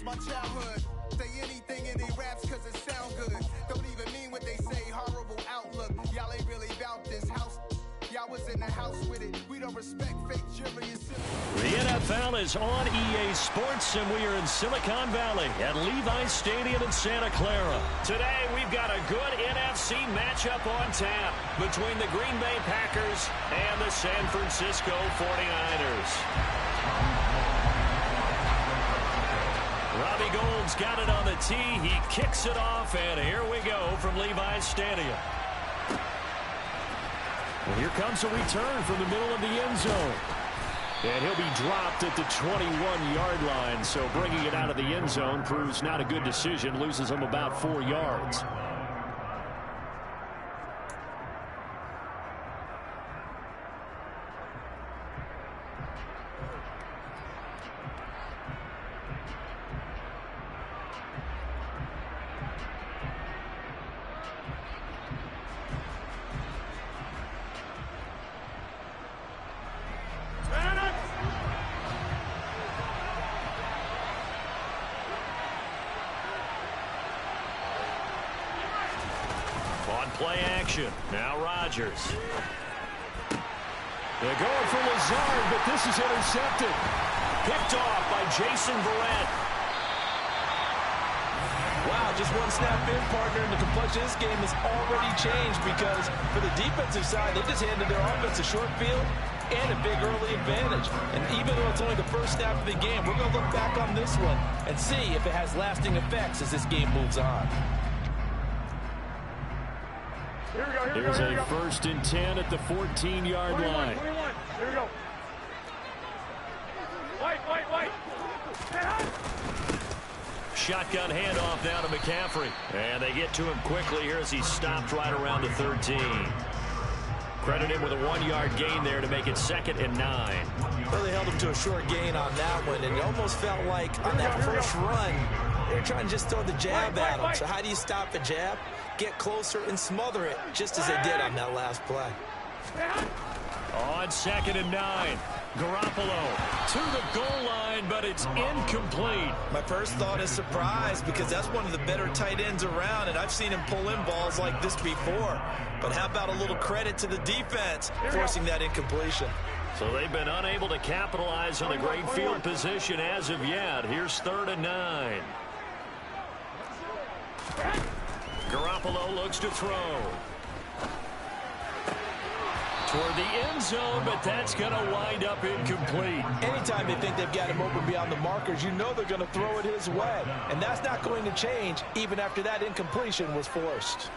my childhood. Say anything in they raps cause it sound good. Don't even mean what they say, horrible outlook. Y'all ain't really about this house. Y'all was in the house with it. We don't respect fake jury and silly. The NFL is on EA Sports, and we are in Silicon Valley at Levi's Stadium in Santa Clara. Today, we've got a good NFC matchup on tap between the Green Bay Packers and the San Francisco 49ers. Robbie Gould's got it on the tee. He kicks it off, and here we go from Levi's Stadium. Well, here comes a return from the middle of the end zone. And he'll be dropped at the 21-yard line. So bringing it out of the end zone proves not a good decision. Loses him about 4 yards. Play action. Now Rodgers. They're going for Lazard, but this is intercepted. Picked off by Jason Verrett. Wow, just one snap in, partner, and the complexion of this game has already changed because for the defensive side, they just handed their offense a short field and a big early advantage. And even though it's only the first snap of the game, we're going to look back on this one and see if it has lasting effects as this game moves on. Here's a 1st and 10 at the 14-yard line. Here we go. White. Shotgun handoff now to McCaffrey. And they get to him quickly here as he stopped right around the 13. Credit him with a 1-yard gain there to make it 2nd and 9. Well, they held him to a short gain on that one, and it almost felt like on that first run, they were trying to just throw the jab at him. So how do you stop a jab? Get closer and smother it, just as they did on that last play. On 2nd and 9, Garoppolo to the goal line, but it's incomplete. My first thought is surprise because that's one of the better tight ends around, and I've seen him pull in balls like this before. But how about a little credit to the defense forcing that incompletion? So they've been unable to capitalize on a great field position as of yet. Here's 3rd and 9. Garoppolo looks to throw. Toward the end zone, but that's going to wind up incomplete. Anytime they think they've got him open beyond the markers, you know they're going to throw it his way. And that's not going to change even after that incompletion was forced.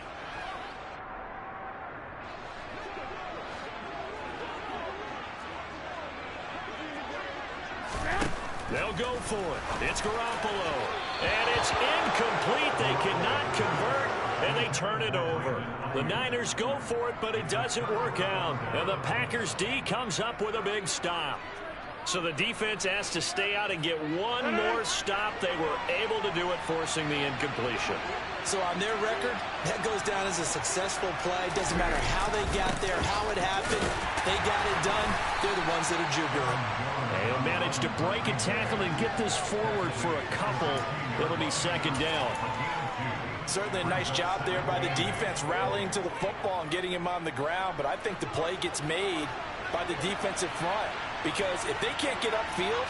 They'll go for it. It's Garoppolo. And it's incomplete. They cannot convert, and they turn it over. The Niners go for it, but it doesn't work out. And the Packers D comes up with a big stop. So the defense has to stay out and get one more stop. They were able to do it, forcing the incompletion. So on their record, that goes down as a successful play. Doesn't matter how they got there, how it happened. They got it done. They're the ones that are jubilant. They'll manage to break a tackle and get this forward for a couple. It'll be 2nd down. Certainly a nice job there by the defense rallying to the football and getting him on the ground. But I think the play gets made by the defensive front. Because if they can't get upfield,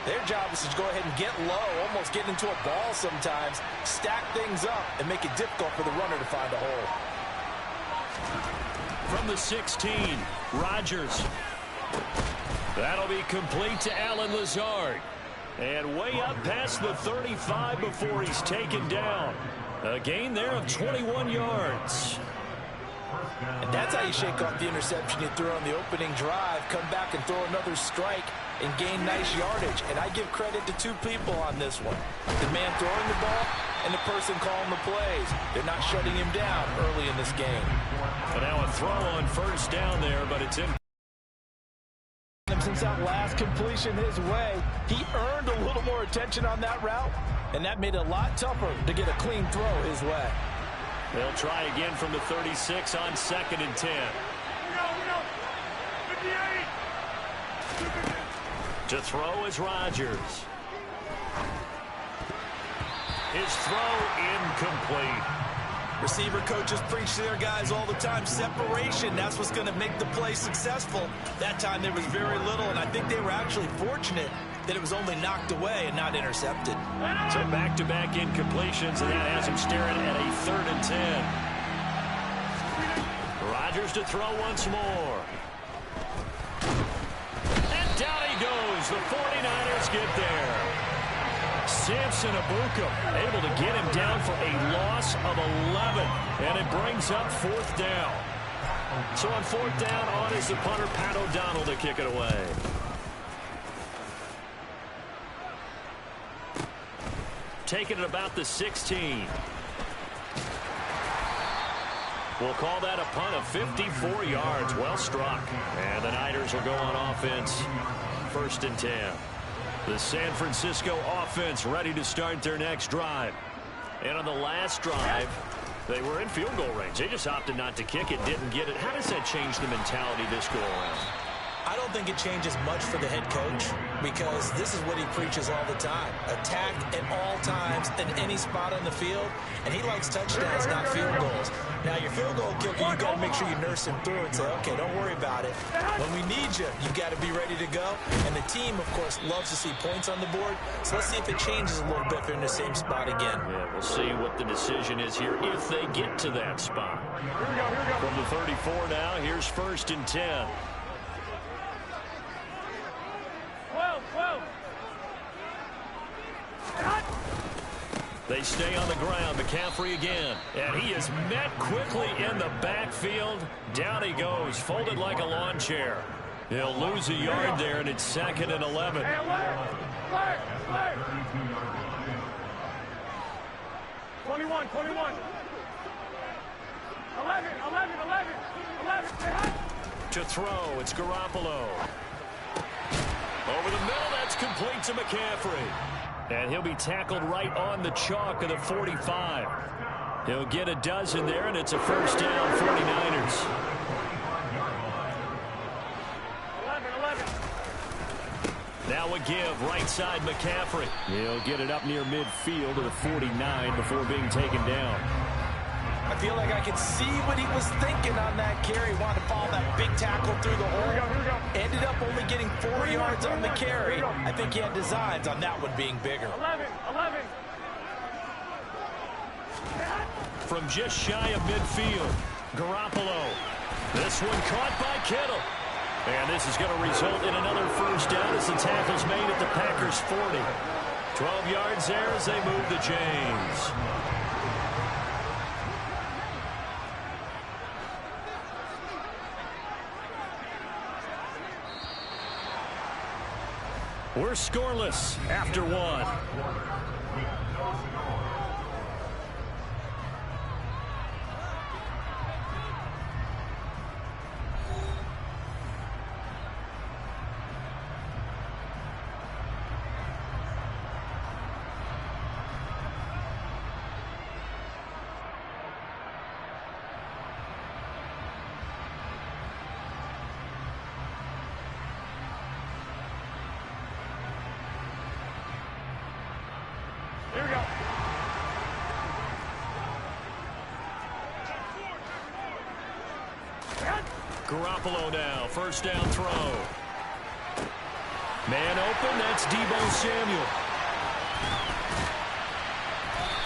their job is to go ahead and get low, almost get into a ball sometimes, stack things up, and make it difficult for the runner to find a hole. From the 16, Rodgers. That'll be complete to Allen Lazard. And way up past the 35 before he's taken down. A gain there of 21 yards. And that's how you shake off the interception you threw on the opening drive, come back and throw another strike and gain nice yardage. And I give credit to two people on this one. The man throwing the ball and the person calling the plays. They're not shutting him down early in this game. And now a throw on 1st down there, but it's in. Since that last completion his way, he earned a little more attention on that route, and that made it a lot tougher to get a clean throw his way. They'll try again from the 36 on 2nd and 10. To throw is Rodgers. His throw incomplete. Receiver coaches preach to their guys all the time. Separation, that's what's going to make the play successful. That time there was very little, and I think they were actually fortunate that it was only knocked away and not intercepted. So back-to-back incompletions, and that has him staring at a 3rd and 10. Rodgers to throw once more. And down he goes. The 49ers get there. Samson Abuka able to get him down for a loss of 11. And it brings up 4th down. So on 4th down, on is the punter, Pat O'Donnell, to kick it away. Taking it about the 16. We'll call that a punt of 54 yards. Well struck. And the Niners will go on offense. 1st and 10. The San Francisco offense ready to start their next drive. And on the last drive, they were in field goal range. They just opted not to kick it, didn't get it. How does that change the mentality this go around? I don't think it changes much for the head coach because this is what he preaches all the time. Attack at all times in any spot on the field, and he likes touchdowns, not field goals. Now, your field goal kicker, you got to make sure you nurse him through and say, okay, don't worry about it. When we need you, you got to be ready to go. And the team, of course, loves to see points on the board. So let's see if it changes a little bit if they're in the same spot again. Yeah, we'll see what the decision is here if they get to that spot. From the 34 now, here's 1st and 10. They stay on the ground. McCaffrey again. And he is met quickly in the backfield. Down he goes, folded like a lawn chair. He'll lose a yard there, and it's 2nd and 11. 21. 11. To throw, it's Garoppolo. Over the middle, that's complete to McCaffrey. And he'll be tackled right on the chalk of the 45. He'll get a dozen there, and it's a 1st down, 49ers. 11. Now a give, right side McCaffrey. He'll get it up near midfield to the 49 before being taken down. I feel like I can see what he was thinking on that carry. Wanted to follow that big tackle through the hole. Here we go. Ended up only getting 4 yards on the carry. I think he had designs on that one being bigger. 11. From just shy of midfield, Garoppolo. This one caught by Kittle. And this is going to result in another 1st down as the tackle's made at the Packers' 40. 12 yards there as they move the chains. We're scoreless after 1. Here we go. Garoppolo now, 1st down throw. Man open, that's Deebo Samuel.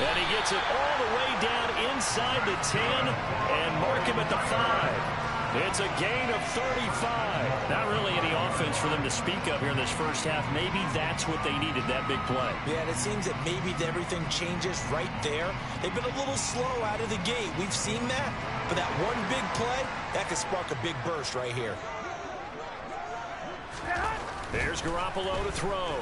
And he gets it all the way down inside the 10 and mark him at the 5. It's a gain of 35. Not really any offense for them to speak of here in this first half. Maybe that's what they needed, that big play. Yeah, and it seems that maybe everything changes right there. They've been a little slow out of the gate. We've seen that. But that one big play, that could spark a big burst right here. There's Garoppolo to throw.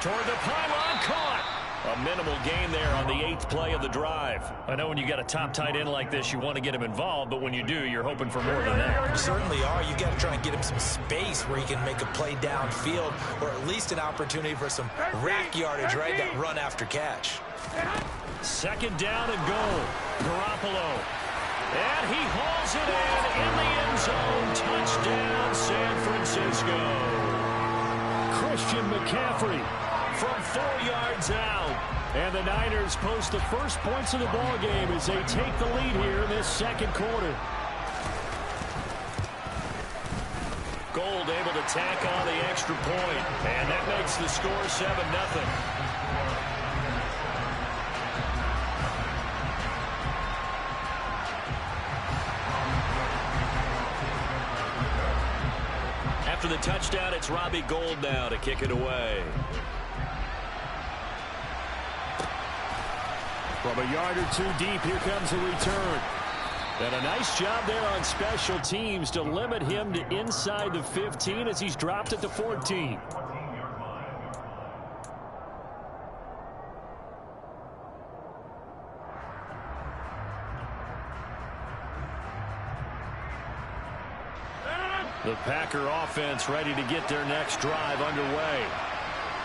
Toward the pylon, caught. A minimal gain there on the 8th play of the drive. I know when you got a top tight end like this, you want to get him involved, but when you do, you're hoping for more than that. You certainly are. You got to try and get him some space where he can make a play downfield, or at least an opportunity for some rack yardage, right? That run after catch. 2nd down and goal. Garoppolo. And he hauls it in the end zone. Touchdown, San Francisco. Christian McCaffrey from 4 yards out. And the Niners post the first points of the ball game as they take the lead here in this second quarter. Gold able to tack on the extra point, and that makes the score 7-0. After the touchdown, it's Robbie Gould now to kick it away. From a yard or two deep, here comes a return. And a nice job there on special teams to limit him to inside the 15 as he's dropped it to 14. The Packer offense ready to get their next drive underway.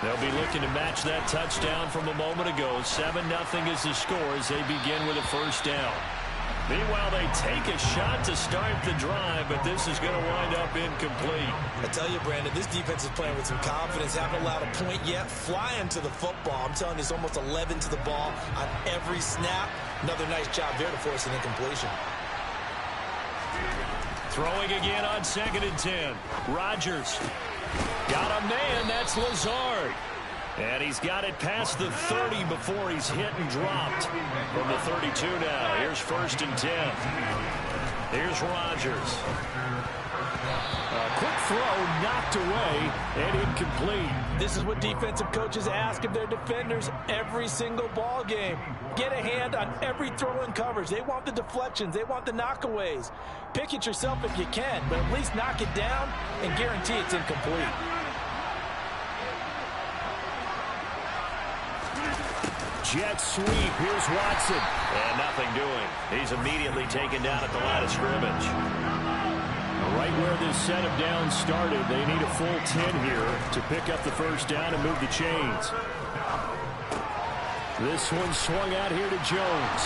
They'll be looking to match that touchdown from a moment ago. 7-0 is the score as they begin with a first down. Meanwhile, they take a shot to start the drive, but this is going to wind up incomplete. I tell you, Brandon, this defense is playing with some confidence. Haven't allowed a point yet. Flying to the football. I'm telling you, it's almost 11 to the ball on every snap. Another nice job there to force an incompletion. Throwing again on 2nd and 10. Rodgers. Got a man. That's Lazard. And he's got it past the 30 before he's hit and dropped. From the 32 now. Here's 1st and 10. Here's Rodgers. A quick throw knocked away and incomplete. This is what defensive coaches ask of their defenders every single ball game. Get a hand on every throw in coverage. They want the deflections. They want the knockaways. Pick it yourself if you can, but at least knock it down and guarantee it's incomplete. Jet sweep. Here's Watson. And nothing doing. He's immediately taken down at the line of scrimmage. Right where this set of downs started, they need a full 10 here to pick up the first down and move the chains. This one swung out here to Jones.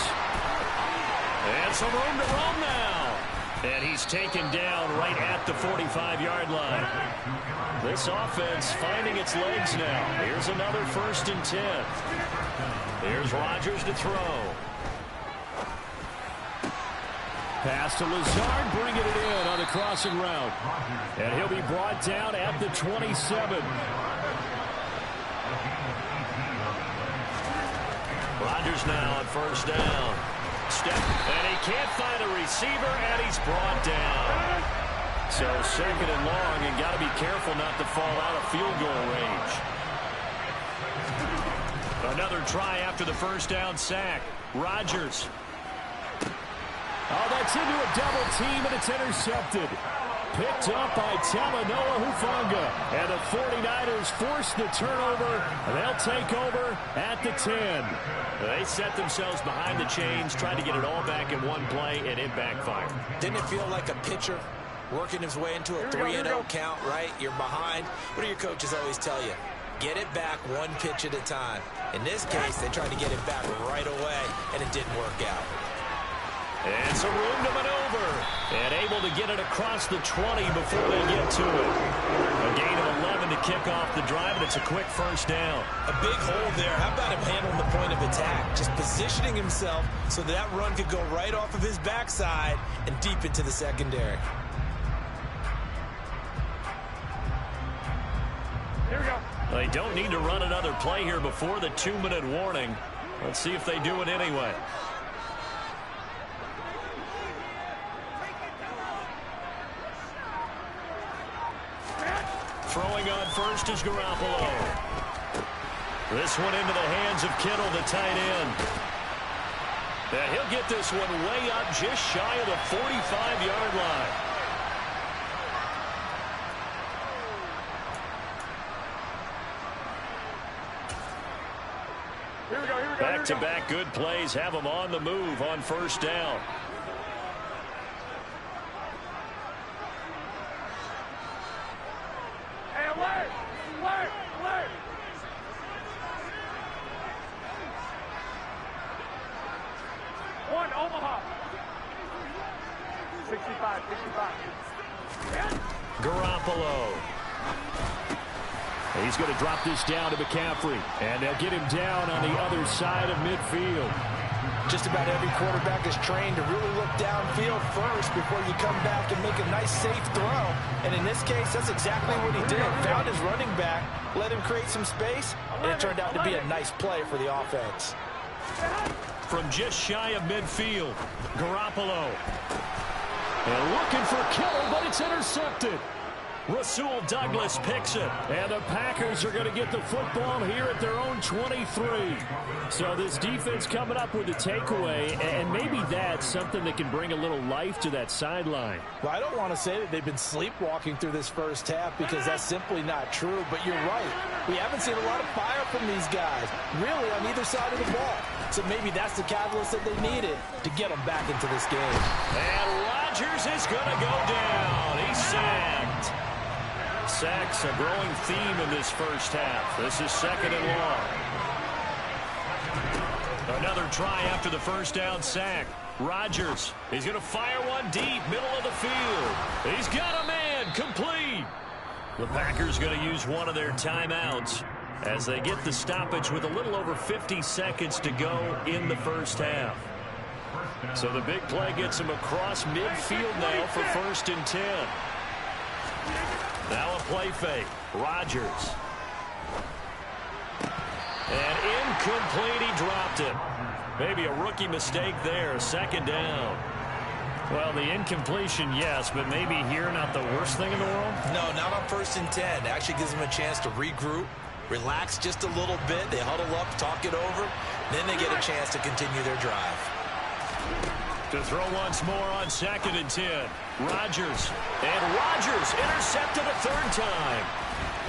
And some room to roam now. And he's taken down right at the 45-yard line. This offense finding its legs now. Here's another 1st and 10. Here's Rodgers to throw. Pass to Lazard, bringing it in on the crossing route. And he'll be brought down at the 27. Rodgers now on 1st down. Step, and he can't find a receiver, and he's brought down. So 2nd and long, and got to be careful not to fall out of field goal range. Another try after the 1st down sack. Rodgers. Oh, that's into a double team, and it's intercepted. Picked up by Talanoa Hufanga. And the 49ers force the turnover. They'll take over at the 10. They set themselves behind the chains, trying to get it all back in one play, and it backfired. Didn't it feel like a pitcher working his way into a 3-0 count, right? You're behind. What do your coaches always tell you? Get it back one pitch at a time. In this case, they tried to get it back right away, and it didn't work out. And some room to maneuver. And able to get it across the 20 before they get to it. A gain of 11 to kick off the drive, and it's a quick first down. A big hole there. How about him handling the point of attack? Just positioning himself so that run could go right off of his backside and deep into the secondary. Here we go. They don't need to run another play here before the 2-minute warning. Let's see if they do it anyway. Throwing on first is Garoppolo. This one into the hands of Kittle, the tight end. And he'll get this one way up just shy of the 45-yard line. Back-to-back good plays have them on the move on 1st down. Hey, alert! Alert! Alert! One, Omaha. 65, 65. Garoppolo. He's going to drop this down to McCaffrey. And they'll get him down on the other side of midfield. Just about every quarterback is trained to really look downfield first before you come back and make a nice, safe throw. And in this case, that's exactly what he did. Found his running back, let him create some space, and it turned out to be a nice play for the offense. From just shy of midfield, Garoppolo. And looking for Kittle, but it's intercepted. Rasul Douglas picks it. And the Packers are going to get the football here at their own 23. So this defense coming up with a takeaway, and maybe that's something that can bring a little life to that sideline. Well, I don't want to say that they've been sleepwalking through this first half because that's simply not true, but you're right. We haven't seen a lot of fire from these guys, really on either side of the ball. So maybe that's the catalyst that they needed to get them back into this game. And Rodgers is going to go down. He's sacked. Sacks a growing theme in this first half. This is 2nd and long. Another try after the first down sack. Rodgers, he's going to fire one deep, middle of the field. He's got a man, complete. The Packers going to use one of their timeouts as they get the stoppage with a little over 50 seconds to go in the first half. So the big play gets him across midfield now for 1st and 10. Now a play fake. Rodgers. And incomplete. He dropped it. Maybe a rookie mistake there. 2nd down. Well, the incompletion, yes, but maybe here not the worst thing in the world? No, not on 1st and 10. It actually gives them a chance to regroup, relax just a little bit. They huddle up, talk it over. Then they get a chance to continue their drive. To throw once more on 2nd and 10. Rodgers. And Rodgers intercepted a 3rd time.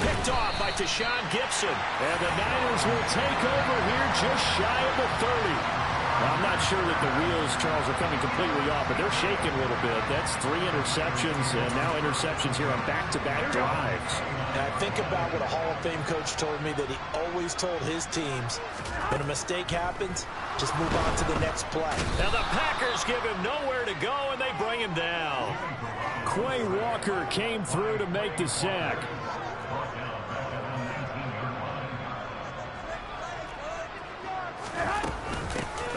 Picked off by Tashawn Gibson. And the Niners will take over here just shy of the 30. Well, I'm not sure that the wheels, Charles, are coming completely off, but they're shaking a little bit. That's 3 interceptions, and now interceptions here on back-to-back drives. And I think about what a Hall of Fame coach told me, that he always told his teams, when a mistake happens, just move on to the next play. Now the Packers give him nowhere to go, and they bring him down. Quay Walker came through to make the sack.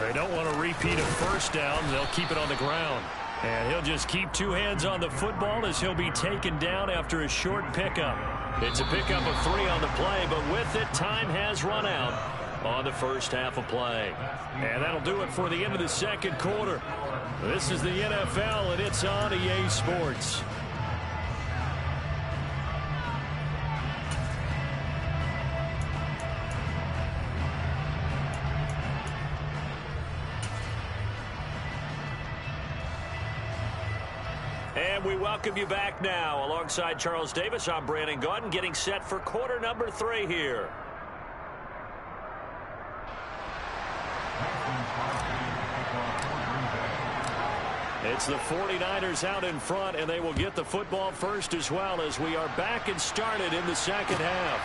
They don't want to repeat a first down. They'll keep it on the ground. And he'll just keep 2 hands on the football as he'll be taken down after a short pickup. It's a pickup of 3 on the play, but with it, time has run out on the first half of play. And that'll do it for the end of the 2nd quarter. This is the NFL, and it's on EA Sports. And we welcome you back now. Alongside Charles Davis, I'm Brandon Gaudin, getting set for quarter number 3 here. It's the 49ers out in front, and they will get the football first as well, as we are back and started in the 2nd half.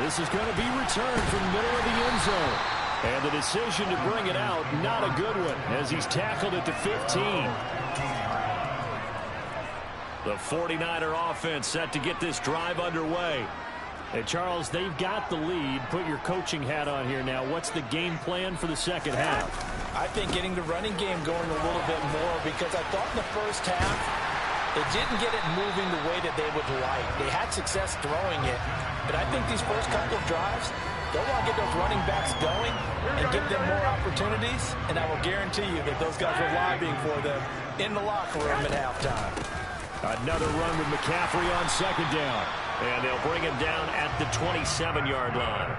This is going to be returned from the middle of the end zone. And the decision to bring it out, not a good one, as he's tackled at the 15. The 49er offense set to get this drive underway. And Charles, they've got the lead. Put your coaching hat on here now. What's the game plan for the 2nd half? I think getting the running game going a little bit more, because I thought in the first half they didn't get it moving the way that they would like. They had success throwing it, but I think these first couple of drives, they'll want to get those running backs going and give them more opportunities, and I will guarantee you that those guys are lobbying for them in the locker room at halftime. Another run with McCaffrey on 2nd down. And they'll bring him down at the 27-yard line.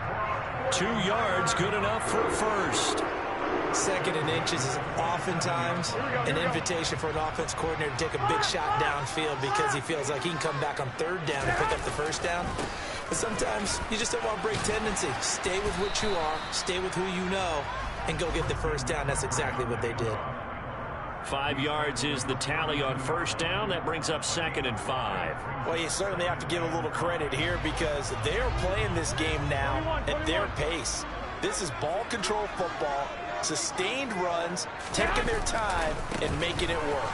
2 yards, good enough for a first. 2nd and inches is oftentimes an invitation for an offense coordinator to take a big shot downfield because he feels like he can come back on 3rd down and pick up the first down. But sometimes you just don't want to break tendency. Stay with what you are, stay with who you know, and go get the first down. That's exactly what they did. 5 yards is the tally on 1st down. That brings up 2nd and 5. Well, you certainly have to give a little credit here because they're playing this game now at their pace. This is ball control football, sustained runs, taking their time and making it work.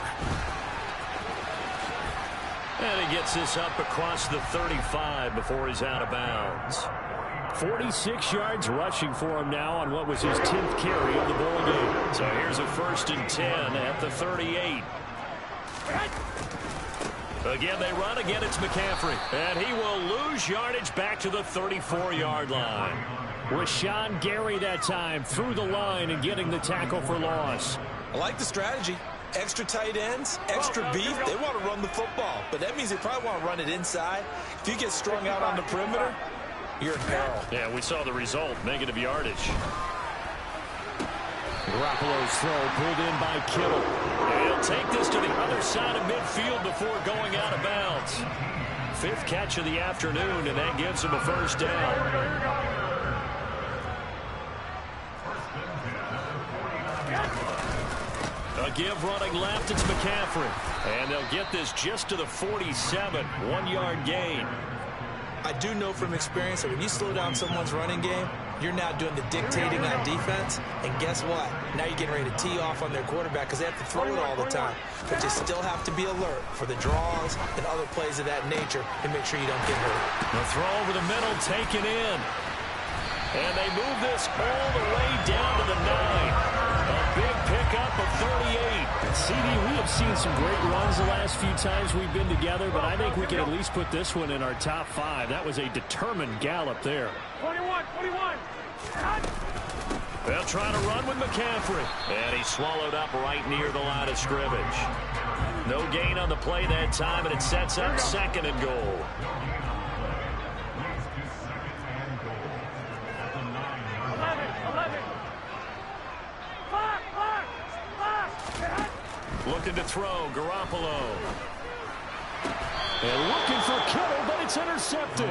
And he gets this up across the 35 before he's out of bounds. 46 yards rushing for him now on what was his 10th carry of the ball game. So here's a 1st and 10 at the 38. Again, they run. Again, it's McCaffrey. And he will lose yardage back to the 34-yard line. Rashawn Gary that time through the line and getting the tackle for loss. I like the strategy. Extra tight ends, extra beef. They want to run the football, but that means they probably want to run it inside. If you get strung out on the perimeter, you're in peril. Yeah, we saw the result, negative yardage. Garoppolo's throw pulled in by Kittle. And he'll take this to the other side of midfield before going out of bounds. 5th catch of the afternoon, and that gives him a 1st down. A give running left, it's McCaffrey. And they'll get this just to the 47, 1-yard gain. I do know from experience that when you slow down someone's running game, you're now doing the dictating on defense. And guess what? Now you're getting ready to tee off on their quarterback because they have to throw it all the time. But you still have to be alert for the draws and other plays of that nature and make sure you don't get hurt. The throw over the middle taken in. And they move this all the way down to the 9. A big pickup of 38. CD, we have seen some great runs the last few times we've been together, but I think we can at least put this one in our top 5. That was a determined gallop there. 21. They'll try to run with McCaffrey. And he's swallowed up right near the line of scrimmage. No gain on the play that time, and it sets up 2nd and goal. Looking to throw, Garoppolo. And looking for Kittle, but it's intercepted.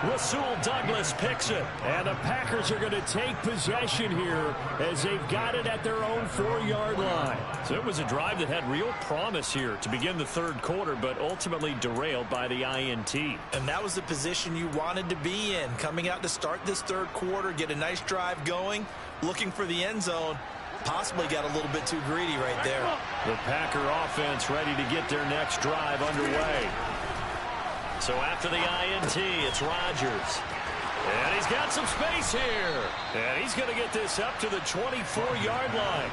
Rasul Douglas picks it. And the Packers are going to take possession here as they've got it at their own 4-yard line. So it was a drive that had real promise here to begin the 3rd quarter, but ultimately derailed by the INT. And that was the position you wanted to be in. Coming out to start this 3rd quarter, get a nice drive going, looking for the end zone. Possibly got a little bit too greedy right there. The Packer offense ready to get their next drive underway. So after the INT, it's Rodgers. And he's got some space here. And he's going to get this up to the 24-yard line.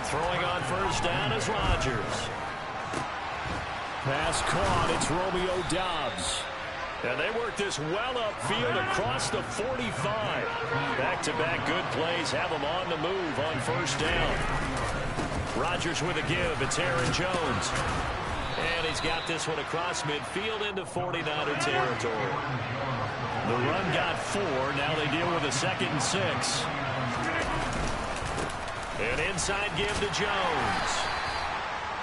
Throwing on 1st down is Rodgers. Pass caught. It's Romeo Doubs. And they work this well upfield across the 45. Back-to-back good plays have them on the move on 1st down. Rodgers with a give. It's Aaron Jones. And he's got this one across midfield into 49er territory. The run got 4. Now they deal with a 2nd and 6. An inside give to Jones.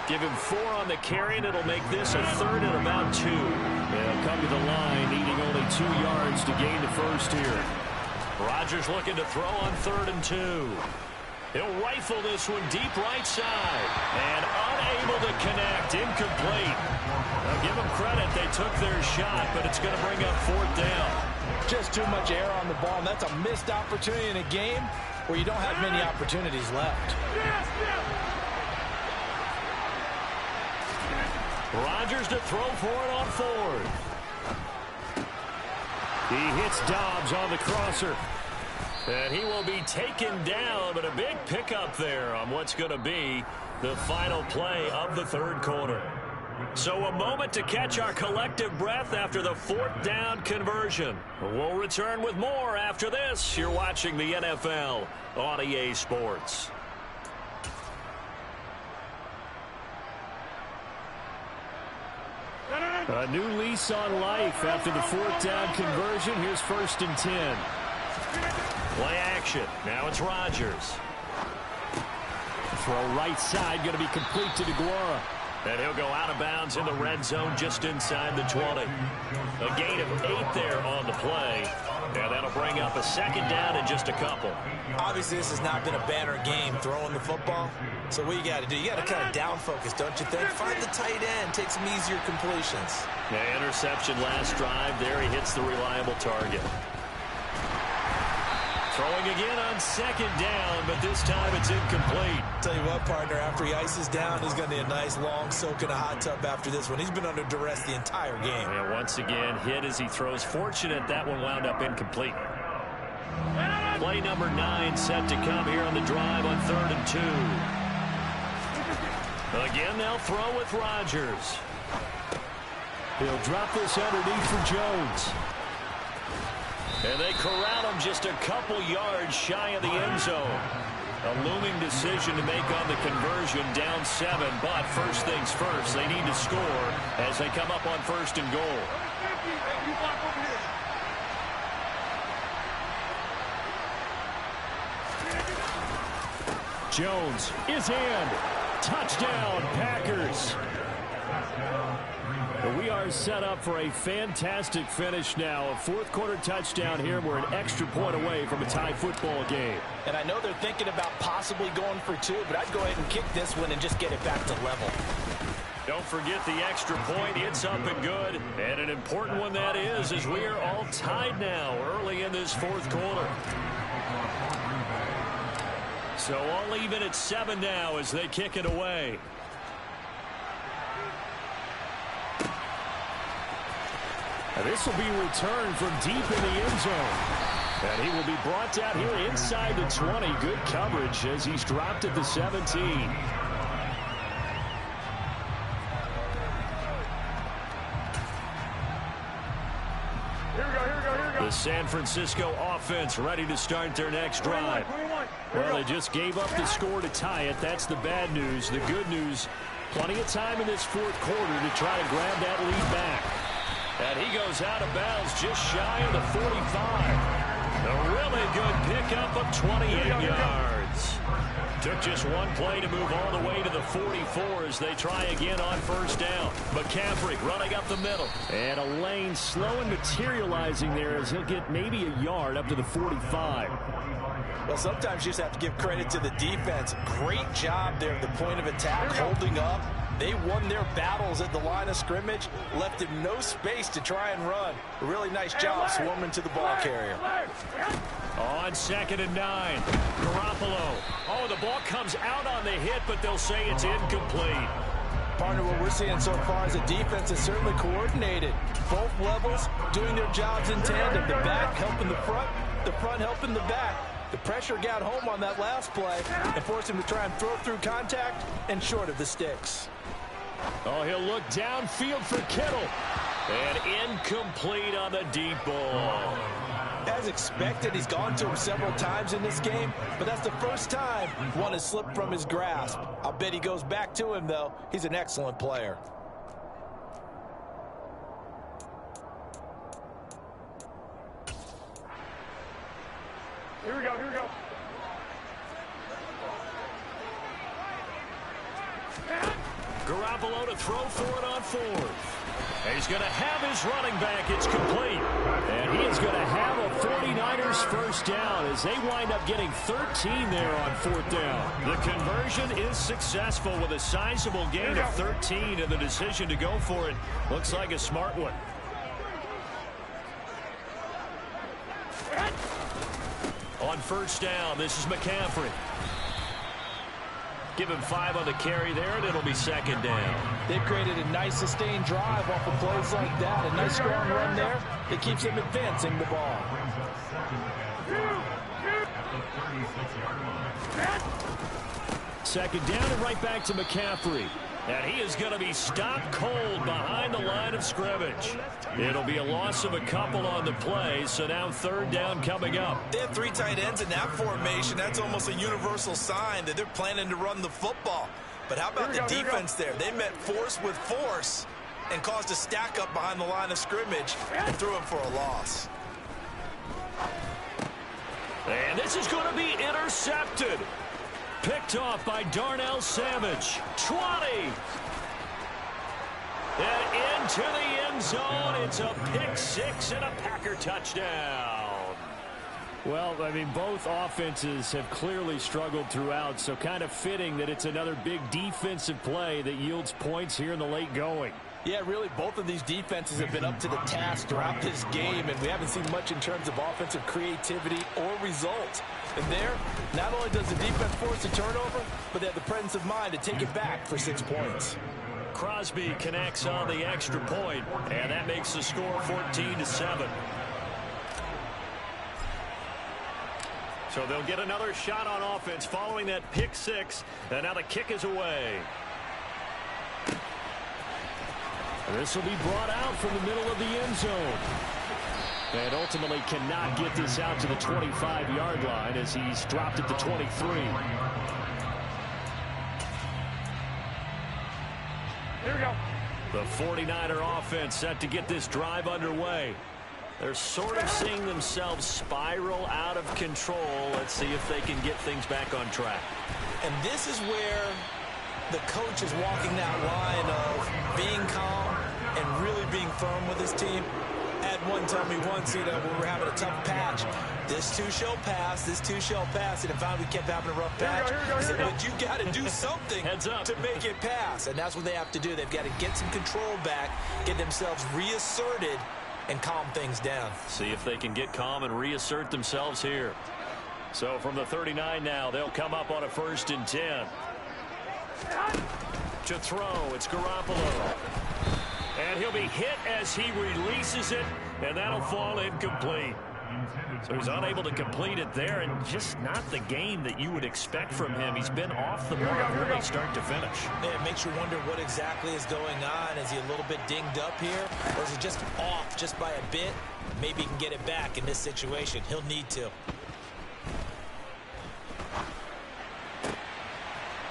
Give him 4 on the carry, and it'll make this a 3rd and about 2. They'll come to the line, needing only 2 yards to gain the 1st here. Rodgers looking to throw on 3rd and 2. He'll rifle this one deep right side. And unable to connect. Incomplete. Now give them credit. They took their shot, but it's going to bring up 4th down. Just too much air on the ball, and that's a missed opportunity in a game where you don't have many opportunities left. Rodgers to throw for it on 4th. He hits Doubs on the crosser. And he will be taken down, but a big pickup there on what's going to be the final play of the 3rd quarter. So a moment to catch our collective breath after the 4th down conversion. We'll return with more after this. You're watching the NFL on EA Sports. A new lease on life after the 4th down conversion. Here's 1st and 10. Play action. Now it's Rodgers. Throw right side, going to be complete to DeGuara. And he'll go out of bounds in the red zone just inside the 20. A gain of 8 there on the play. And that'll bring up a 2nd down in just a couple. Obviously, this has not been a banner game throwing the football. So what you got to do, you got to kind of down focus, don't you think? Find the tight end, take some easier completions. Yeah, interception last drive. There he hits the reliable target. Throwing again on second down, but this time it's incomplete. Tell you what, partner, after he ices down, he's going to need a nice long soak in a hot tub after this one. He's been under duress the entire game. And once again, hit as he throws. Fortunate that one wound up incomplete. Play number 9 set to come here on the drive on 3rd and 2. Again, they'll throw with Rodgers. He'll drop this underneath for Jones. And they corral him just a couple yards shy of the end zone. A looming decision to make on the conversion, down 7. But first things first, they need to score as they come up on 1st and goal. Jones is in. Touchdown, Packers. We are set up for a fantastic finish now. A fourth-quarter touchdown here. We're an extra point away from a tie football game. And I know they're thinking about possibly going for 2, but I'd go ahead and kick this one and just get it back to level. Don't forget the extra point. It's up and good. And an important one that is, as we are all tied now early in this fourth quarter. So all even at 7 now as they kick it away. And this will be returned from deep in the end zone. And he will be brought down here inside the 20. Good coverage as he's dropped at the 17. The San Francisco offense ready to start their next drive. Well, they just gave up the score to tie it. That's the bad news. The good news, plenty of time in this fourth quarter to try to grab that lead back. And he goes out of bounds just shy of the 45. A really good pickup of 28 yards. Took just one play to move all the way to the 44 as they try again on first down. McCaffrey running up the middle. And a lane slow and materializing there as he'll get maybe a yard up to the 45. Well, sometimes you just have to give credit to the defense. Great job there at the point of attack, holding up. They won their battles at the line of scrimmage, left him no space to try and run. A really nice job swarming to the ball carrier. On 2nd and 9, Garoppolo. Oh, the ball comes out on the hit, but they'll say it's incomplete. Partner, what we're seeing so far is the defense is certainly coordinated. Both levels doing their jobs in tandem. The back helping the front helping the back. The pressure got home on that last play and forced him to try and throw through contact and short of the sticks. Oh, he'll look downfield for Kittle. And incomplete on the deep ball. As expected, he's gone to him several times in this game, but that's the first time one has slipped from his grasp. I'll bet he goes back to him, though. He's an excellent player. Here we go, here we go. Garoppolo to throw for it on 4th. And he's going to have his running back. It's complete. And he is going to have a 49ers first down as they wind up getting 13 there on 4th down. The conversion is successful with a sizable gain of 13, and the decision to go for it looks like a smart one. On first down, this is McCaffrey. Give him 5 on the carry there, and it'll be 2nd down. They've created a nice sustained drive off of plays like that. A nice strong run there that keeps them advancing the ball. Second down and right back to McCaffrey. And he is going to be stopped cold behind the line of scrimmage. It'll be a loss of a couple on the play, so now 3rd down coming up. They have 3 tight ends in that formation. That's almost a universal sign that they're planning to run the football. But how about the defense there? They met force with force and caused a stack up behind the line of scrimmage and threw him for a loss. And this is going to be intercepted. Picked off by Darnell Savage. 20. And into the end zone. It's a pick 6 and a Packer touchdown. Well, I mean, both offenses have clearly struggled throughout, so kind of fitting that it's another big defensive play that yields points here in the late going. Yeah, really, both of these defenses have been up to the task throughout this game, and we haven't seen much in terms of offensive creativity or results. And there, not only does the defense force a turnover, but they have the presence of mind to take it back for 6 points. Crosby connects on the extra point, and that makes the score 14-7. So they'll get another shot on offense following that pick six, and now the kick is away. This will be brought out from the middle of the end zone. And ultimately cannot get this out to the 25-yard line as he's dropped at the 23. Here we go. The 49er offense set to get this drive underway. They're sort of seeing themselves spiral out of control. Let's see if they can get things back on track. And this is where the coach is walking that line of being calm and really being firm with his team. Had one tell me once, when we're having a tough patch, this too shall pass, this too shall pass, and if we kept having a rough patch, he said, but you got to do something to make it pass, and that's what they have to do. They've got to get some control back, get themselves reasserted, and calm things down. See if they can get calm and reassert themselves here. So from the 39 now, they'll come up on a 1st and 10. To throw, it's Garoppolo. And he'll be hit as he releases it, and that'll fall incomplete. So he's unable to complete it there, and just not the game that you would expect from him. He's been off the mark really start to finish. Yeah, it makes you wonder what exactly is going on. Is he a little bit dinged up here, or is he just off just by a bit? Maybe he can get it back in this situation. He'll need to.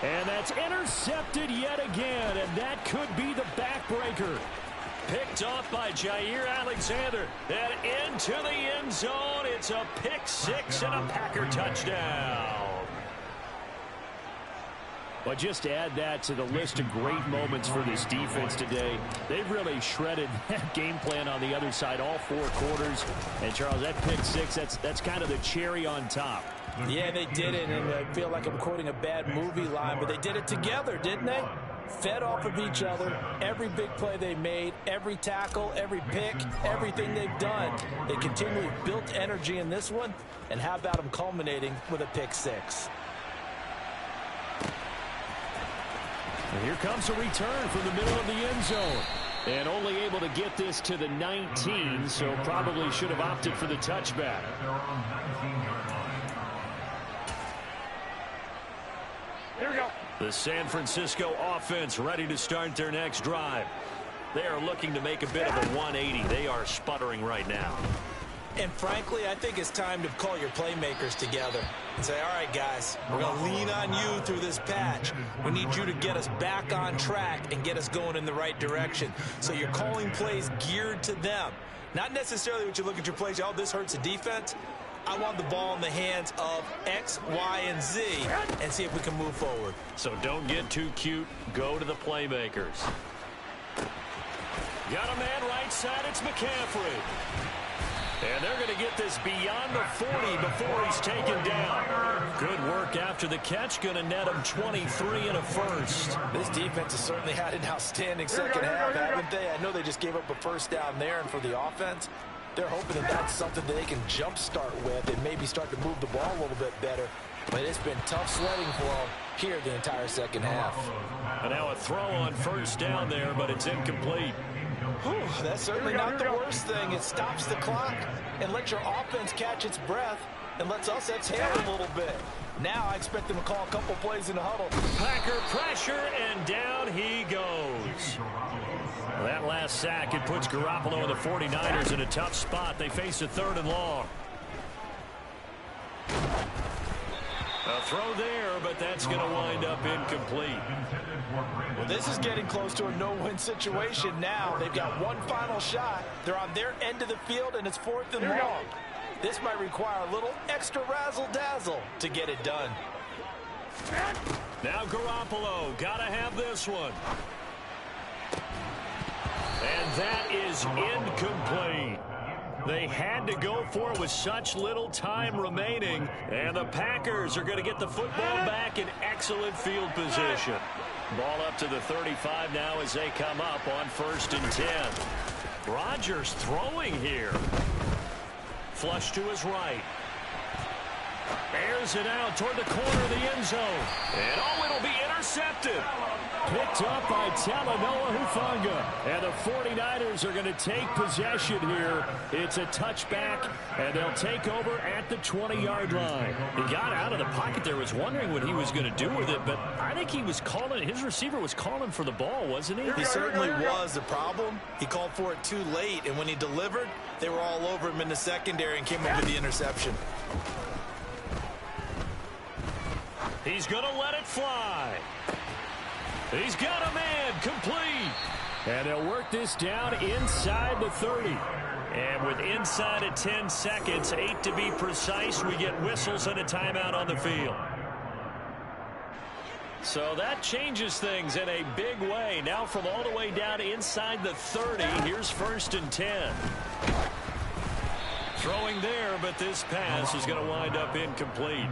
And that's intercepted yet again, and that could be the backbreaker. Picked off by Jair Alexander. And into the end zone. It's a pick six and a Packer touchdown. But just add that to the list of great moments for this defense today. They've really shredded that game plan on the other side all 4 quarters. And, Charles, that pick six, that's kind of the cherry on top. Yeah, they did it, and I feel like I'm quoting a bad movie line, but they did it together, didn't they? Fed off of each other, every big play they made, every tackle, every pick, everything they've done. They continually built energy in this one, and how about them culminating with a pick six? And here comes a return from the middle of the end zone. And only able to get this to the 19, so probably should have opted for the touchback. Here we go. The San Francisco offense ready to start their next drive. They are looking to make a bit of a 180. They are sputtering right now. And frankly, I think it's time to call your playmakers together and say, all right, guys, we're going to lean on you through this patch. We need you to get us back on track and get us going in the right direction. So you're calling plays geared to them. Not necessarily what you look at your plays, oh, this hurts the defense. I want the ball in the hands of X, Y, and Z and see if we can move forward. So don't get too cute. Go to the playmakers. Got a man right side. It's McCaffrey. And they're going to get this beyond the 40 before he's taken down. Good work after the catch. Going to net him 23 and a first. This defense has certainly had an outstanding second half, haven't they? I know they just gave up a first down there, and for the offense, they're hoping that that's something that they can jumpstart with and maybe start to move the ball a little bit better. But it's been tough sledding for them here the entire second half. And now a throw on first down there, but it's incomplete. Whew, that's certainly not the worst thing. It stops the clock and lets your offense catch its breath and lets us exhale a little bit. Now I expect them to call a couple plays in the huddle. Packer pressure, and down he goes. That last sack, it puts Garoppolo and the 49ers in a tough spot. They face a 3rd and long. A throw there, but that's going to wind up incomplete. Well, this is getting close to a no-win situation now. They've got one final shot. They're on their end of the field, and it's 4th and long. This might require a little extra razzle-dazzle to get it done. Now Garoppolo, got to have this one. And that is incomplete. They had to go for it with such little time remaining. And the Packers are going to get the football back in excellent field position. Ball up to the 35 now as they come up on 1st and 10. Rodgers throwing here. Flush to his right. Airs it out toward the corner of the end zone. And it'll be intercepted. Picked up by Talanoa Hufanga. And the 49ers are going to take possession here. It's a touchback, and they'll take over at the 20-yard line. He got out of the pocket there, was wondering what he was going to do with it, but I think he was calling, his receiver was calling for the ball, wasn't he? He certainly was. The problem, he called for it too late, and when he delivered, they were all over him in the secondary and came up with the interception. He's going to let it fly. He's got a man complete. And they'll work this down inside the 30. And with inside of 10 seconds, 8 to be precise, we get whistles and a timeout on the field. So that changes things in a big way. Now from all the way down inside the 30, here's 1st and 10. Throwing there, but this pass is going to wind up incomplete.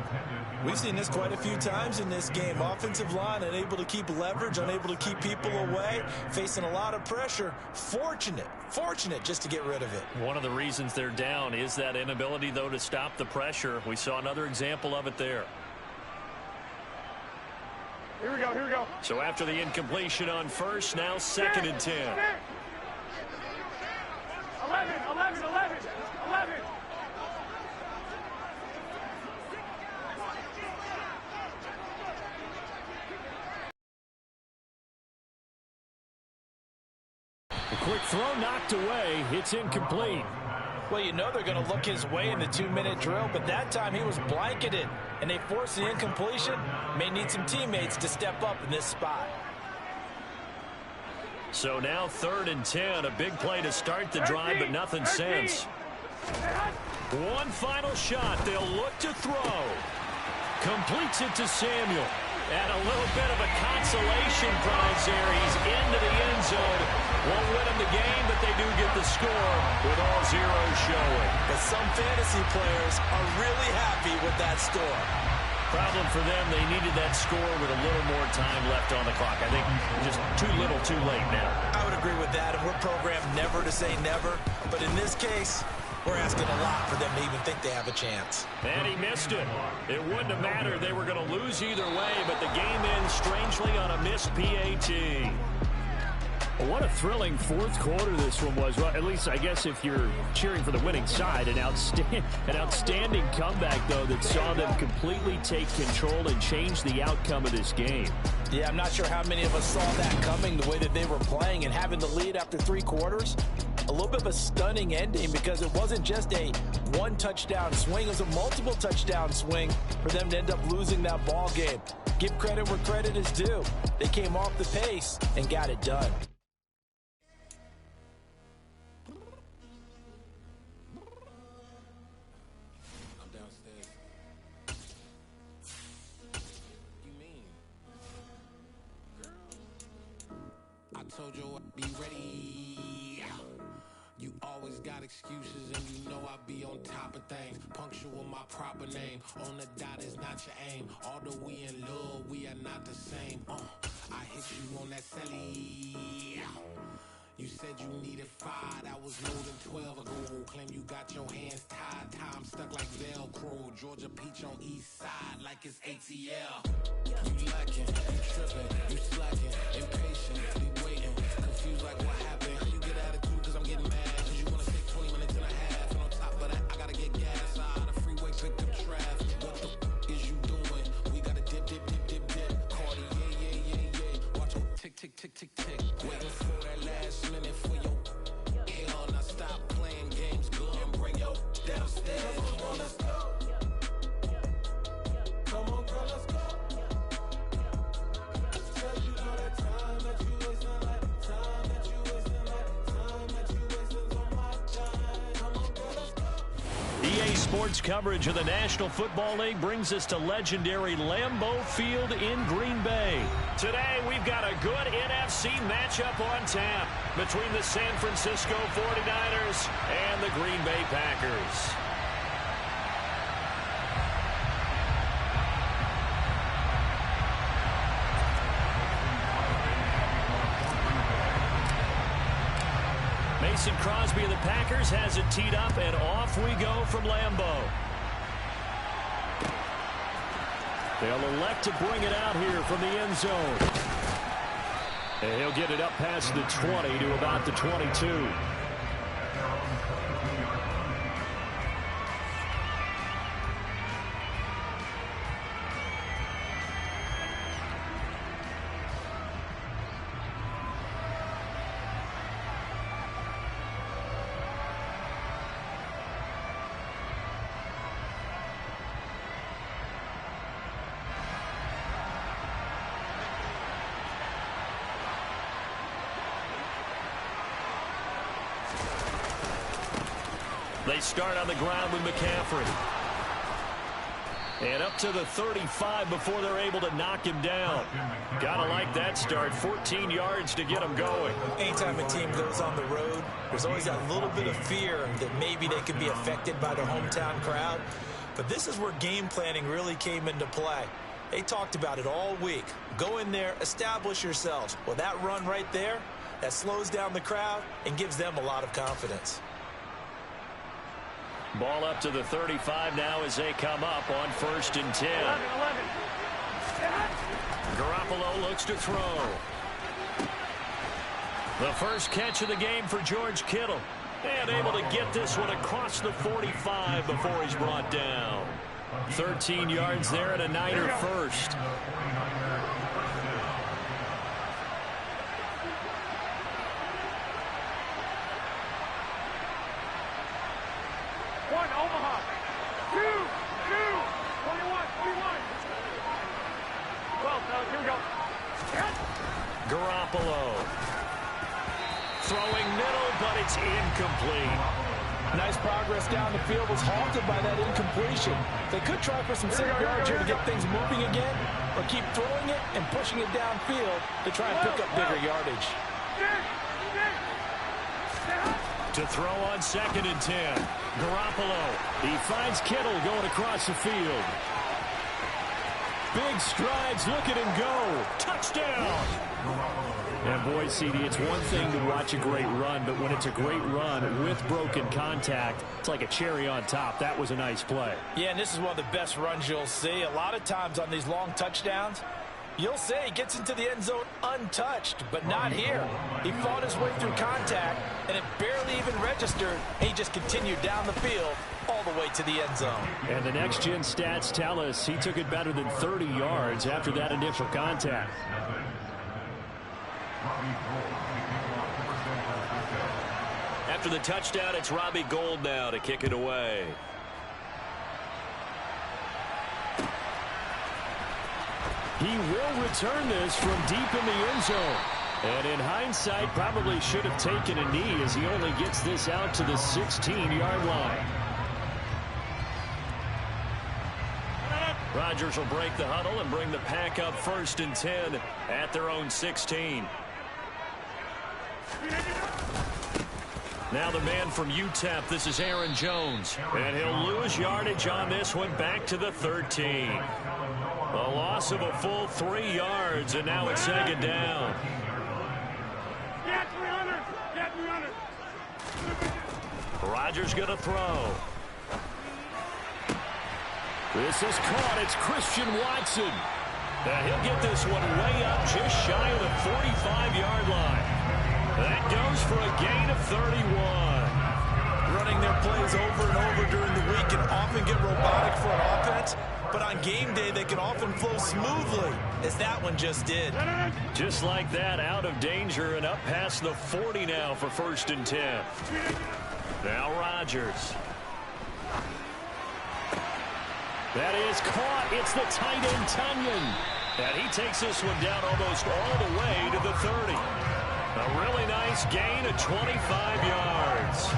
We've seen this quite a few times in this game. Offensive line unable to keep leverage, unable to keep people away, facing a lot of pressure. Fortunate just to get rid of it. One of the reasons they're down is that inability, though, to stop the pressure. We saw another example of it there. Here we go. So after the incompletion on 1st, now 2nd and 10. 11. A quick throw knocked away. It's incomplete. Well, you know they're going to look his way in the 2-minute drill, but that time he was blanketed, and they forced the incompletion. May need some teammates to step up in this spot. So now 3rd and 10, a big play to start the drive, but nothing since. One final shot. They'll look to throw. Completes it to Samuel. And a little bit of a consolation prize there. He's into the end zone. Won't win them the game, but they do get the score with all zeros showing. But some fantasy players are really happy with that score. Problem for them, they needed that score with a little more time left on the clock. I think just too little, too late now. I would agree with that, and we're programmed never to say never. But in this case, we're asking a lot for them to even think they have a chance. And he missed it. It wouldn't have mattered. They were going to lose either way, but the game ends strangely on a missed PAT. Well, what a thrilling fourth quarter this one was. Well, at least I guess if you're cheering for the winning side, an outstanding comeback, though, that saw them completely take control and change the outcome of this game. Yeah, I'm not sure how many of us saw that coming, the way that they were playing and having the lead after 3 quarters. A little bit of a stunning ending because it wasn't just a one-touchdown swing. It was a multiple touchdown swing for them to end up losing that ball game. Give credit where credit is due. They came off the pace and got it done. Told you I'd be ready. You always got excuses and you know I be on top of things. Punctual my proper name. On the dot is not your aim. Although we in love, we are not the same. I hit you on that celly. You said you needed 5, that was more than 12 ago. Claim you got your hands tied, time stuck like Velcro. Georgia Peach on east side like it's ATL. You lacking, you tripping, you slacking, impatient, waiting, confused like what happened. You get attitude cause I'm getting mad, cause you wanna take 20 minutes and a half. And on top of that, I gotta get gas out of the freeway, pick up traffic. What the is you doing? We gotta dip. Cardi, yeah. Watch your tick. Waiting for that last minute for your hell. Now stop playing games, go and bring your downstairs. Come on, let's go. Come on, girl, let's go. Tell you all that time that you wasting, like time that you wasting, like time that you wasting on my time. Come on, girl, let's go. EA Sports coverage of the National Football League brings us to legendary Lambeau Field in Green Bay. Today, we've got a good NFC matchup on tap between the San Francisco 49ers and the Green Bay Packers. Mason Crosby of the Packers has it teed up, and off we go from Lambeau. They'll elect to bring it out here from the end zone. And he'll get it up past the 20 to about the 22. They start on the ground with McCaffrey. And up to the 35 before they're able to knock him down. Gotta like that start. 14 yards to get him going. Anytime a team goes on the road, there's always that little bit of fear that maybe they could be affected by the hometown crowd. But this is where game planning really came into play. They talked about it all week. Go in there, establish yourselves. Well, that run right there, that slows down the crowd and gives them a lot of confidence. Ball up to the 35 now as they come up on 1st and 10. 11. Garoppolo looks to throw. The first catch of the game for George Kittle. And able to get this one across the 45 before he's brought down. 13 yards there and a Niner first. Omaha. 2, 21. 12, here we go. Garoppolo. Throwing middle, but it's incomplete. Nice progress down the field, was halted by that incompletion. They could try for some safe yards here to get things moving again, or keep throwing it and pushing it downfield to try and pick up bigger yardage. To throw on 2nd and 10. Garoppolo. He finds Kittle going across the field. Big strides. Look at him go. Touchdown. And boy, CD, it's one thing to watch a great run, but when it's a great run with broken contact, it's like a cherry on top. That was a nice play. Yeah, and this is one of the best runs you'll see. A lot of times on these long touchdowns, you'll say he gets into the end zone untouched, but not here. He fought his way through contact, and it barely even registered, and he just continued down the field all the way to the end zone. And the next-gen stats tell us he took it better than 30 yards after that initial contact. After the touchdown, it's Robbie Gould now to kick it away. He will return this from deep in the end zone. And in hindsight, probably should have taken a knee as he only gets this out to the 16-yard line. Rodgers will break the huddle and bring the pack up 1st and 10 at their own 16. Now the man from UTEP, this is Aaron Jones. And he'll lose yardage on this one back to the 13. A loss of a full 3 yards, and now it's 2nd down. Get 300. Get 300. Rodgers going to throw. This is caught. It's Christian Watson. And he'll get this one way up just shy of the 45-yard line. That goes for a gain of 31. Running their plays over and over during the week can often get robotic for an offense, but on game day they can often flow smoothly, as that one just did. Just like that, out of danger and up past the 40 now for 1st and 10. Now Rodgers. That is caught. It's the tight end, Tunyon. And he takes this one down almost all the way to the 30. A really nice gain of 25 yards.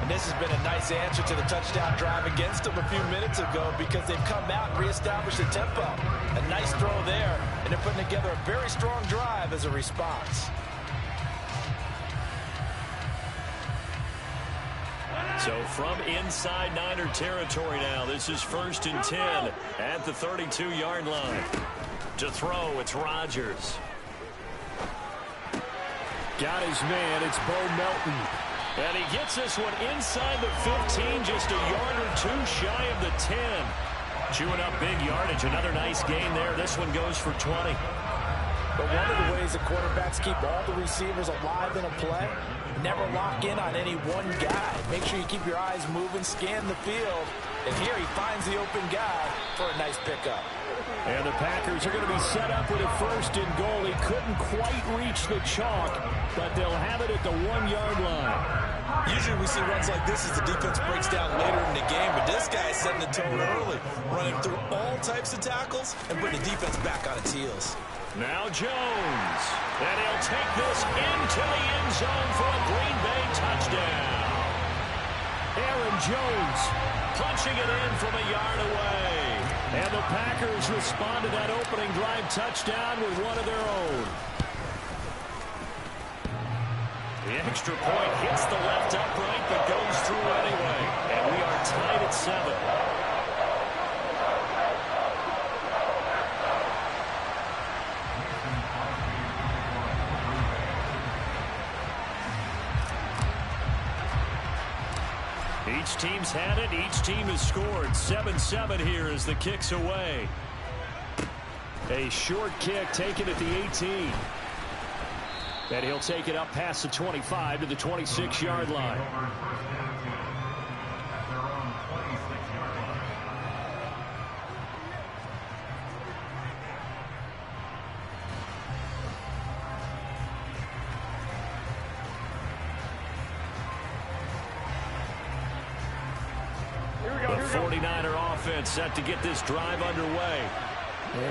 And this has been a nice answer to the touchdown drive against them a few minutes ago, because they've come out and reestablished the tempo. A nice throw there, and they're putting together a very strong drive as a response. So from inside Niner territory now, this is 1st and 10 at the 32-yard line. To throw, it's Rodgers. Got his man. It's Bo Melton. And he gets this one inside the 15, just a yard or two shy of the 10. Chewing up big yardage. Another nice gain there. This one goes for 20. But one of the ways that quarterbacks keep all the receivers alive in a play, never lock in on any one guy. Make sure you keep your eyes moving, scan the field. And here he finds the open guy for a nice pickup. And the Packers are going to be set up with a first and goal. He couldn't quite reach the chalk, but they'll have it at the 1-yard line. Usually we see runs like this as the defense breaks down later in the game, but this guy is setting the tone early, running through all types of tackles and putting the defense back on its heels. Now Jones, and he'll take this into the end zone for a Green Bay touchdown. Aaron Jones punching it in from a yard away. And the Packers respond to that opening drive touchdown with one of their own. The extra point hits the left upright but goes through anyway. And we are tied at 7. Each team's had it. Each team has scored. 7-7 here as the kick's away. A short kick taken at the 18. And he'll take it up past the 25 to the 26-yard line. The 49er offense set to get this drive underway.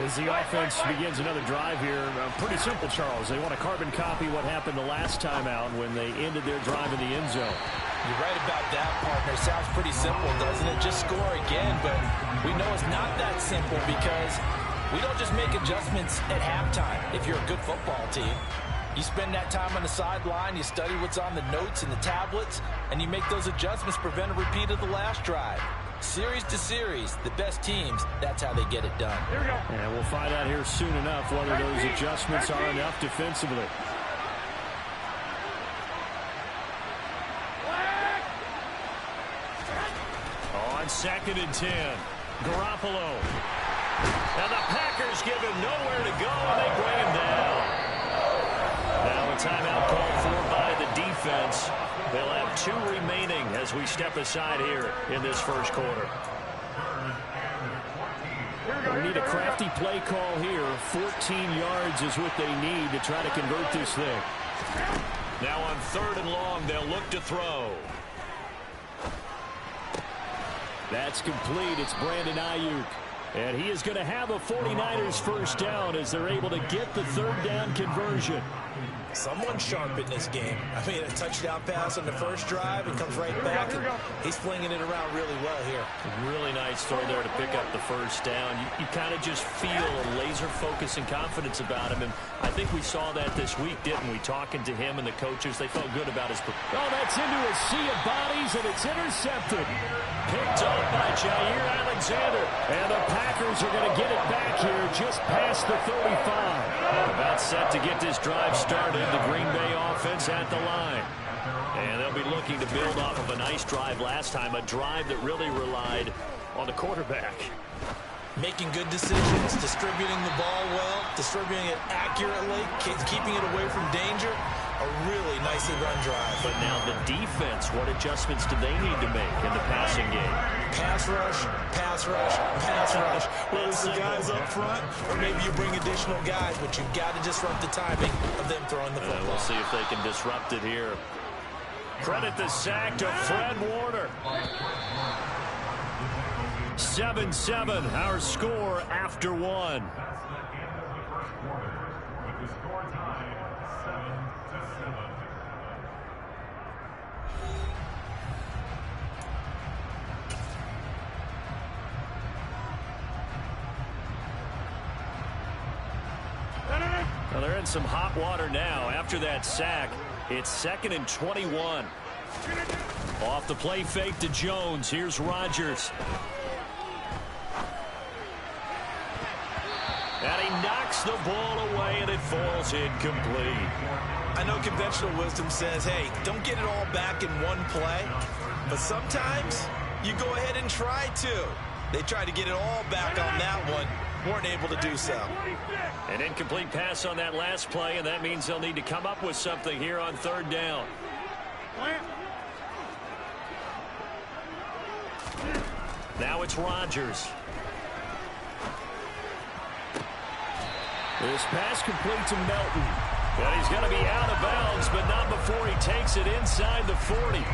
As the offense begins another drive here, pretty simple, Charles. They want to carbon copy what happened the last time out when they ended their drive in the end zone. You're right about that, partner. Sounds pretty simple, doesn't it? Just score again, but we know it's not that simple because we don't just make adjustments at halftime if you're a good football team. You spend that time on the sideline, you study what's on the notes and the tablets, and you make those adjustments, prevent a repeat of the last drive. Series to series, the best teams, that's how they get it done. Here we go. And we'll find out here soon enough whether those adjustments are enough defensively. On 2nd and 10, Garoppolo. And the Packers give him nowhere to go, and they bring him down. Now a timeout called for by the defense. They'll have 2 remaining as we step aside here in this first quarter. We need a crafty play call here. 14 yards is what they need to try to convert this thing. Now on 3rd and long, they'll look to throw. That's complete. It's Brandon Ayuk. And he is going to have a 49ers first down as they're able to get the 3rd down conversion. Someone sharp in this game. I mean, a touchdown pass on the first drive. It comes right back, and he's flinging it around really well here. Really nice throw there to pick up the first down. You kind of just feel a laser focus and confidence about him, and I think we saw that this week, didn't we? Talking to him and the coaches, they felt good about his performance. Oh, that's into a sea of bodies, and it's intercepted. Picked up by Jair Alexander. And the Packers are going to get it back here just past the 35. About set to get this drive started. The Green Bay offense at the line. And they'll be looking to build off of a nice drive last time, a drive that really relied on the quarterback. Making good decisions, distributing the ball well, distributing it accurately, keeping it away from danger. A really nicely run drive. But now the defense, what adjustments do they need to make in the passing game? Pass rush, pass rush, pass rush. Whether it's the guys up front or maybe you bring additional guys, but you've got to disrupt the timing of them throwing the football. We'll see if they can disrupt it here. Credit the sack to Fred Warner. 7-7, our score after 1. Well, they're in some hot water now. After that sack, it's 2nd and 21. Off the play fake to Jones. Here's Rodgers. And he knocks the ball away, and it falls incomplete. I know conventional wisdom says, hey, don't get it all back in one play. But sometimes you go ahead and try to. They tried to get it all back on that one. Weren't able to do so. An incomplete pass on that last play, and that means they'll need to come up with something here on third down. Now it's Rodgers. This pass complete to Melton. And he's going to be out of bounds, but not before he takes it inside the 40.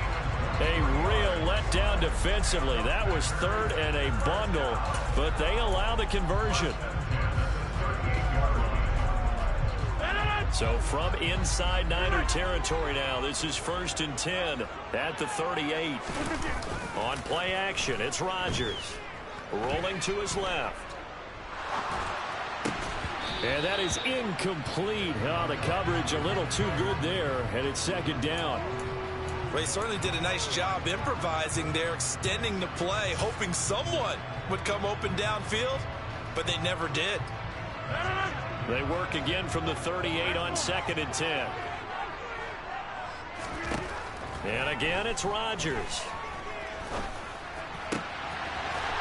A real letdown defensively. That was third and a bundle, but they allow the conversion. So from inside Niner territory now, this is 1st and 10 at the 38. On play action, it's Rodgers. Rolling to his left. And that is incomplete. Oh, the coverage a little too good there, and it's 2nd down. Well, he certainly did a nice job improvising there, extending the play, hoping someone would come open downfield, but they never did. They work again from the 38 on 2nd and 10. And again, it's Rodgers.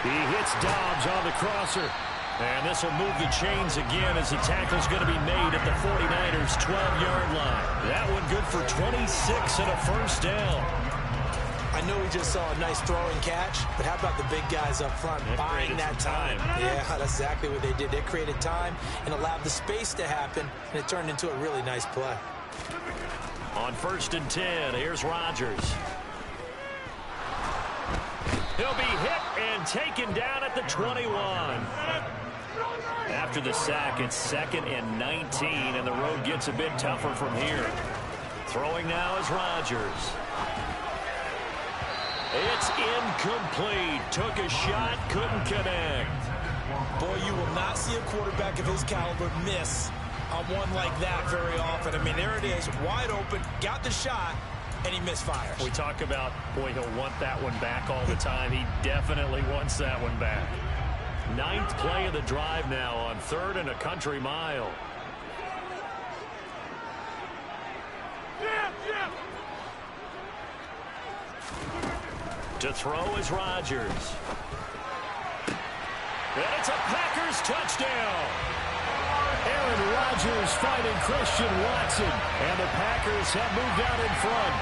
He hits Dobbs on the crosser. And this will move the chains again as the tackle's going to be made at the 49ers' 12-yard line. That one good for 26 and a 1st down. I know we just saw a nice throw and catch, but how about the big guys up front buying that time? Yeah, that's exactly what they did. They created time and allowed the space to happen, and it turned into a really nice play. On 1st and 10, here's Rodgers. He'll be hit and taken down at the 21. After the sack, it's 2nd and 19, and the road gets a bit tougher from here. Throwing now is Rodgers. It's incomplete. Took a shot, couldn't connect. Boy, you will not see a quarterback of his caliber miss on one like that very often. I mean, there it is, wide open, got the shot, and he misfires. We talk about, boy, he'll want that one back all the time. He definitely wants that one back. 9th play of the drive now on 3rd and a country mile. To throw is Rodgers. And it's a Packers touchdown. Aaron Rodgers finding Christian Watson. And the Packers have moved out in front.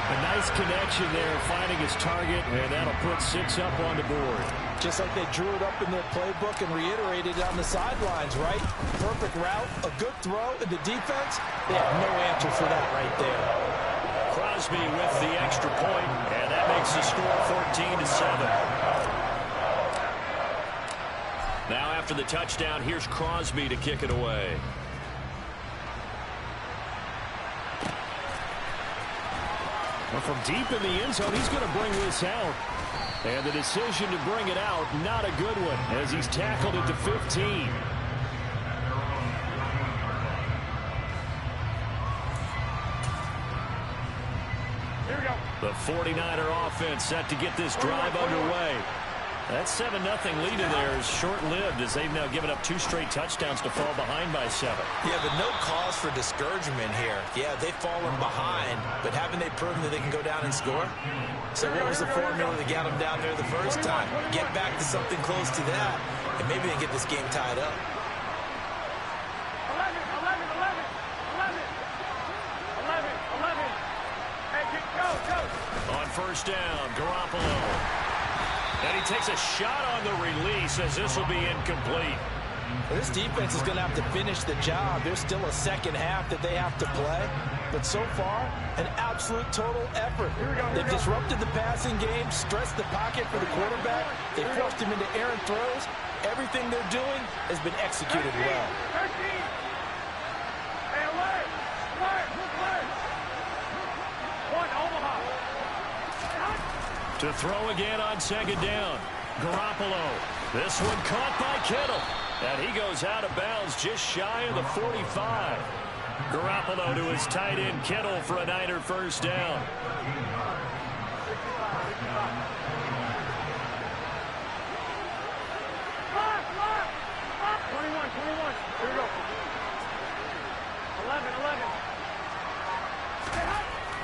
A nice connection there, finding his target, and that'll put 6 up on the board. Just like they drew it up in their playbook and reiterated it on the sidelines, right? Perfect route, a good throw, and the defense, they have no answer for that right there. Crosby with the extra point, and that makes the score 14-7. Now after the touchdown, here's Crosby to kick it away. Well, from deep in the end zone, he's going to bring this out. And the decision to bring it out, not a good one, as he's tackled at the 15. Here we go. The 49er offense set to get this drive underway. That 7-0 lead in there is short-lived as they've now given up 2 straight touchdowns to fall behind by 7. Yeah, but no cause for discouragement here. Yeah, they've fallen behind, but haven't they proven that they can go down and score? So what was the formula that got them down there the first time? Get back to something close to that, and maybe they can get this game tied up. 11. Hey, go. On 1st down, Garoppolo. And he takes a shot on the release as this will be incomplete. Well, this defense is going to have to finish the job. There's still a second half that they have to play. But so far, an absolute total effort. They've disrupted the passing game, stressed the pocket for the quarterback. They forced him into errant throws. Everything they're doing has been executed well. 13. Hey, alert. One, Omaha. To throw again on 2nd down. Garoppolo. This one caught by Kittle. And he goes out of bounds just shy of the 45. Garoppolo to his tight end Kittle for a Niner 1st down. 21. Here we go. 11.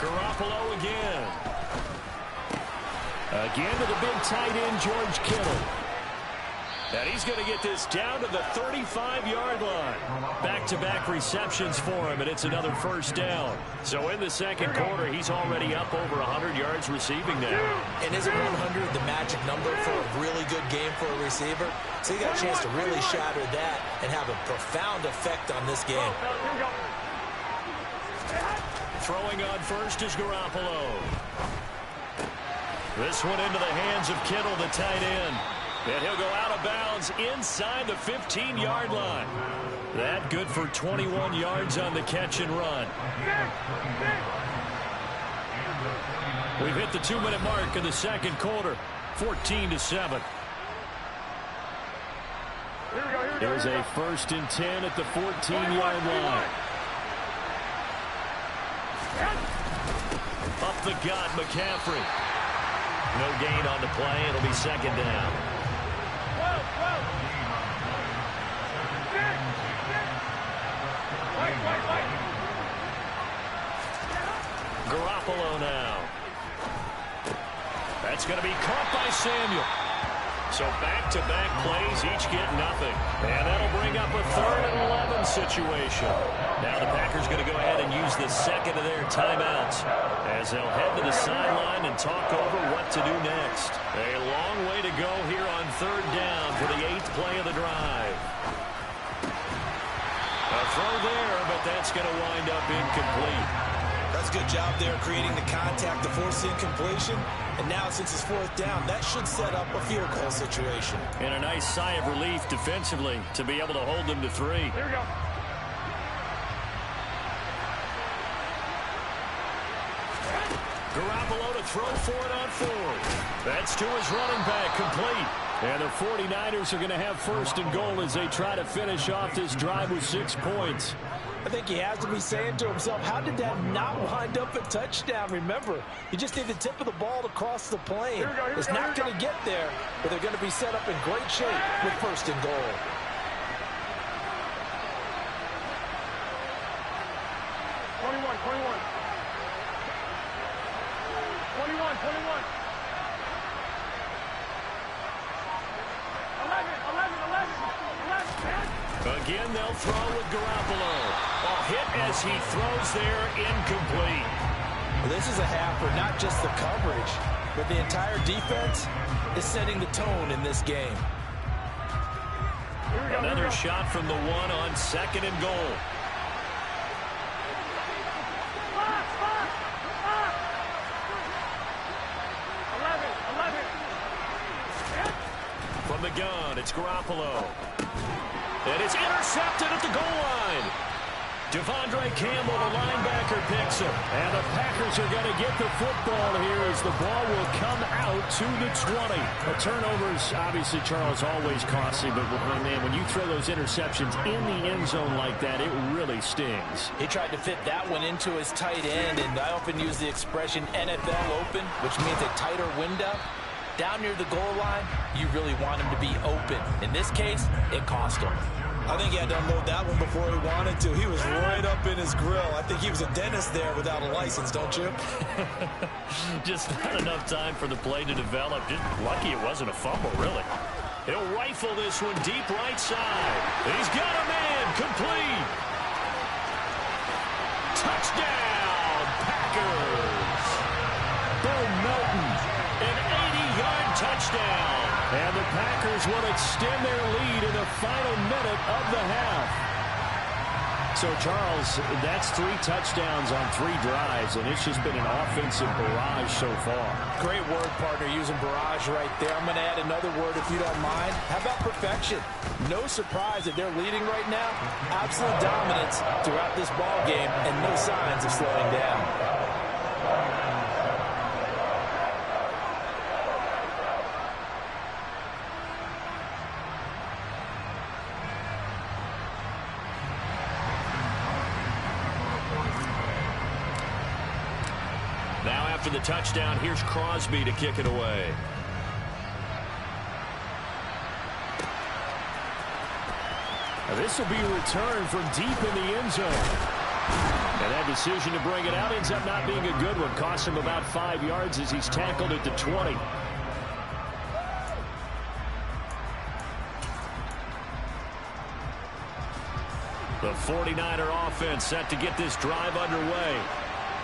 Garoppolo again. Again to the big tight end, George Kittle. And he's going to get this down to the 35-yard line. Back-to-back receptions for him, and it's another first down. So in the second quarter, he's already up over 100 yards receiving now. And isn't 100 the magic number for a really good game for a receiver? So he got a chance to really shatter that and have a profound effect on this game. Throwing on first is Garoppolo. This one into the hands of Kittle, the tight end. And he'll go out of bounds inside the 15-yard line. That good for 21 yards on the catch and run. We've hit the 2-minute mark in the second quarter, 14-7. There's a 1st and 10 at the 14-yard line. Up the gut, McCaffrey. No gain on the play. It'll be second down. Garoppolo now. That's going to be caught by Samuel. So back-to-back plays, each get nothing. And that'll bring up a 3rd and 11 situation. Now the Packers going to go ahead and use the second of their timeouts as they'll head to the sideline and talk over what to do next. A long way to go here on 3rd down for the 8th play of the drive. A throw there, but that's going to wind up incomplete. That's a good job there creating the contact to force incompletion. And now since it's 4th down, that should set up a field goal situation. And a nice sigh of relief defensively to be able to hold them to 3. Here we go. Garoppolo to throw for it on 4th. That's to his running back, complete. And the 49ers are going to have 1st and goal as they try to finish off this drive with 6 points. I think he has to be saying to himself, how did that not wind up a touchdown? Remember, you just need the tip of the ball to cross the plane. It's not going to get there, but they're going to be set up in great shape with 1st and goal. Again, they'll throw with Garoppolo. A hit as he throws there, incomplete. Well, this is a half where not just the coverage, but the entire defense is setting the tone in this game. Another shot from the 1 on 2nd and goal. From the gun, it's Garoppolo. And it's intercepted at the goal line. Devondre Campbell, the linebacker, picks it. And the Packers are going to get the football here as the ball will come out to the 20. A turnover's obviously, Charles, always costly. But, man, when you throw those interceptions in the end zone like that, it really stings. He tried to fit that one into his tight end, and I often use the expression NFL open, which means a tighter window. Down near the goal line, you really want him to be open. In this case, it cost him. I think he had to unload that one before he wanted to. He was right up in his grill. I think he was a dentist there without a license, don't you? Just not enough time for the play to develop. Just lucky it wasn't a fumble, really. He'll rifle this one deep right side. He's got a man, complete. Touchdown, Packers. Bo Melton, an 80-yard touchdown. And the Packers will extend their lead in the final minute of the half. So, Charles, that's 3 touchdowns on 3 drives, and it's just been an offensive barrage so far. Great word, partner, using barrage right there. I'm going to add another word if you don't mind. How about perfection? No surprise that they're leading right now. Absolute dominance throughout this ball game, and no signs of slowing down. After the touchdown, here's Crosby to kick it away. This will be a return from deep in the end zone. And that decision to bring it out ends up not being a good one. Costs him about 5 yards as he's tackled at the 20. The 49er offense set to get this drive underway.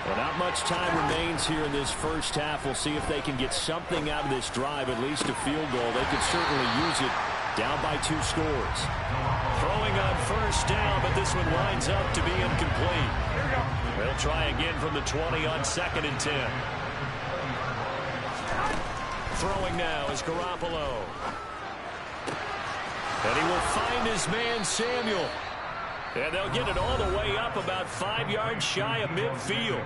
Well, not much time remains here in this first half. We'll see if they can get something out of this drive, at least a field goal. They could certainly use it, down by 2 scores. Throwing on first down, but this one winds up to be incomplete. They'll try again from the 20 on 2nd and 10. Throwing now is Garoppolo. And he will find his man Samuel. And they'll get it all the way up about 5 yards shy of midfield.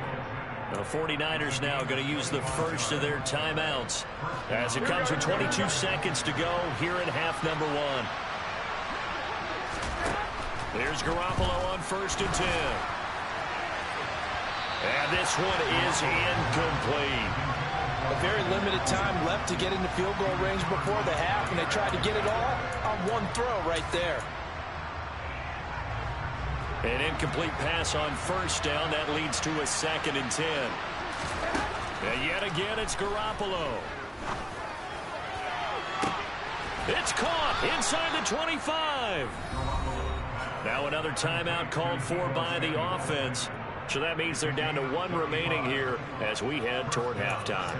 The 49ers now going to use the first of their timeouts as it comes with 22 seconds to go here in half number 1. There's Garoppolo on 1st and 10. And this one is incomplete. A very limited time left to get into field goal range before the half, and they tried to get it all on one throw right there. An incomplete pass on first down. That leads to a 2nd and 10. And yet again, it's Garoppolo. It's caught inside the 25. Now another timeout called for by the offense. So that means they're down to 1 remaining here as we head toward halftime.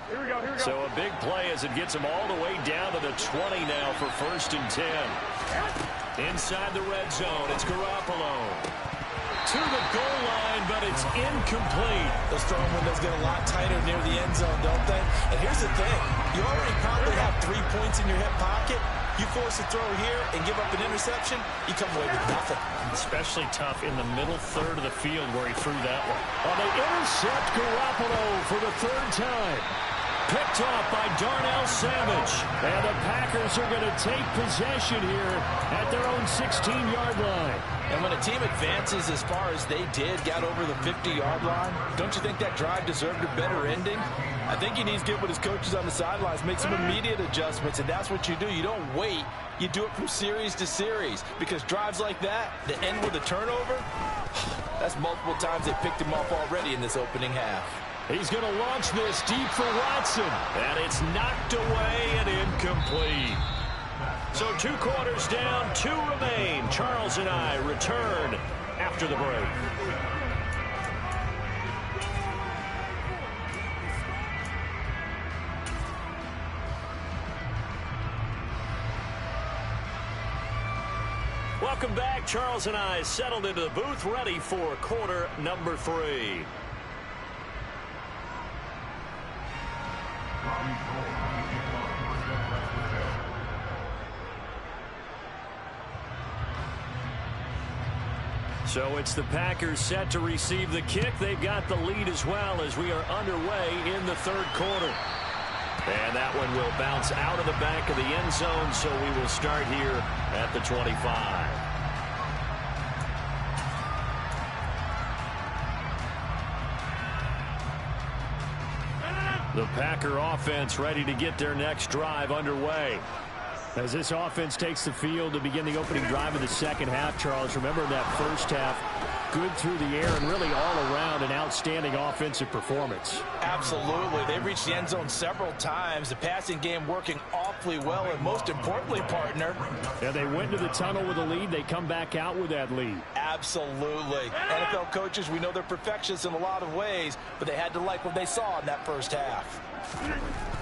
Here we go, here we go. So a big play as it gets them all the way down to the 20 now for 1st and 10. Inside the red zone, it's Garoppolo. To the goal line, but it's incomplete. Those throwing windows get a lot tighter near the end zone, don't they? And here's the thing. You already probably have 3 points in your hip pocket. You force a throw here and give up an interception, you come away with nothing. Especially tough in the middle third of the field where he threw that one. Oh, they intercept Garoppolo for the 3rd time. Picked off by Darnell Savage. And the Packers are going to take possession here at their own 16-yard line. And when a team advances as far as they did, got over the 50-yard line, don't you think that drive deserved a better ending? I think he needs to get with his coaches on the sidelines, make some immediate adjustments, and that's what you do. You don't wait. You do it from series to series, because drives like that end with a turnover, that's multiple times they picked him off already in this opening half. He's going to launch this deep for Watson. And it's knocked away and incomplete. So 2 quarters down, 2 remain. Charles and I return after the break. Welcome back. Charles and I settled into the booth, ready for quarter number 3. So it's the Packers set to receive the kick. They've got the lead as well as we are underway in the 3rd quarter. And that one will bounce out of the back of the end zone, so we will start here at the 25. The Packer offense ready to get their next drive underway. As this offense takes the field to begin the opening drive of the 2nd half, Charles, remember that first half, good through the air and really all around an outstanding offensive performance. Absolutely. They reached the end zone several times. The passing game working awfully well, and most importantly, partner. Yeah, they went to the tunnel with a lead. They come back out with that lead. Absolutely. NFL coaches, we know they're perfectionists in a lot of ways, but they had to like what they saw in that first half.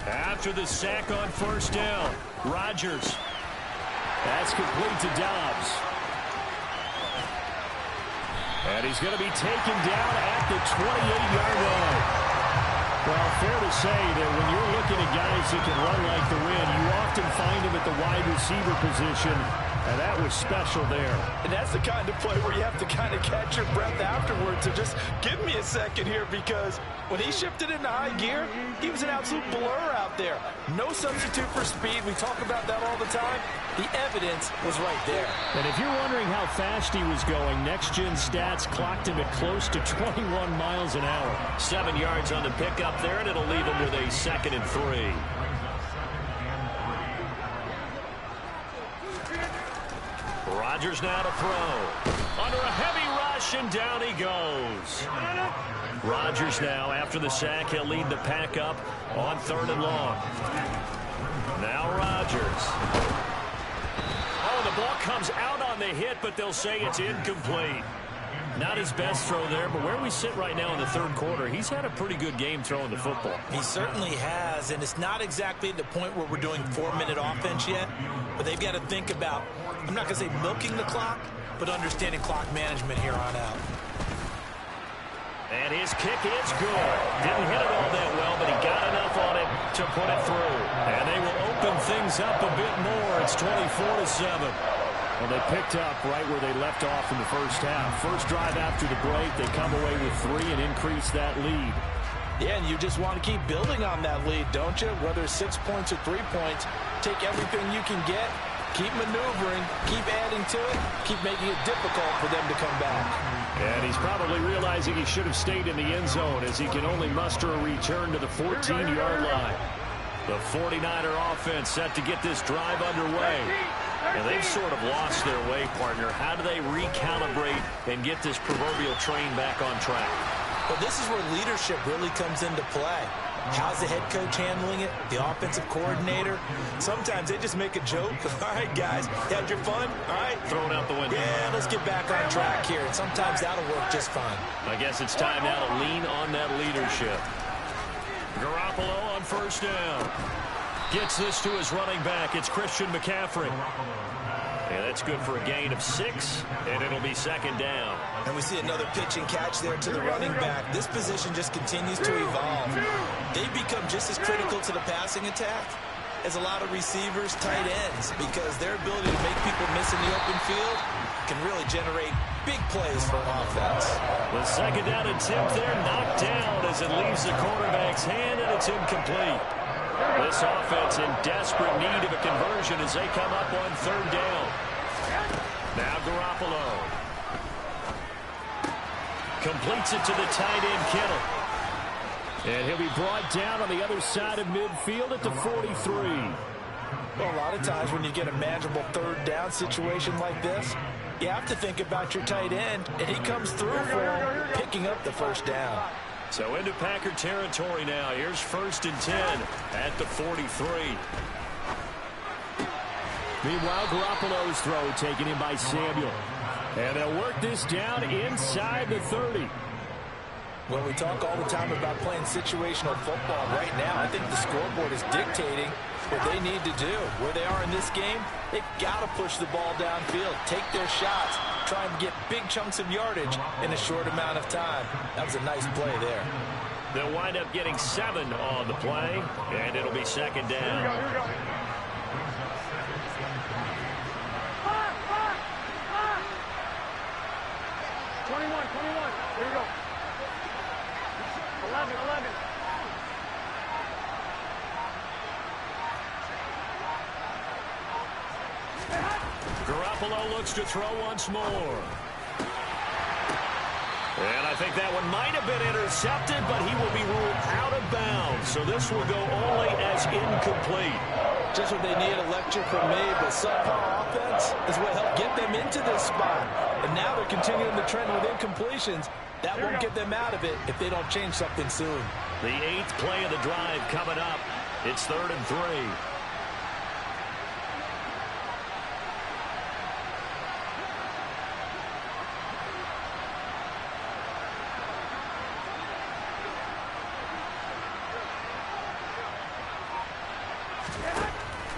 After the sack on first down, Rodgers. That's complete to Dobbs. And he's going to be taken down at the 28-yard line. Well, fair to say that when you're looking at guys that can run like the wind, you often find them at the wide receiver position, and that was special there. And that's the kind of play where you have to kind of catch your breath afterwards. So just give me a second here, because when he shifted into high gear, he was an absolute blur out there. No substitute for speed. We talk about that all the time. The evidence was right there. And if you're wondering how fast he was going, next-gen stats clocked him at close to 21 miles an hour. 7 yards on the pickup there, and it'll leave him with a 2nd and 3. Rodgers now to throw. Under a heavy rush, and down he goes. Rodgers now, after the sack, he'll lead the pack up on 3rd and long. Now Rodgers. Oh, the ball comes out on the hit, but they'll say it's incomplete. Not his best throw there, but where we sit right now in the 3rd quarter, he's had a pretty good game throwing the football. He certainly has, and it's not exactly the point where we're doing 4-minute offense yet, but they've got to think about, I'm not going to say milking the clock, but understanding clock management here on out. And his kick is good. Didn't hit it all that well, but he got enough on it to put it through. And they will open things up a bit more. It's 24-7. Well, they picked up right where they left off in the first half. First drive after the break, they come away with 3 and increase that lead. Yeah, and you just want to keep building on that lead, don't you? Whether it's 6 points or 3 points, take everything you can get, keep maneuvering, keep adding to it, keep making it difficult for them to come back. And he's probably realizing he should have stayed in the end zone as he can only muster a return to the 14-yard line. The 49er offense set to get this drive underway. And they've sort of lost their way, partner. How do they recalibrate and get this proverbial train back on track? Well, this is where leadership really comes into play. How's the head coach handling it? The offensive coordinator? Sometimes they just make a joke. All right, guys, you had your fun? All right. Throw it out the window. Yeah, let's get back on track here. And sometimes that'll work just fine. I guess it's time now to lean on that leadership. Garoppolo on 1st down. Gets this to his running back. It's Christian McCaffrey. And that's good for a gain of 6, and it'll be 2nd down. And we see another pitch and catch there to the running back. This position just continues to evolve. They become just as critical to the passing attack as a lot of receivers, tight ends, because their ability to make people miss in the open field can really generate big plays for offense. The 2nd down attempt there knocked down as it leaves the quarterback's hand, and it's incomplete. This offense in desperate need of a conversion as they come up on 3rd down. Now Garoppolo. Completes it to the tight end, Kittle. And he'll be brought down on the other side of midfield at the 43. Well, a lot of times when you get a manageable 3rd down situation like this, you have to think about your tight end, and he comes through for him, picking up the 1st down. So into Packer territory now. Here's 1st and 10 at the 43. Meanwhile, Garoppolo's throw taken in by Samuel. And they'll work this down inside the 30. When we talk all the time about playing situational football, right now I think the scoreboard is dictating what they need to do. Where they are in this game, they've got to push the ball downfield, take their shots, try and get big chunks of yardage in a short amount of time. That was a nice play there. They'll wind up getting 7 on the play, and it'll be 2nd down. Here we go. 21. Here we go. 11. Garoppolo looks to throw once more. And I think that one might have been intercepted, but he will be ruled out of bounds. So this will go only as incomplete. Just what they need, a lecture from me, but subpar offense is what helped get them into this spot. And now they're continuing the trend with incompletions. That won't get them out of it if they don't change something soon. The 8th play of the drive coming up. It's 3rd and 3.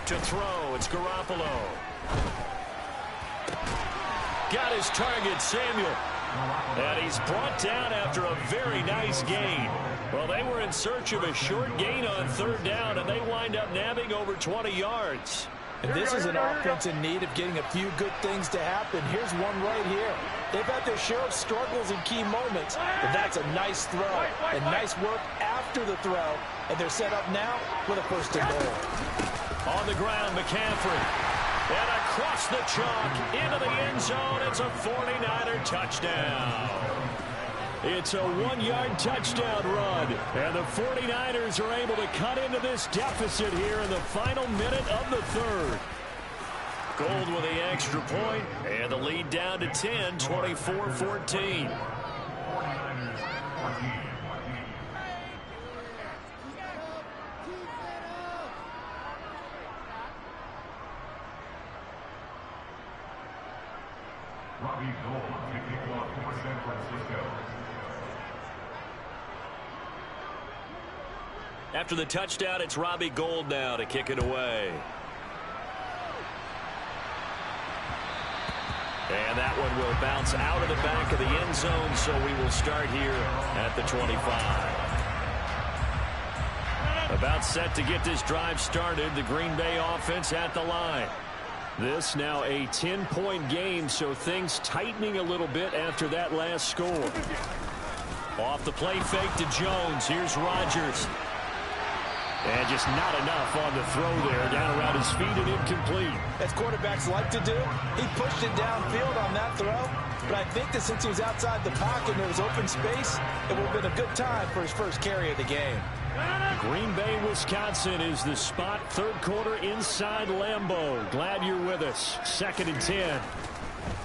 To throw, it's Garoppolo. Got his target, Samuel. And he's brought down after a very nice gain. Well, they were in search of a short gain on 3rd down, and they wind up nabbing over 20 yards. And this is an offense in need of getting a few good things to happen. Here's one right here. They've had their share of struggles in key moments, but that's a nice throw and nice work after the throw. And they're set up now with a 1st and goal. On the ground, McCaffrey. And across the chalk, into the end zone, it's a 49er touchdown. It's a 1-yard touchdown run. And the 49ers are able to cut into this deficit here in the final minute of the 3rd. Gold with the extra point, and the lead down to 10, 24-14. After the touchdown, it's Robbie Gould now to kick it away. And that one will bounce out of the back of the end zone, so we will start here at the 25. About set to get this drive started, the Green Bay offense at the line. This now a 10-point game, so things tightening a little bit after that last score. Off the play fake to Jones. Here's Rodgers. And just not enough on the throw there. Down around his feet and incomplete. As quarterbacks like to do, he pushed it downfield on that throw. But I think that since he was outside the pocket and there was open space, it would have been a good time for his first carry of the game. Green Bay, Wisconsin is the spot. Third quarter inside Lambeau. Glad you're with us. 2nd and 10.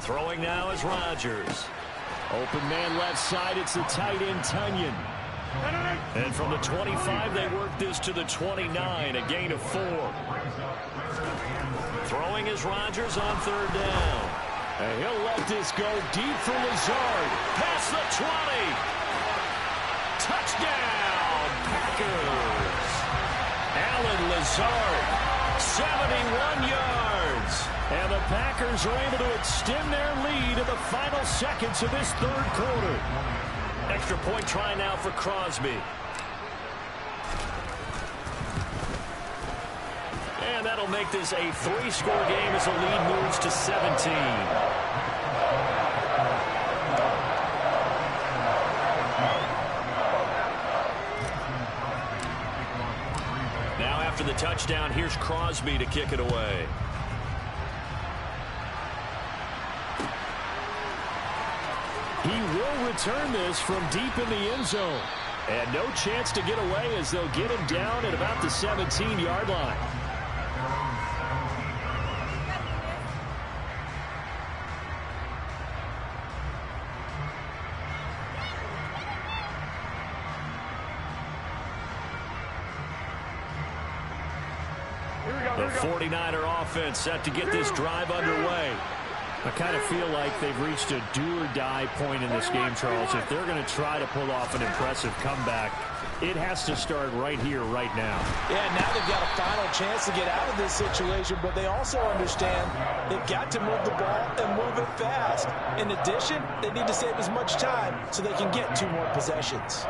Throwing now is Rodgers. Open man left side. It's the tight end, Tunyon. And from the 25, they work this to the 29, a gain of 4. Throwing is Rodgers on 3rd down. And he'll let this go deep for Lazard. Past the 20. Touchdown, Packers. Alan Lazard, 71 yards. And the Packers are able to extend their lead in the final seconds of this third quarter. Extra point try now for Crosby. And that'll make this a 3-score game as the lead moves to 17. Now after the touchdown, here's Crosby to kick it away. He will return this from deep in the end zone. And no chance to get away as they'll get him down at about the 17-yard line. The 49er offense set to get this drive underway. I kind of feel like they've reached a do-or-die point in this game, Charles. If they're going to try to pull off an impressive comeback, it has to start right here, right now. Yeah, now they've got a final chance to get out of this situation, but they also understand they've got to move the ball and move it fast. In addition, they need to save as much time so they can get 2 more possessions.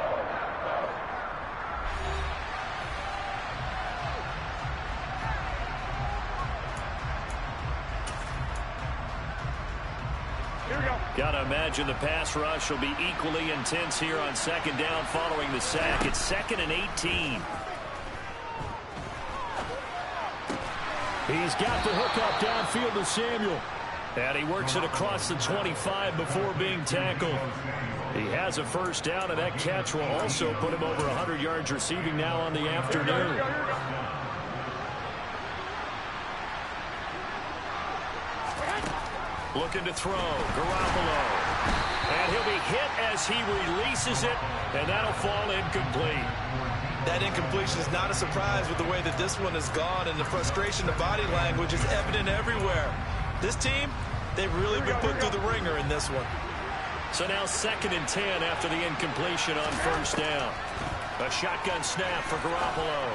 Got to imagine the pass rush will be equally intense here on 2nd down following the sack. It's 2nd and 18. He's got the hook up downfield to Samuel. And he works it across the 25 before being tackled. He has a first down, and that catch will also put him over 100 yards receiving now on the afternoon. Looking to throw, Garoppolo. And he'll be hit as he releases it, and that'll fall incomplete. That incompletion is not a surprise with the way that this one has gone, and the frustration, the body language is evident everywhere. This team, they've really been put through the ringer in this one. So now 2nd and 10 after the incompletion on first down. A shotgun snap for Garoppolo.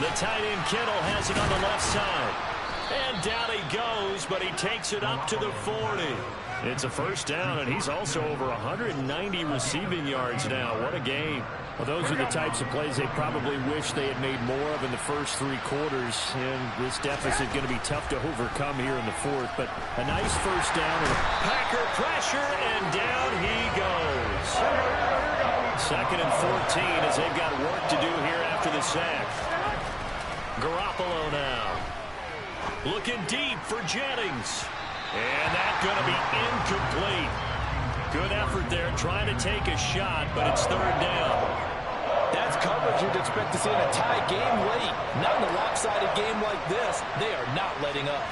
The tight end Kittle has it on the left side. And down he goes, but he takes it up to the 40. It's a first down, and he's also over 190 receiving yards now. What a game. Well, those are the types of plays they probably wish they had made more of in the first 3 quarters. And this deficit going to be tough to overcome here in the 4th. But a nice first down. Packer pressure, and down he goes. 2nd and 14 as they've got work to do here after the sack. Garoppolo now. Looking deep for Jennings. And that's going to be incomplete. Good effort there trying to take a shot, but it's 3rd down. That's coverage you'd expect to see in a tie game late. Not in a lopsided game like this. They are not letting up.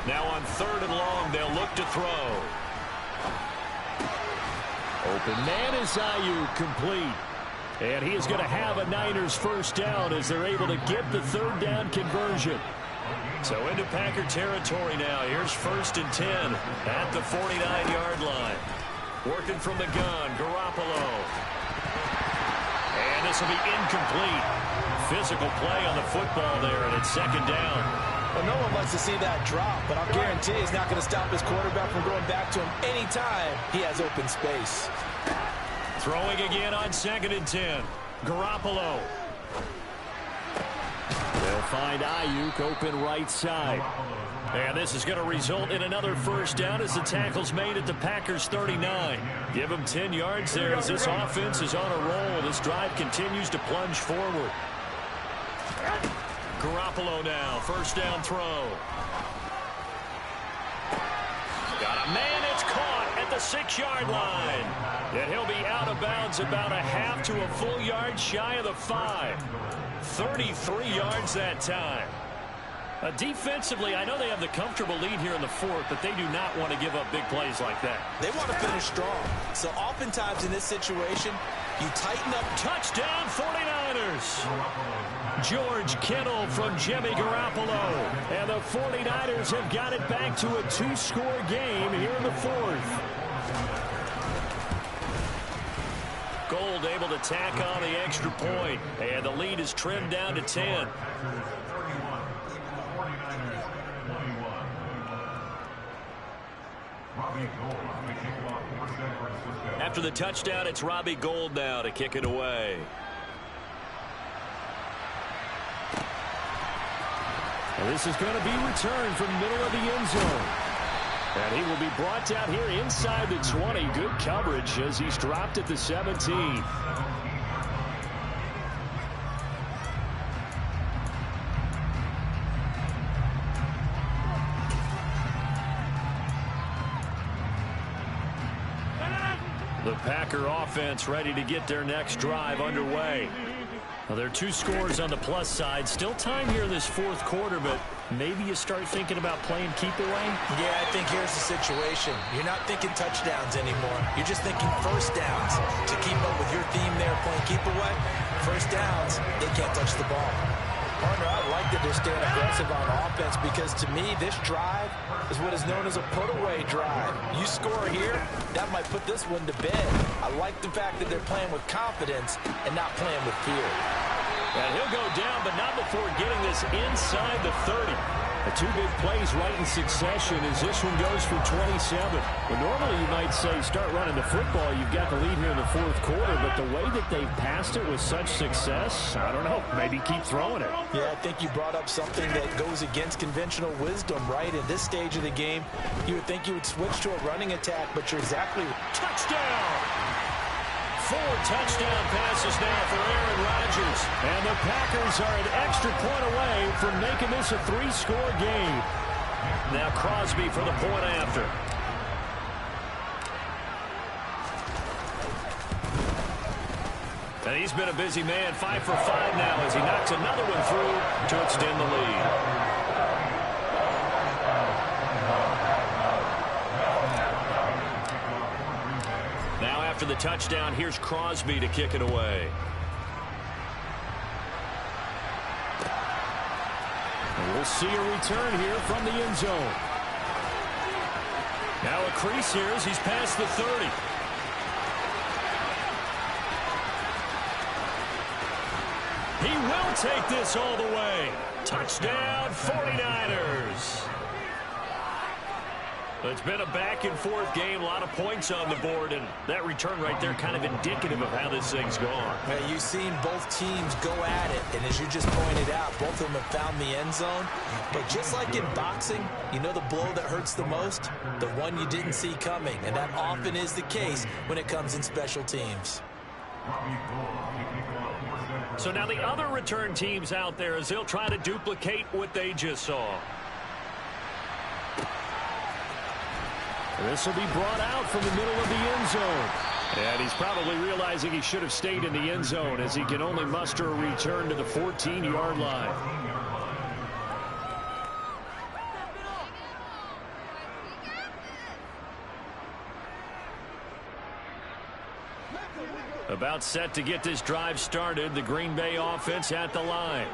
Now on 3rd and long, they'll look to throw. Open man is Ayuk, complete. And he is going to have a Niners first down as they're able to get the 3rd down conversion. So into Packer territory now. Here's 1st and 10 at the 49-yard line. Working from the gun, Garoppolo. And this will be incomplete. Physical play on the football there, and it's 2nd down. Well, no one likes to see that drop, but I'll guarantee he's not going to stop his quarterback from going back to him anytime he has open space. Throwing again on 2nd and 10. Garoppolo. They'll find Ayuk open right side. And this is going to result in another first down as the tackle's made at the Packers 39. Give them 10 yards there as this offense is on a roll. This drive continues to plunge forward. Garoppolo now, first down throw. Got a man, it's caught at the 6-yard line. And he'll be out of bounds about a half to a full yard shy of the 5. 33 yards that time. Defensively, I know they have the comfortable lead here in the 4th, but they do not want to give up big plays like that. They want to finish strong. So oftentimes in this situation, you tighten up. Touchdown 49ers. George Kittle from Jimmy Garoppolo. And the 49ers have got it back to a 2-score game here in the 4th. Gold able to tack on the extra point, and the lead is trimmed down to 10. After the touchdown, it's Robbie Gould now to kick it away. And this is going to be returned from middle of the end zone. And he will be brought down here inside the 20. Good coverage as he's dropped at the 17. The Packer offense ready to get their next drive underway. Well, there are 2 scores on the plus side. Still time here in this 4th quarter, but maybe you start thinking about playing keep away? Yeah, I think here's the situation. You're not thinking touchdowns anymore. You're just thinking first downs. To keep up with your theme there, playing keep away, first downs, they can't touch the ball. Partner, I like that they're staying aggressive on offense because to me, this drive is what is known as a put-away drive. You score here, that might put this one to bed. I like the fact that they're playing with confidence and not playing with fear. And he'll go down, but not before getting this inside the 30. The 2 big plays right in succession as this one goes for 27. Well, normally you might say start running the football. You've got the lead here in the 4th quarter, but the way that they've passed it with such success, I don't know, maybe keep throwing it. Yeah, I think you brought up something that goes against conventional wisdom, right? At this stage of the game, you would think you would switch to a running attack, but you're exactly... Touchdown! 4 touchdown passes now for Aaron Rodgers. And the Packers are an extra point away from making this a 3-score game. Now Crosby for the point after. And he's been a busy man, 5 for 5 now as he knocks another one through to extend the lead. After the touchdown, here's Crosby to kick it away. And we'll see a return here from the end zone. Now a crease here as he's past the 30. He will take this all the way. Touchdown, 49ers. It's been a back-and-forth game, a lot of points on the board, and that return right there kind of indicative of how this thing's gone. Well, you've seen both teams go at it, and as you just pointed out, both of them have found the end zone. But just like in boxing, you know the blow that hurts the most? The one you didn't see coming, and that often is the case when it comes in special teams. So now the other return teams out there as they'll try to duplicate what they just saw. This will be brought out from the middle of the end zone. And he's probably realizing he should have stayed in the end zone as he can only muster a return to the 14-yard line. About set to get this drive started, the Green Bay offense at the line.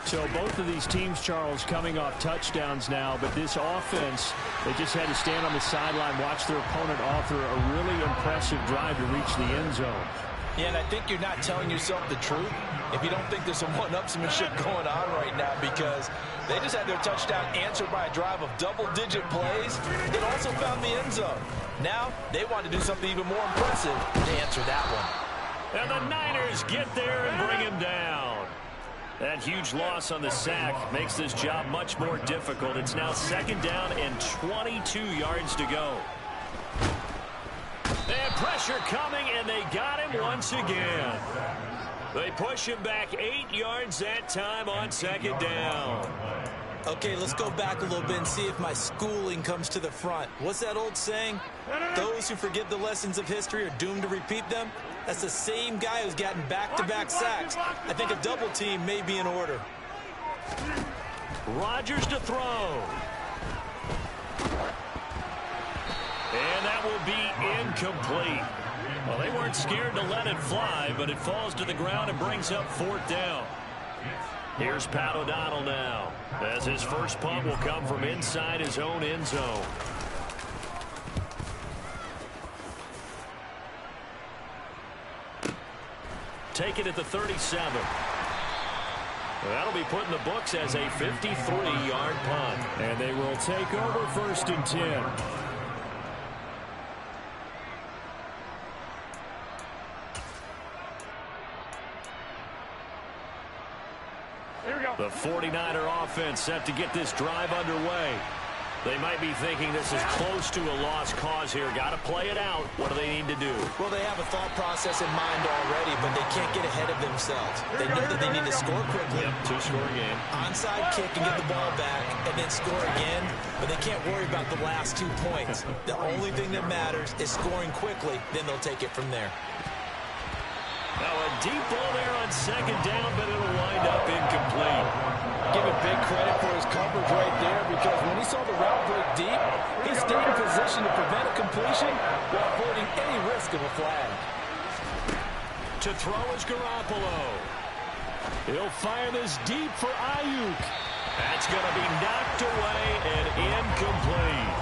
So both of these teams, Charles, coming off touchdowns now, but this offense, they just had to stand on the sideline, watch their opponent author a really impressive drive to reach the end zone. Yeah, and I think you're not telling yourself the truth if you don't think there's some one-upsmanship going on right now, because they just had their touchdown answered by a drive of double-digit plays that also found the end zone. Now they want to do something even more impressive to answer that one. And the Niners get there and bring him down. That huge loss on the sack makes this job much more difficult. It's now 2nd down and 22 yards to go. And pressure coming, and they got him once again. They push him back 8 yards that time on 2nd down. Okay, let's go back a little bit and see if my schooling comes to the front. What's that old saying? Those who forget the lessons of history are doomed to repeat them. That's the same guy who's gotten back-to-back sacks. I think a double team may be in order. Rodgers to throw. And that will be incomplete. Well, they weren't scared to let it fly, but it falls to the ground and brings up 4th down. Here's Pat O'Donnell now, as his first punt will come from inside his own end zone. Take it at the 37. That'll be put in the books as a 53-yard punt. And they will take over 1st and 10. Here we go. The 49er offense set to get this drive underway. They might be thinking this is close to a lost cause here. Got to play it out. What do they need to do? Well, they have a thought process in mind already, but they can't get ahead of themselves. They know that they need to score quickly. Yep, 2-score game. Onside kick and get the ball back and then score again, but they can't worry about the last 2 points. The only thing that matters is scoring quickly, then they'll take it from there. Now a deep ball there on 2nd down, but it'll wind up incomplete. Give him big credit for his coverage right there, because when he saw the route break deep, he stayed in position to prevent a completion while avoiding any risk of a flag. To throw is Garoppolo. He'll fire this deep for Ayuk. That's going to be knocked away and incomplete.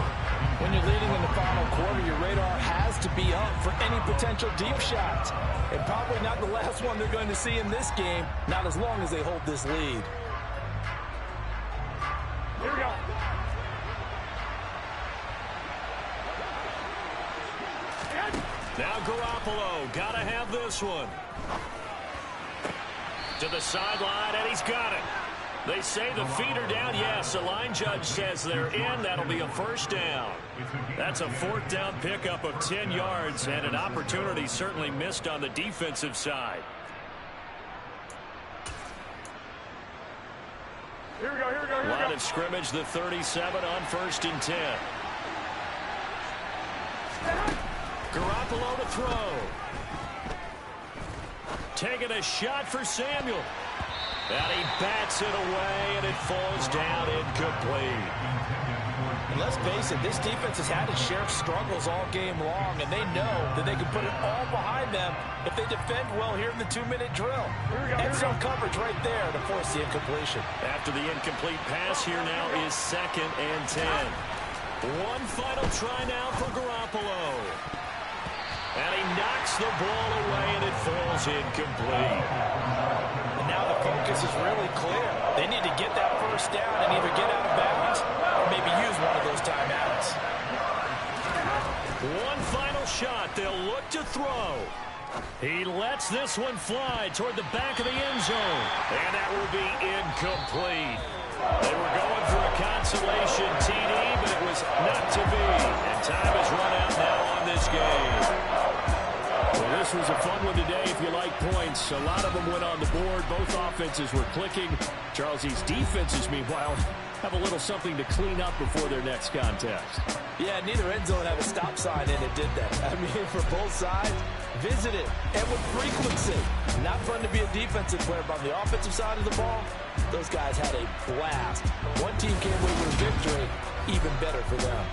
When you're leading in the final quarter, your radar has to be up for any potential deep shots. And probably not the last one they're going to see in this game, not as long as they hold this lead. Here we go. Now Garoppolo, got to have this one. To the sideline, and he's got it. They say the feet are down. Yes, the line judge says they're in. That'll be a 1st down. That's a 4th down pickup of 10 yards, and an opportunity certainly missed on the defensive side. Here we go, here we go, here we go. Line of scrimmage, the 37 on 1st and 10. Garoppolo to throw. Taking a shot for Samuel. And he bats it away, and it falls down incomplete. And let's face it, this defense has had its share of struggles all game long, and they know that they can put it all behind them if they defend well here in the 2-minute drill. And some coverage right there to force the incompletion. After the incomplete pass, here now is 2nd and 10. One final try now for Garoppolo. And he knocks the ball away, and it falls incomplete. And now the focus is really clear. They need to get that 1st down and either get out of bounds or maybe use one of those timeouts. One final shot. They'll look to throw. He lets this one fly toward the back of the end zone. And that will be incomplete. They were going for a consolation TD, but it was not to be. And time has run out now on this game. Well, this was a fun one today if you like points. A lot of them went on the board. Both offenses were clicking. Charles, these defenses, meanwhile, have a little something to clean up before their next contest. Yeah, neither end zone had a stop sign in it, did they? I mean, for both sides, visit it, and with frequency. Not fun to be a defensive player, but on the offensive side of the ball, those guys had a blast. One team came away with a victory, even better for them.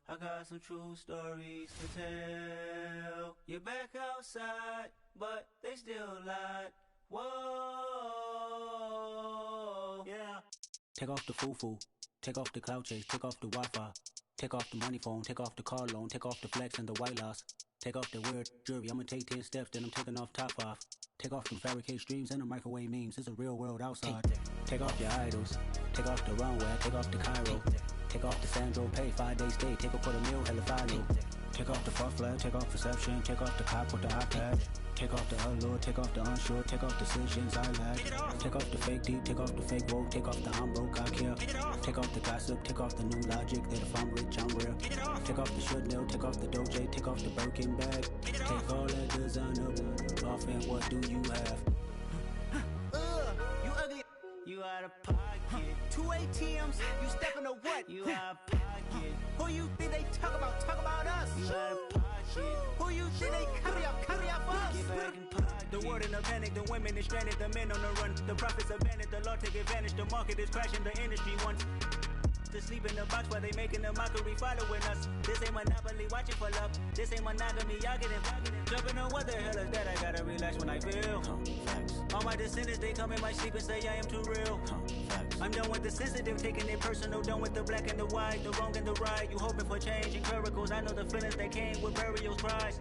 I got some true stories to tell. You're back outside, but they still lied. Whoa, yeah. Take off the foo-foo, take off the cloud chase, take off the Wi-Fi, take off the money phone, take off the car loan, take off the flex and the white loss. Take off the weird jewelry, I'ma take 10 steps, then I'm taking off top 5. Take off them fabricate streams and the microwave memes, it's a real world outside. Take off your idols, take off the runway, take off the Cairo. Take off the Sandro pay, 5-day stay, take off for the meal, hella final. Take off the fuck flag, take off perception, take off the cop with the iPad. Take off the allure, take off the unsure, take off decisions I lack. Take off the fake deep, take off the fake woke, take off the I'm broke, I care. Take off the gossip, take off the new logic, that if I'm rich, I'm real. Take off the should know, take off the doje, take off the Birkin bag. Take all that designer off and what do you have? You ugly, you out of pocket. 2 ATMs, you stepping to what? You out of pocket. Who you think they talk about? Talk about us. You out of pocket. Who you think they carry up us? Get back in pocket. The world in a panic, the women is stranded, the men on the run. The profits abandoned, the law take advantage, the market is crashing, the industry wants to sleep in the box while they making a mockery following us. This ain't monopoly, watching for love. This ain't monogamy, y'all getting jumping on what the hell is that? I gotta relax when I feel. All my descendants, they come in my sleep and say I am too real. I'm done with the sensitive, taking it personal. Done with the black and the white, the wrong and the right. You hoping for change and miracles. I know the feelings that came with burial cries.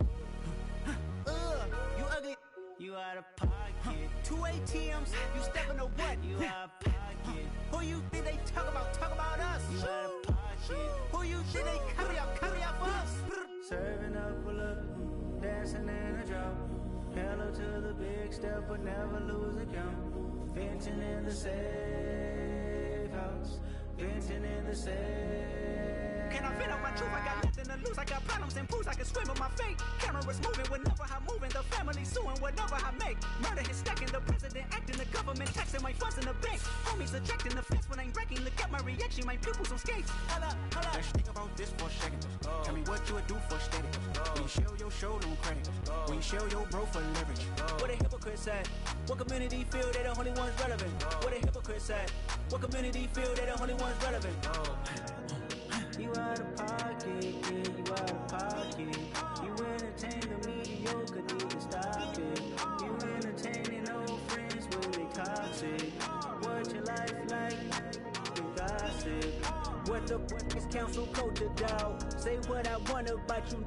You ugly, you out of pocket. 2 ATMs, you stepping to what? You out of pocket. Who you think they talk about? Talk about us. You out of pocket. Who you think they carry up us? Serving up a look, dancing in a drop. Hello to the big step, but never lose a count. Venting in the safe house. Venting in the safe. Can I vent out my truth? I got nothing to lose. I got problems and pools. I can swim with my fate. Cameras moving whenever I'm moving. The family suing whatever I make. Murder is stacking. The president acting. The government taxing my funds in the bank. Homies subtracting the fence when I'm breaking. Look at my reaction. My pupils on skates. Holla. Let's think about this for a second. Tell me what you would do for steady. When you show your show, don't credit. When you show your bro for leverage. What a hypocrite said. What community feel they the only ones relevant? What a hypocrite said. What community feel they the only ones relevant? You out of pocket, yeah, you out of pocket. You entertain the mediocre, need to stop it. You entertaining old friends when they toxic. What your life like? You got said, what the fuck is council culture, dog? Say what I want about you,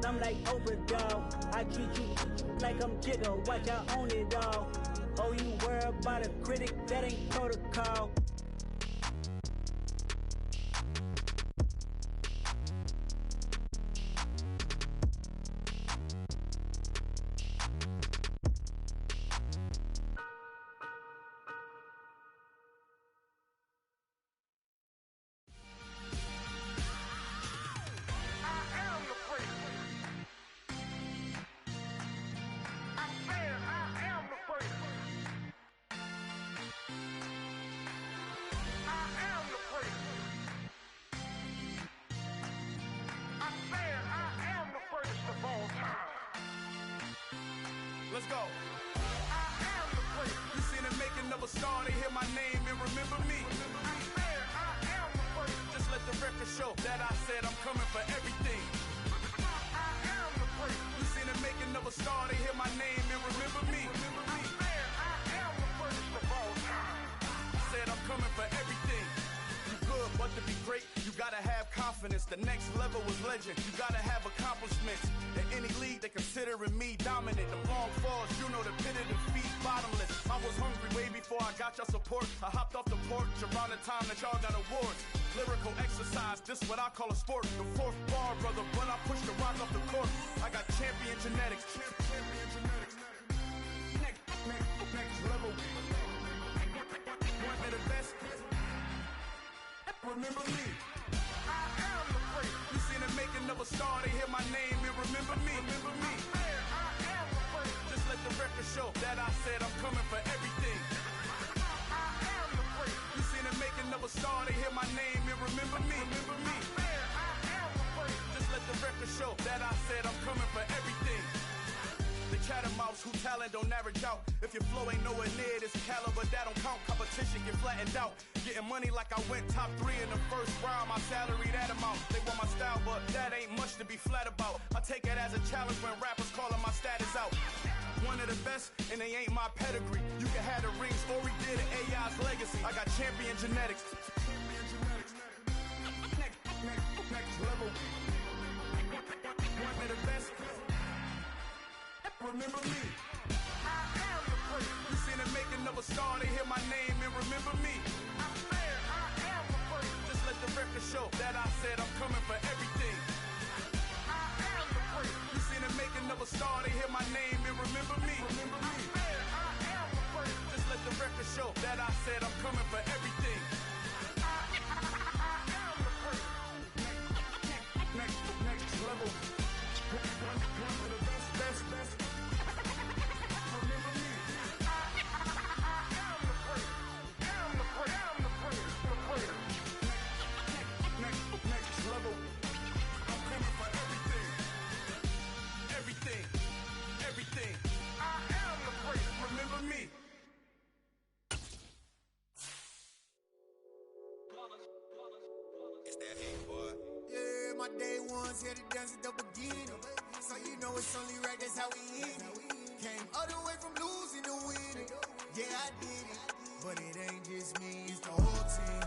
I'm like overdog. I treat you like I'm Jigga, watch I own it all. Oh, you worry about a critic, that ain't protocol. Let's go. I am the place. You seen the making of a star, they hear my name and remember me. I am the place. Just let the record show that I said I'm coming for everything. I am the place. You seen the making of a star, they hear my name and remember me. I am the first of all time. Said I'm coming for everything. You good, but to be great, you gotta have confidence. The next level was legend. You gotta have accomplishments. In any league, they considering me dominant. The long falls, you know the pit of defeat, bottomless. I was hungry way before I got your support. I hopped off the porch around the time that y'all got awards. Lyrical exercise, this what I call a sport. The fourth bar, brother, when I push the rock off the court. I got champion genetics. Next level. Want me the best? Remember me. I am the place. You seen the making of a star, they hear my name and remember me. Remember me. I am the place. Just let the record show that I said I'm coming for everything. I am the place. You seen the making of a star, they hear my name and remember me. Remember me. I am the place. Just let the record show that I said I'm coming for everything. The chattermouths who talent don't average out. If your flow ain't nowhere near this caliber, that don't count. Competition get flattened out. Getting money like I went top 3 in the first round. My salary that amount. They want my style, but that ain't much to be flat about. I take it as a challenge when rappers calling my status out. One of the best, and they ain't my pedigree. You can have the rings, or we did it, AI's legacy. I got champion genetics. Next level. One of the best. Remember me. I am the place. You seen the making of a star, they hear my name and remember me. I am the place. Just let the record show that I said I'm coming for everything. I am the place. You seen the making of a star, they hear my name and remember me. Remember me. I am the place. Just let the record show that I said I'm coming for everything. I am the place. Next level. One of the best. Everything. I am the place. Remember me. It's that hate, boy. Yeah, my day ones here to dance at the beginning. So you know it's only right, that's how we end it. Came all the way from losing to winning. Yeah, I did it. But it ain't just me, it's the whole team.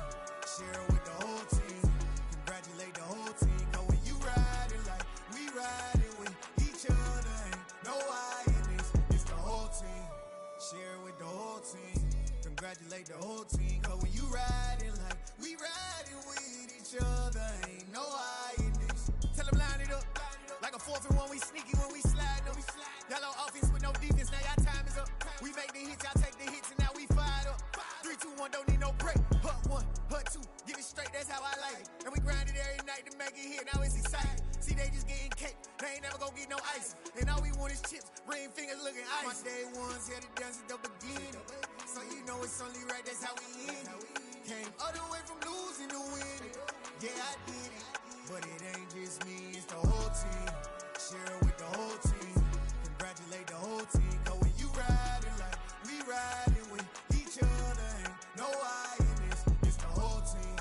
Share it with the whole team. Congratulate the whole team. Cause when you riding like we riding with each other, ain't no I in this. It's the whole team. Share it with the whole team. Congratulate the whole team. Cause when you riding like we riding with each other, ain't no I in this. Tell them line it up. Like a 4th and 1, we sneaky when we slide them. Y'all on offense with no defense, now y'all time is up. We make the hits, y'all take the hits, and now we fired up. 3, 2, 1, don't need no break. Hut 1, hut 2, get it straight, that's how I like it. And we grind it every night to make it here, now it's exciting. See, they just getting cake, they ain't never gonna get no ice. And all we want is chips, ring fingers looking ice. My day ones here to dance at the beginning. So you know it's only right, that's how we end it. Came all the way from losing to winning. Yeah, I did it. But it ain't just me, it's the whole team. Share it with the whole team. Congratulate the whole team. Cause when you riding like we riding with each other, ain't no I in this. It's the whole team.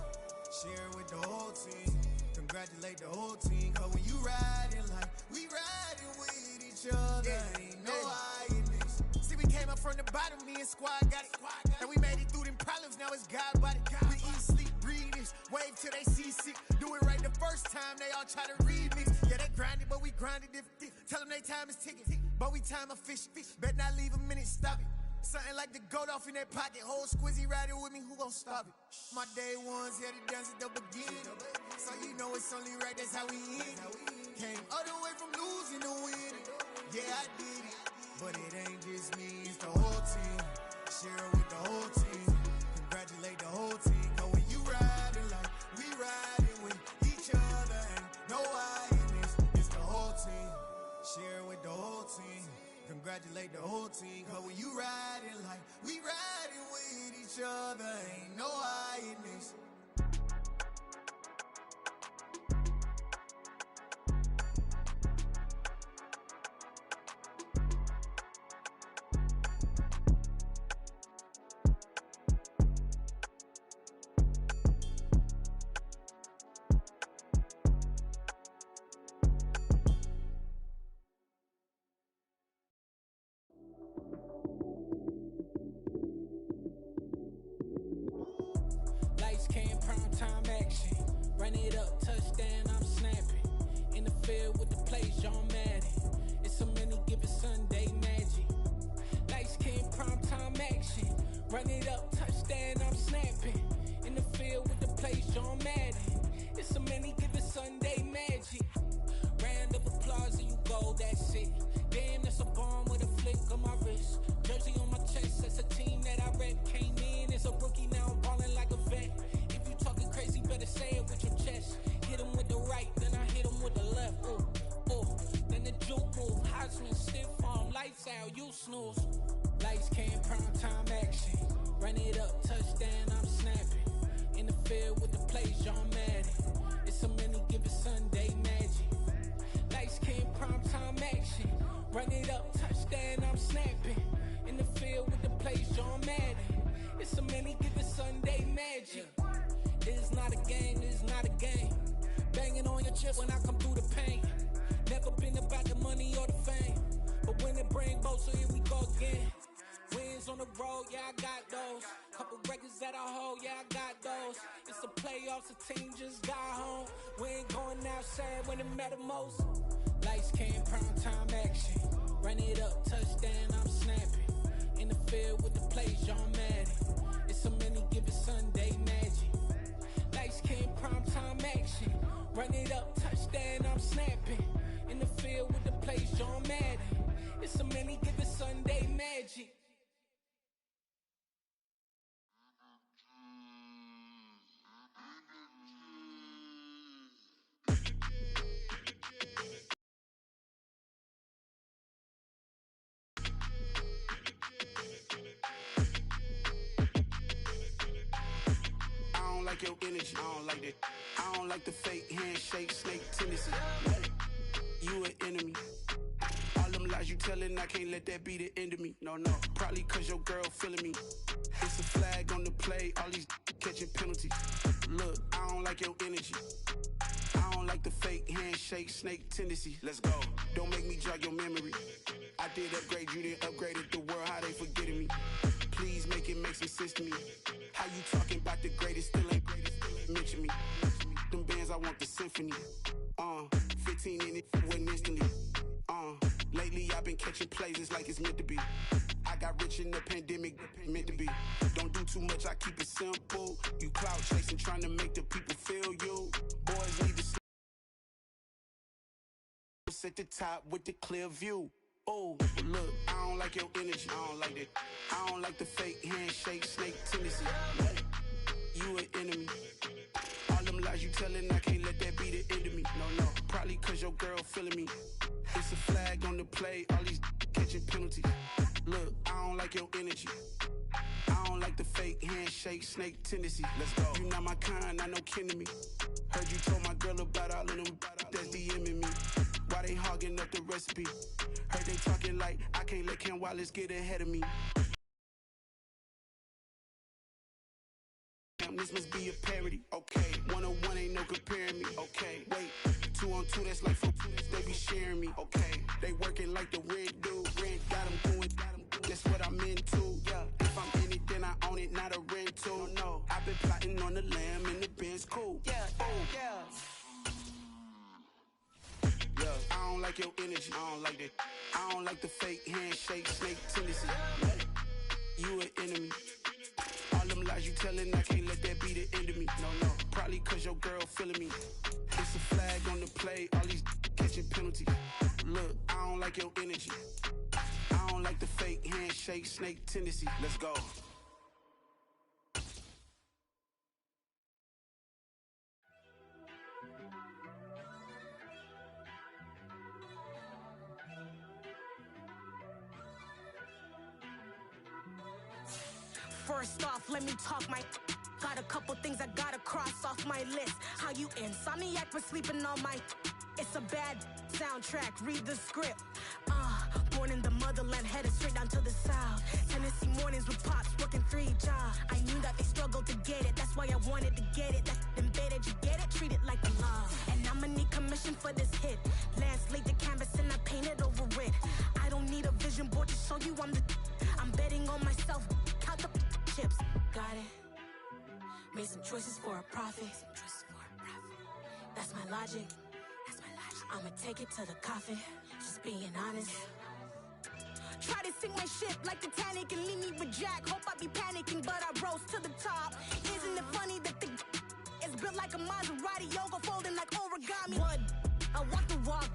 Share it with the whole team. Congratulate the whole team. Cause when you riding like we riding with each other, ain't no I in this. See, we came up from the bottom, me and squad got it. And we made it through them problems, now it's God body. We eat, sleep, breathe, remix. Wave till they seasick. Do it right the first time, they all try to remix. Yeah, they grinded, but we grinded different. Tell them they time is ticking, but we time a fish. Bet not leave a minute, stop it. Something like the goat off in that pocket. Whole squizzy riding with me, who gon' stop it? My day ones had it dance at the beginning. So you know it's only right, that's how we end. Came all the way from losing to winning. Yeah, I did it. But it ain't just me, it's the whole team. Share it with the whole team. Congratulate the whole team. Cause when you riding like we riding with each other, ain't no I in this. It's the whole team. Share it with the whole team. Congratulate the whole team. Cause when you riding like we riding with each other, ain't no I in this. Lights came, prime time action. Run it up, touchdown, I'm snapping. In the field with the plays, John Madden. It's a many given Sunday magic. Lights came, prime time action. Run it up, touchdown, I'm snapping. In the field with the plays, John Madden. It's a many given Sunday magic. Round of applause and you go, that's it. Damn, that's a bomb with a flick on my wrist. Jersey on my chest, that's a team that I rep. Came in as a rookie, now I'm ballin' like a vet. If you talking crazy, better say it with your chest. Hit him with the right, then I hit him with the left. Ooh, ooh, then the juke move. Heisman, stiff arm, lights out, you snooze. Lights came, prime time action. Run it up, touchdown, I'm snapping. In the field with the plays, John Madden. It's a many given Sunday magic. Lights came, prime time action. Run it up, touchdown, I'm snapping. In the field with the plays, John Madden. It's a many given Sunday magic. This is not a game, this is not a game. Banging on your chest when I come through the pain. Never been about the money or the fame. But when it bring both, so here we go again. Wins on the road, yeah, I got those. Couple records that I hold, yeah, I got those. It's the playoffs, the team just got home. We ain't going outside when it matter most. Lights came, prime time action. Run it up, touchdown, I'm snapping. In the field with the plays, John Madden. It's a many given Sunday magic. Lights came, prime time action. Run it up, touchdown, I'm snapping. In the field with the plays, John Madden. It's a many given Sunday magic. I don't like your energy, I don't like that. I don't like the fake handshake, snake tendency. You an enemy. All them lies you telling, I can't let that be the end of me. No, probably cause your girl feeling me. It's a flag on the play, all these catching penalties. Look, I don't like your energy. I don't like the fake handshake, snake tendency. Let's go. Don't make me jog your memory. I did upgrade, you didn't upgrade it. The world, how they forgetting me. Please make it make some sense to me. How you talking about the greatest, still ain't greatest, mention me. Them bands, I want the symphony. 15 in it, wasn't instantly. Lately I've been catching plays, it's like it's meant to be. I got rich in the pandemic, meant to be. Don't do too much, I keep it simple. You clout chasing, trying to make the people feel you. Boys need to sit at the top with the clear view. Oh, look, I don't like your energy, I don't like that. I don't like the fake handshake, snake tendency. You an enemy. All them lies you telling, I can't let that be the end of me. No, probably cause your girl feeling me. It's a flag on the play, all these catching penalties. Look, I don't like your energy. I don't like the fake handshake, snake tendency. Let's go. You not my kind, I know kin to me. Heard you told my girl about all of them that's DMing me. Why they hogging up the recipe? Heard they talking like I can't let Ken Wallace get ahead of me. This must be a parody. Okay, 101 ain't no comparing me. Okay, wait, 2 on 2 that's like 4. They be sharing me. Okay, they working like the red dude. Red got them going. That's what I'm into. Yeah, if I'm in it, then I own it, not a rental. No, I've been plotting on the lamb in the Benz like your energy. I don't like that. I don't like the fake handshake, snake tendency. You an enemy. All them lies you telling, I can't let that be the end of me. No, probably cause your girl feeling me. It's a flag on the play, all these catching penalties. Look, I don't like your energy. I don't like the fake handshake, snake tendency. Let's go. First off, let me talk my... Got a couple things I gotta cross off my list. How you insomniac for sleeping on my... It's a bad soundtrack, read the script. Born in the motherland, headed straight down to the south. Tennessee mornings with pops, working 3 jobs. I knew that they struggled to get it, that's why I wanted to get it. That's embedded, you get it? Treat it like a law. And I'ma need commission for this hit. Lance laid the canvas and I painted over it. I don't need a vision board to show you I'm the... I'm betting on myself, count the chips. Got it. Made some choices for a profit. That's my logic. I'ma take it to the coffin. Just being honest. Try to sink my ship like Titanic and leave me with Jack. Hope I be panicking, but I rose to the top. Isn't it funny that the is built like a Maserati, yoga folding like origami? What? I walk the walk.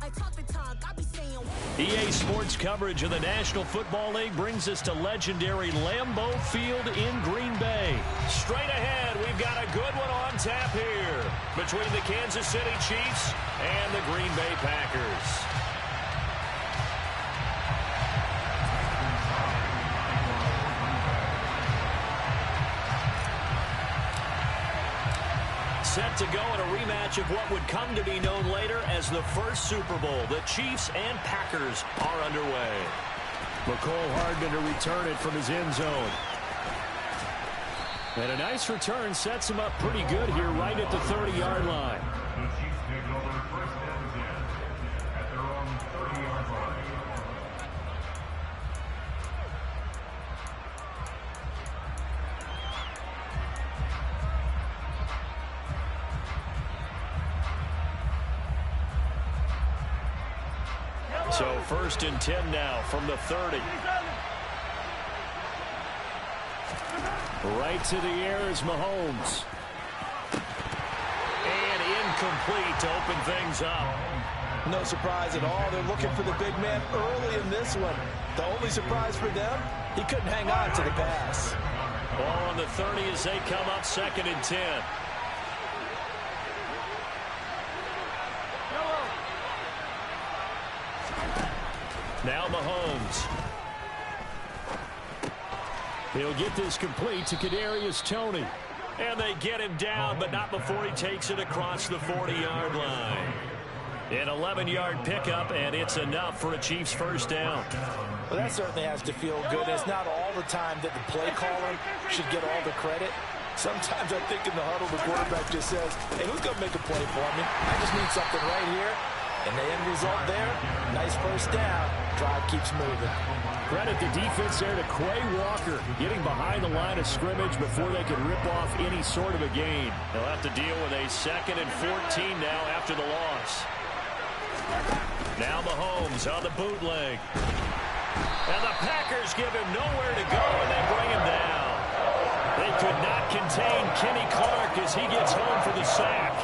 I talk the talk. I be saying. EA Sports coverage of the National Football League brings us to legendary Lambeau Field in Green Bay. Straight ahead, we've got a good one on tap here between the Kansas City Chiefs and the Green Bay Packers. Set to go in a rematch of what would come to be known later as the first Super Bowl. The Chiefs and Packers are underway. McCole Hardman to return it from his end zone. And a nice return sets him up pretty good here right at the 30-yard line. The Chiefs take it over first and 10 at their own 30-yard line. So first and 10 now from the 30. Right to the air is Mahomes. And incomplete to open things up. No surprise at all. They're looking for the big man early in this one. The only surprise for them, he couldn't hang on to the pass. Ball on the 30 as they come up second and 10. Now Mahomes. He'll get this complete to Kadarius Toney. And they get him down, but not before he takes it across the 40-yard line. An 11-yard pickup, and it's enough for a Chiefs first down. Well, that certainly has to feel good. It's not all the time that the play caller should get all the credit. Sometimes I think in the huddle, the quarterback just says, hey, who's going to make a play for me? I just need something right here. And the end result there, nice first down. Drive keeps moving. Credit the defense there to Quay Walker, getting behind the line of scrimmage before they could rip off any sort of a gain. They'll have to deal with a 2nd and 14 now after the loss. Now Mahomes on the bootleg. And the Packers give him nowhere to go, and they bring him down. They could not contain Kenny Clark as he gets home for the sack.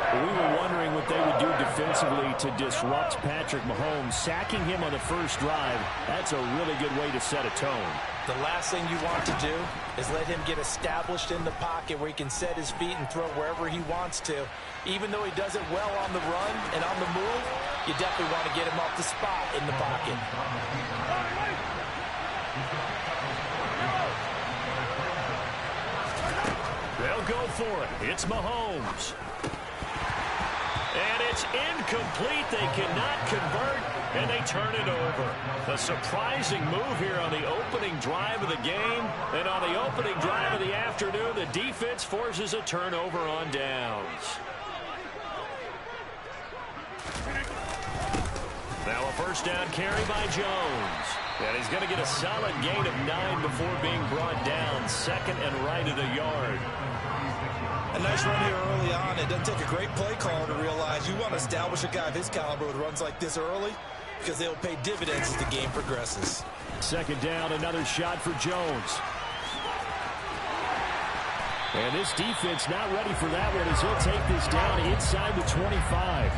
We were wondering what they would do defensively to disrupt Patrick Mahomes. Sacking him on the first drive, that's a really good way to set a tone. The last thing you want to do is let him get established in the pocket where he can set his feet and throw wherever he wants to. Even though he does it well on the run and on the move, you definitely want to get him off the spot in the pocket. They'll go for it. It's Mahomes. And it's incomplete. They cannot convert, and they turn it over. A surprising move here on the opening drive of the game. And on the opening drive of the afternoon, the defense forces a turnover on downs. Now a first down carry by Jones. And he's going to get a solid gain of 9 before being brought down. 2nd and right at a yard. A nice run here early on. It doesn't take a great play caller to realize you want to establish a guy of his caliber with runs like this early because they'll pay dividends as the game progresses. Second down, another shot for Jones. And this defense not ready for that one as he'll take this down inside the 25.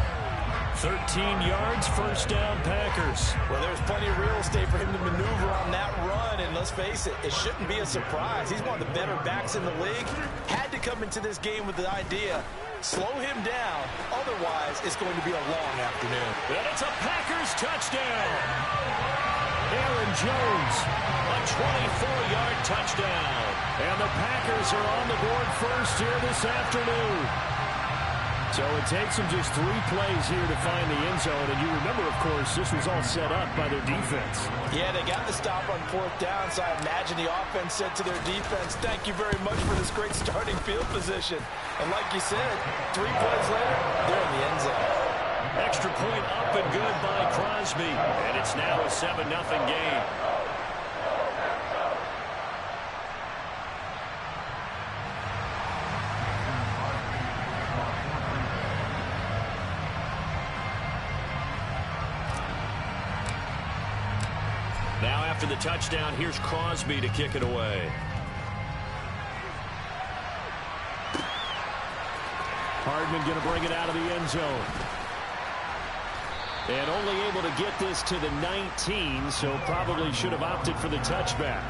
13 yards, first down, Packers. Well, there's plenty of real estate for him to maneuver on that run, and let's face it, it shouldn't be a surprise. He's one of the better backs in the league. Had to come into this game with the idea, slow him down, otherwise it's going to be a long afternoon. And it's a Packers touchdown. Aaron Jones, a 24-yard touchdown. And the Packers are on the board first here this afternoon. So it takes them just 3 plays here to find the end zone. And you remember, of course, this was all set up by their defense. Yeah, they got the stop on 4th down, so I imagine the offense said to their defense, thank you very much for this great starting field position. And like you said, 3 plays later, they're in the end zone. Extra point up and good by Crosby. And it's now a 7-0 game. Now after the touchdown, here's Crosby to kick it away. Hardman going to bring it out of the end zone. And only able to get this to the 19, so probably should have opted for the touchback.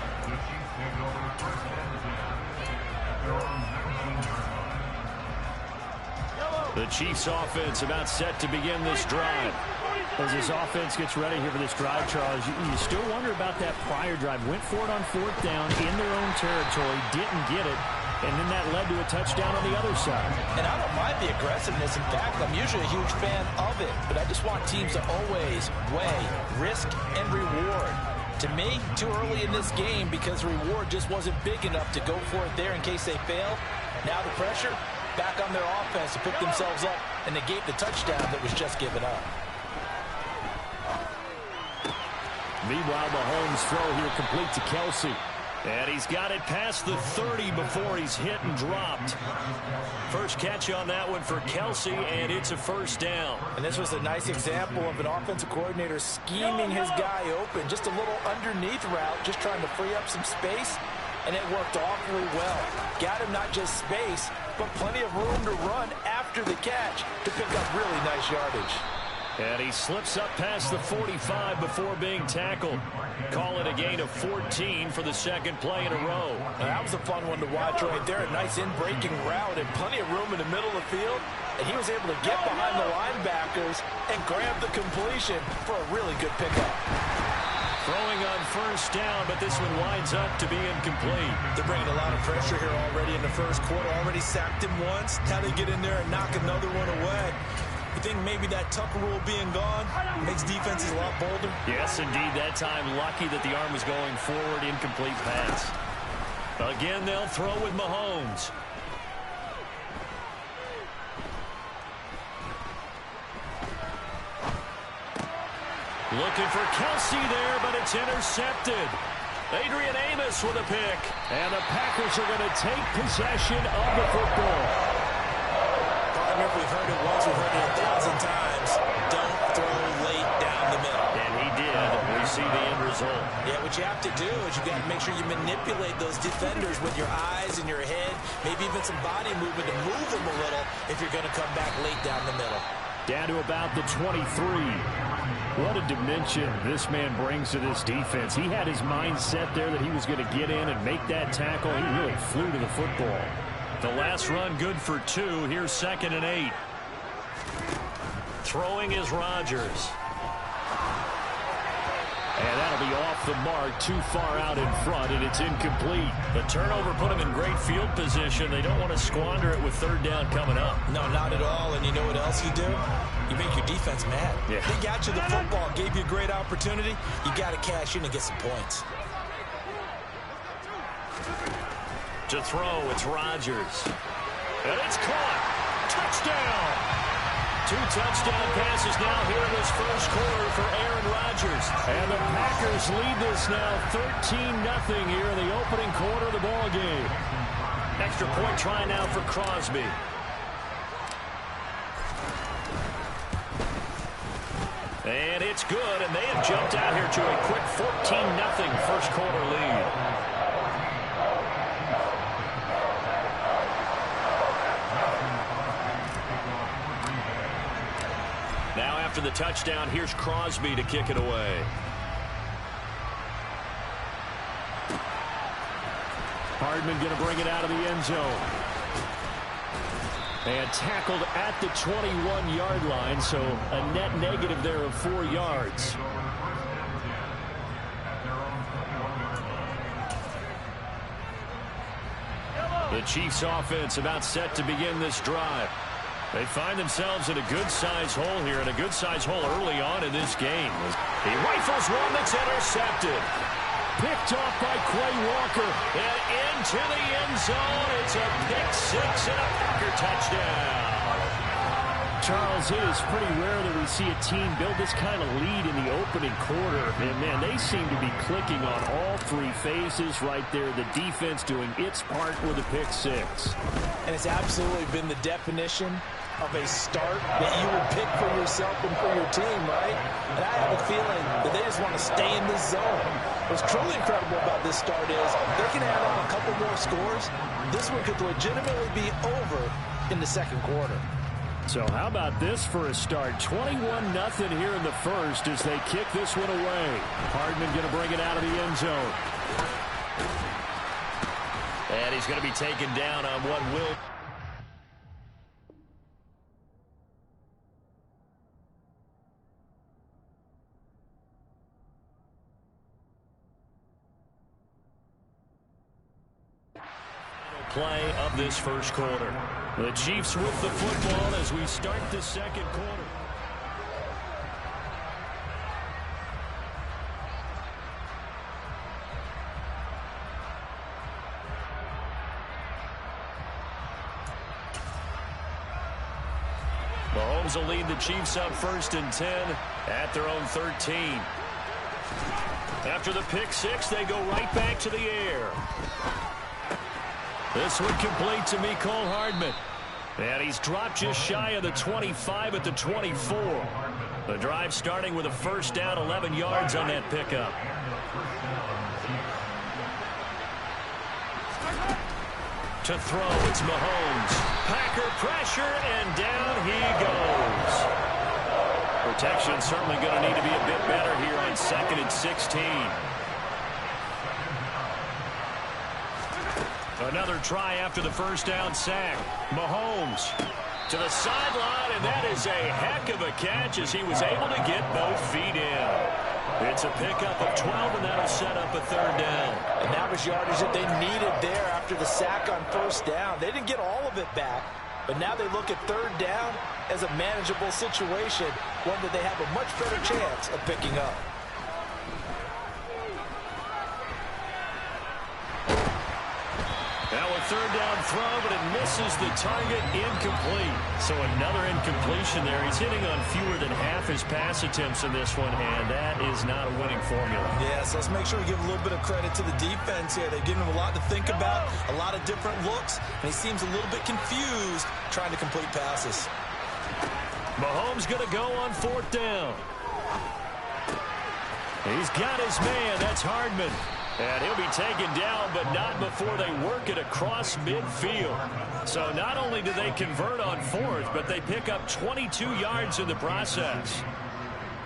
The Chiefs offense about set to begin this drive. As this offense gets ready here for this drive, Charles, you still wonder about that prior drive. Went for it on 4th down in their own territory, didn't get it, and then that led to a touchdown on the other side. And I don't mind the aggressiveness. In fact, I'm usually a huge fan of it, but I just want teams to always weigh risk and reward. To me, too early in this game because the reward just wasn't big enough to go for it there in case they fail. Now the pressure back on their offense to pick themselves up and negate the touchdown that was just given up. Meanwhile, Mahomes' throw here complete to Kelsey. And he's got it past the 30 before he's hit and dropped. First catch on that one for Kelsey, and it's a first down. And this was a nice example of an offensive coordinator scheming his guy open. Just a little underneath route, just trying to free up some space, and it worked awfully well. Got him not just space, but plenty of room to run after the catch to pick up really nice yardage. And he slips up past the 45 before being tackled. Call it a gain of 14 for the second play in a row. Now, that was a fun one to watch right there. A nice in-breaking route and plenty of room in the middle of the field. And he was able to get behind the linebackers and grab the completion for a really good pickup. Throwing on first down, but this one winds up to be incomplete. They're bringing a lot of pressure here already in the first quarter. Already sacked him once. Now they get in there and knock another one away. You think maybe that Tucker rule being gone makes defenses a lot bolder? Yes, indeed. That time, lucky that the arm was going forward. Incomplete pass. Again, they'll throw with Mahomes. Looking for Kelsey there, but it's intercepted. Adrian Amos with a pick. And the Packers are going to take possession of the football. If we've heard it once, we've heard it 1,000 times. Don't throw late down the middle. And he did. We see the end result. Yeah, what you have to do is you got to make sure you manipulate those defenders with your eyes and your head, maybe even some body movement to move them a little if you're going to come back late down the middle. Down to about the 23. What a dimension this man brings to this defense. He had his mind set there that he was going to get in and make that tackle. He really flew to the football. The last run good for 2. Here's 2nd and 8. Throwing is Rodgers. And that'll be off the mark, too far out in front, and it's incomplete. The turnover put him in great field position. They don't want to squander it with 3rd down coming up. No, not at all. And you know what else you do? You make your defense mad. Yeah. They got you the football, gave you a great opportunity. You got to cash in and get some points. To throw, it's Rodgers. And it's caught. Touchdown. 2 touchdown passes now here in this first quarter for Aaron Rodgers. And the Packers lead this now 13-0 here in the opening quarter of the ball game. Extra point try now for Crosby. And it's good, and they have jumped out here to a quick 14-0 first quarter lead. Now after the touchdown, here's Crosby to kick it away. Hardman going to bring it out of the end zone. And tackled at the 21-yard line, so a net negative there of 4 yards. The Chiefs offense about set to begin this drive. They find themselves in a good-sized hole here, and a good-sized hole early on in this game. He rifles one that's intercepted. Picked off by Quay Walker. And into the end zone. It's a pick six and a Packer touchdown. Charles, it is pretty rare that we see a team build this kind of lead in the opening quarter. And, man, they seem to be clicking on all three phases right there. The defense doing its part with a pick six. And it's absolutely been the definition of a start that you would pick for yourself and for your team, right? And I have a feeling that they just want to stay in this zone. What's truly incredible about this start is they can add on a couple more scores. This one could legitimately be over in the second quarter. So how about this for a start? 21-0 here in the first as they kick this one away. Hardman going to bring it out of the end zone. And he's going to be taken down on what will... play of this first quarter. The Chiefs with the football as we start the second quarter. Mahomes will lead the Chiefs up 1st and 10 at their own 13. After the pick six, they go right back to the air. This one complete to Mecole Hardman. And he's dropped just shy of the 25 at the 24. The drive starting with a first down, 11 yards on that pickup. To throw, it's Mahomes. Packer pressure, and down he goes. Protection certainly going to need to be a bit better here on 2nd and 16. Another try after the first down sack. Mahomes to the sideline, and that is a heck of a catch as he was able to get both feet in. It's a pickup of 12, and that'll set up a 3rd down. And that was yardage that they needed there after the sack on 1st down. They didn't get all of it back, but now they look at 3rd down as a manageable situation, one that they have a much better chance of picking up. Now a 3rd down throw, but it misses the target, incomplete. So another incompletion there. He's hitting on fewer than half his pass attempts in this one, and that is not a winning formula. Yeah, so let's make sure we give a little bit of credit to the defense here. They've given him a lot to think about, a lot of different looks, and he seems a little bit confused trying to complete passes. Mahomes going to go on 4th down. He's got his man. That's Hardman. And he'll be taken down, but not before they work it across midfield. So not only do they convert on 4th, but they pick up 22 yards in the process.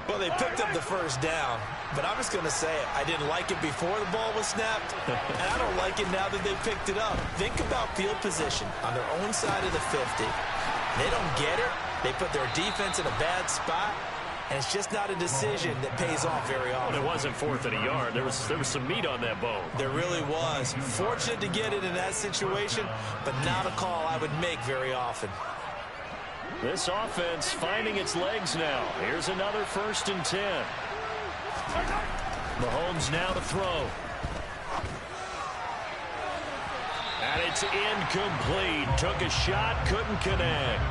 Well, they picked up the first down, but I'm just going to say it. I didn't like it before the ball was snapped, and I don't like it now that they picked it up. Think about field position on their own side of the 50. They don't get it. They put their defense in a bad spot. And it's just not a decision that pays off very often. Well, it wasn't 4th and a yard. There was some meat on that bone. There really was. Fortunate to get it in that situation, but not a call I would make very often. This offense finding its legs now. Here's another 1st and 10. Mahomes now to throw. And it's incomplete. Took a shot, couldn't connect.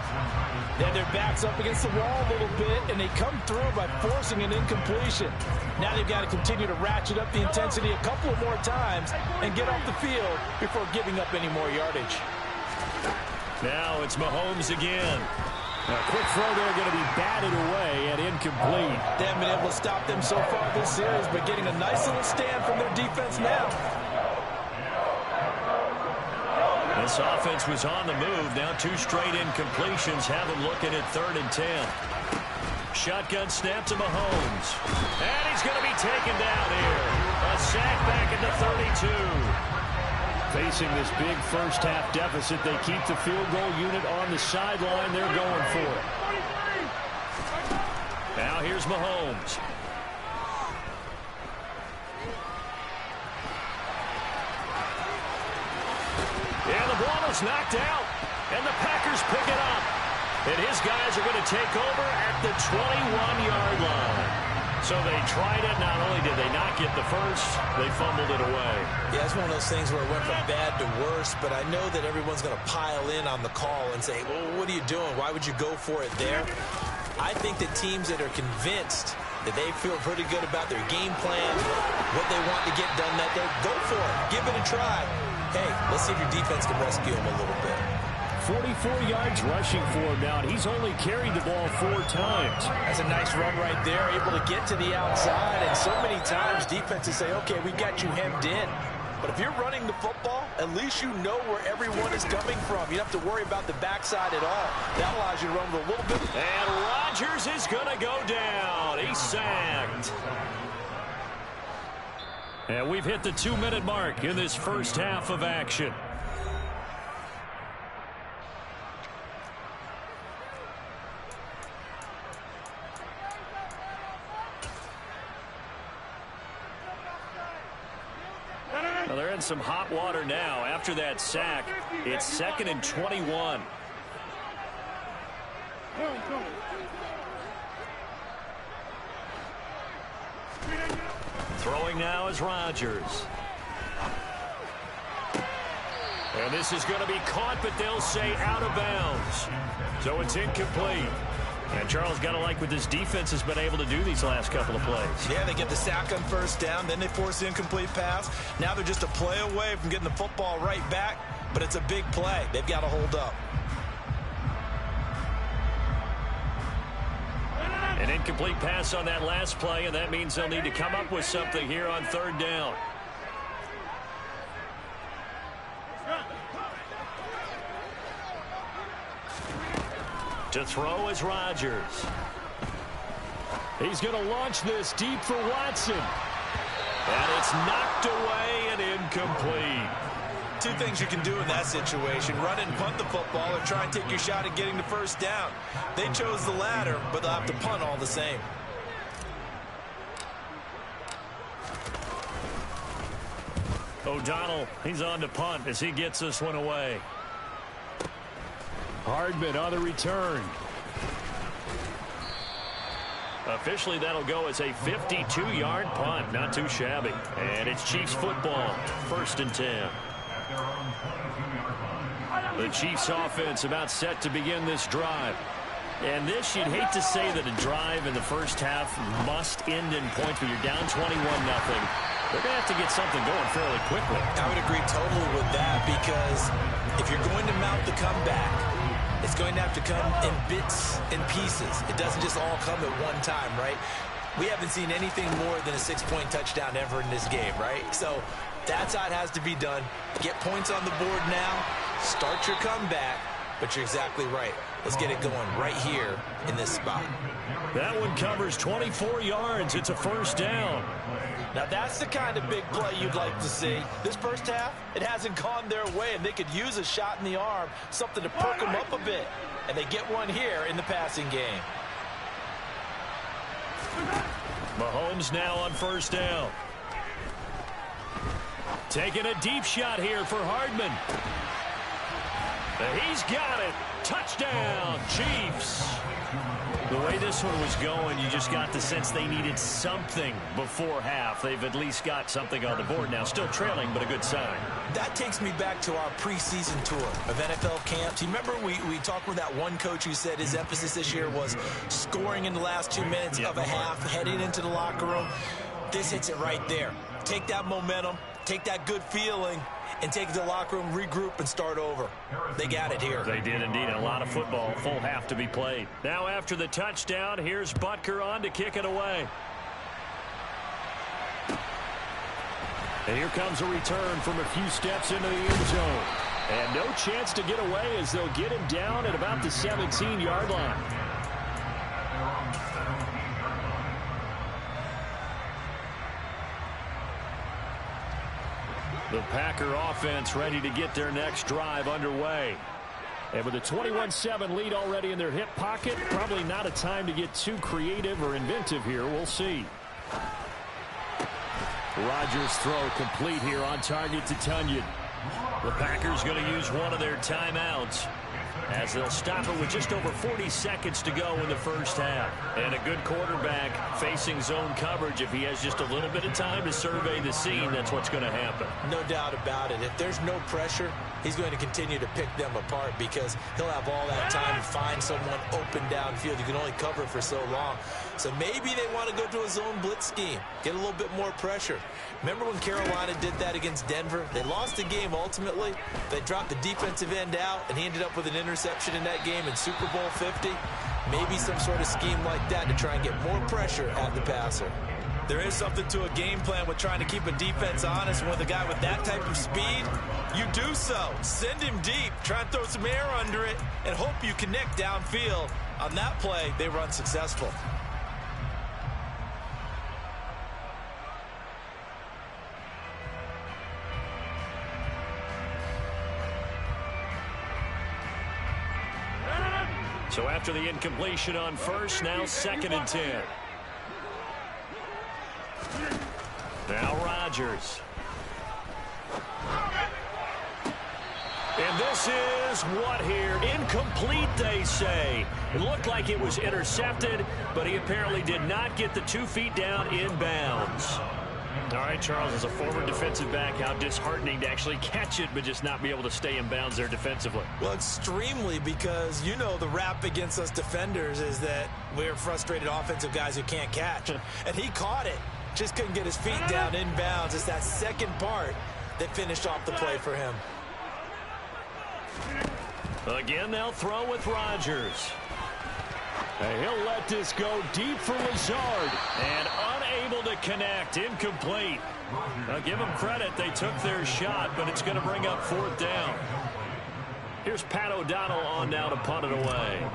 Then their back's up against the wall a little bit, and they come through by forcing an incompletion. Now they've got to continue to ratchet up the intensity a couple of more times and get off the field before giving up any more yardage. Now it's Mahomes again. A quick throw there going to be batted away and incomplete. They haven't been able to stop them so far this series, but getting a nice little stand from their defense now. This offense was on the move. Now 2 straight incompletions have them looking at 3rd and 10. Shotgun snap to Mahomes. And he's going to be taken down here. A sack back at the 32. Facing this big first-half deficit, they keep the field goal unit on the sideline. They're going for it. Now here's Mahomes. And the ball is knocked out. And the Packers pick it up. And his guys are going to take over at the 21-yard line. So they tried it. Not only did they not get the first, they fumbled it away. Yeah, it's one of those things where it went from bad to worse, but I know that everyone's going to pile in on the call and say, well, what are you doing? Why would you go for it there? I think that teams that are convinced that they feel pretty good about their game plan, what they want to get done that day, go for it. Give it a try. Hey, let's see if your defense can rescue him a little bit. 44 yards rushing for him now, and he's only carried the ball 4 times. That's a nice run right there, able to get to the outside, and so many times defenses say, okay, we got you hemmed in. But if you're running the football, at least you know where everyone is coming from. You don't have to worry about the backside at all. That allows you to run with a little bit. And Rodgers is going to go down. He's sacked. And we've hit the 2-minute mark in this first half of action. Well, they're in some hot water now. After that sack, it's 2nd and 21. Throwing now is Rodgers. And this is going to be caught, but they'll say out of bounds. So it's incomplete. And Charles, got to like what this defense has been able to do these last couple of plays. Yeah, they get the sack on first down, then they force the incomplete pass. Now they're just a play away from getting the football right back, but it's a big play. They've got to hold up. An incomplete pass on that last play, and that means they'll need to come up with something here on 3rd down. To throw is Rodgers. He's going to launch this deep for Watson. And it's knocked away and incomplete. 2 things you can do in that situation: run and punt the football, or try and take your shot at getting the first down. They chose the latter, but they'll have to punt all the same. O'Donnell, he's on to punt as he gets this one away. Hardman on the return. Officially, that'll go as a 52-yard punt. Not too shabby. And it's Chiefs football. 1st and 10. The Chiefs offense about set to begin this drive. And this, you'd hate to say that a drive in the first half must end in points, but you're down 21-0. They're going to have to get something going fairly quickly. I would agree totally with that, because if you're going to mount the comeback, it's going to have to come in bits and pieces. It doesn't just all come at one time, right? We haven't seen anything more than a 6-point touchdown ever in this game, right? So that's how it has to be done. Get points on the board now. Start your comeback. But you're exactly right. Let's get it going right here in this spot. That one covers 24 yards. It's a 1st down. Now that's the kind of big play you'd like to see. This first half, it hasn't gone their way, and they could use a shot in the arm, something to perk them up a bit. And they get one here in the passing game. Mahomes now on 1st down. Taking a deep shot here for Hardman. He's got it. Touchdown, Chiefs. The way this one was going, you just got the sense they needed something before half. They've at least got something on the board now. Still trailing, but a good sign. That takes me back to our preseason tour of NFL camps. You remember we talked with that one coach who said his emphasis this year was scoring in the last 2 minutes of a half, heading into the locker room. This hits it right there. Take that momentum, take that good feeling, and take it to the locker room, regroup, and start over. They got it here. They did indeed. A lot of football, full half to be played. Now after the touchdown, here's Butker on to kick it away. And here comes a return from a few steps into the end zone. And no chance to get away as they'll get him down at about the 17-yard line. The Packer offense ready to get their next drive underway. And with a 21-7 lead already in their hip pocket, probably not a time to get too creative or inventive here. We'll see. Rodgers' throw complete here on target to Tunyon. The Packers going to use one of their timeouts as they'll stop it with just over 40 seconds to go in the first half. And a good quarterback facing zone coverage. If he has just a little bit of time to survey the scene, that's what's going to happen. No doubt about it. If there's no pressure, he's going to continue to pick them apart because he'll have all that time to find someone open downfield. You can only cover for so long. So maybe they want to go to a zone blitz scheme, get a little bit more pressure. Remember when Carolina did that against Denver? They lost the game ultimately. They dropped the defensive end out, and he ended up with an interception in that game in Super Bowl 50. Maybe some sort of scheme like that to try and get more pressure at the passer. There is something to a game plan with trying to keep a defense honest. And with a guy with that type of speed, you do so. Send him deep, try and throw some air under it, and hope you connect downfield. On that play, they run successful. So after the incompletion on first, now 2nd and 10. Now Rodgers. And this is what here? Incomplete, they say. It looked like it was intercepted, but he apparently did not get the 2 feet down in bounds. All right, Charles, as a former defensive back, how disheartening to actually catch it but just not be able to stay in bounds there defensively. Well, extremely, because you know the rap against us defenders is that we're frustrated offensive guys who can't catch. And he caught it, just couldn't get his feet down in bounds. It's that second part that finished off the play for him. Again, they'll throw with Rodgers. And he'll let this go deep for Lazard. And unable to connect. Incomplete. Now, give them credit. They took their shot, but it's going to bring up 4th down. Here's Pat O'Donnell on now to punt it away.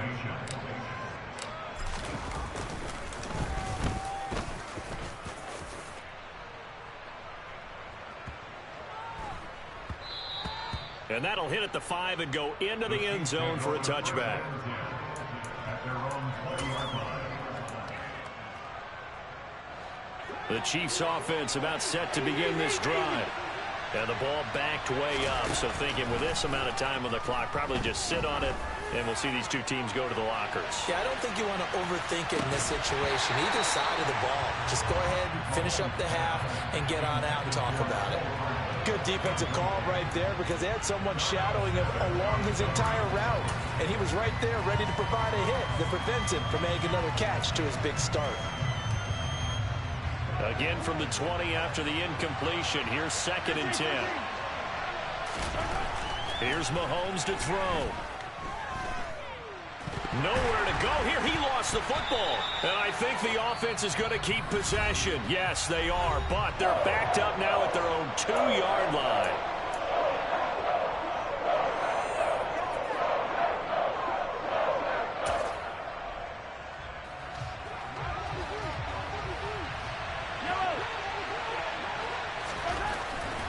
And that'll hit at the 5 and go into the end zone for a touchback. The Chiefs offense about set to begin this drive. And the ball backed way up. So thinking with this amount of time on the clock, probably just sit on it, and we'll see these two teams go to the lockers. Yeah, I don't think you want to overthink it in this situation. Either side of the ball. Just go ahead and finish up the half and get on out and talk about it. Good defensive call right there because they had someone shadowing him along his entire route. And he was right there ready to provide a hit that prevents him from making another catch to his big start. Again from the 20 after the incompletion. Here's 2nd and 10. Here's Mahomes to throw. Nowhere to go here. He lost the football. And I think the offense is going to keep possession. Yes, they are. But they're backed up now at their own 2-yard line.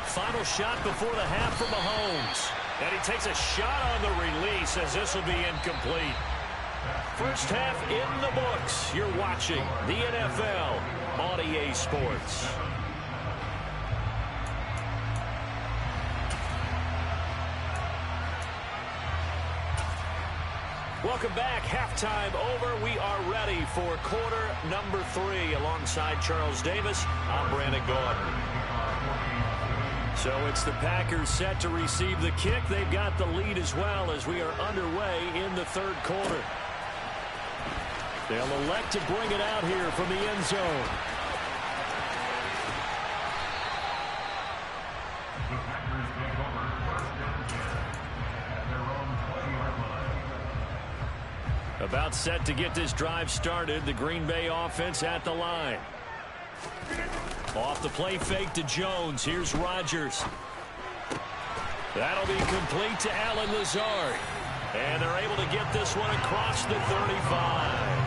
Final shot before the half for Mahomes. And he takes a shot on the release as this will be incomplete. First half in the books. You're watching the NFL on EA Sports. Welcome back. Halftime over. We are ready for quarter number 3. Alongside Charles Davis, I'm Brandon Gaudin. So it's the Packers set to receive the kick. They've got the lead as well as we are underway in the third quarter. They'll elect to bring it out here from the end zone. The Packers take over first and 10 at their own 20-yard line. About set to get this drive started. The Green Bay offense at the line. Off the play fake to Jones. Here's Rodgers. That'll be complete to Allen Lazard. And they're able to get this one across the 35.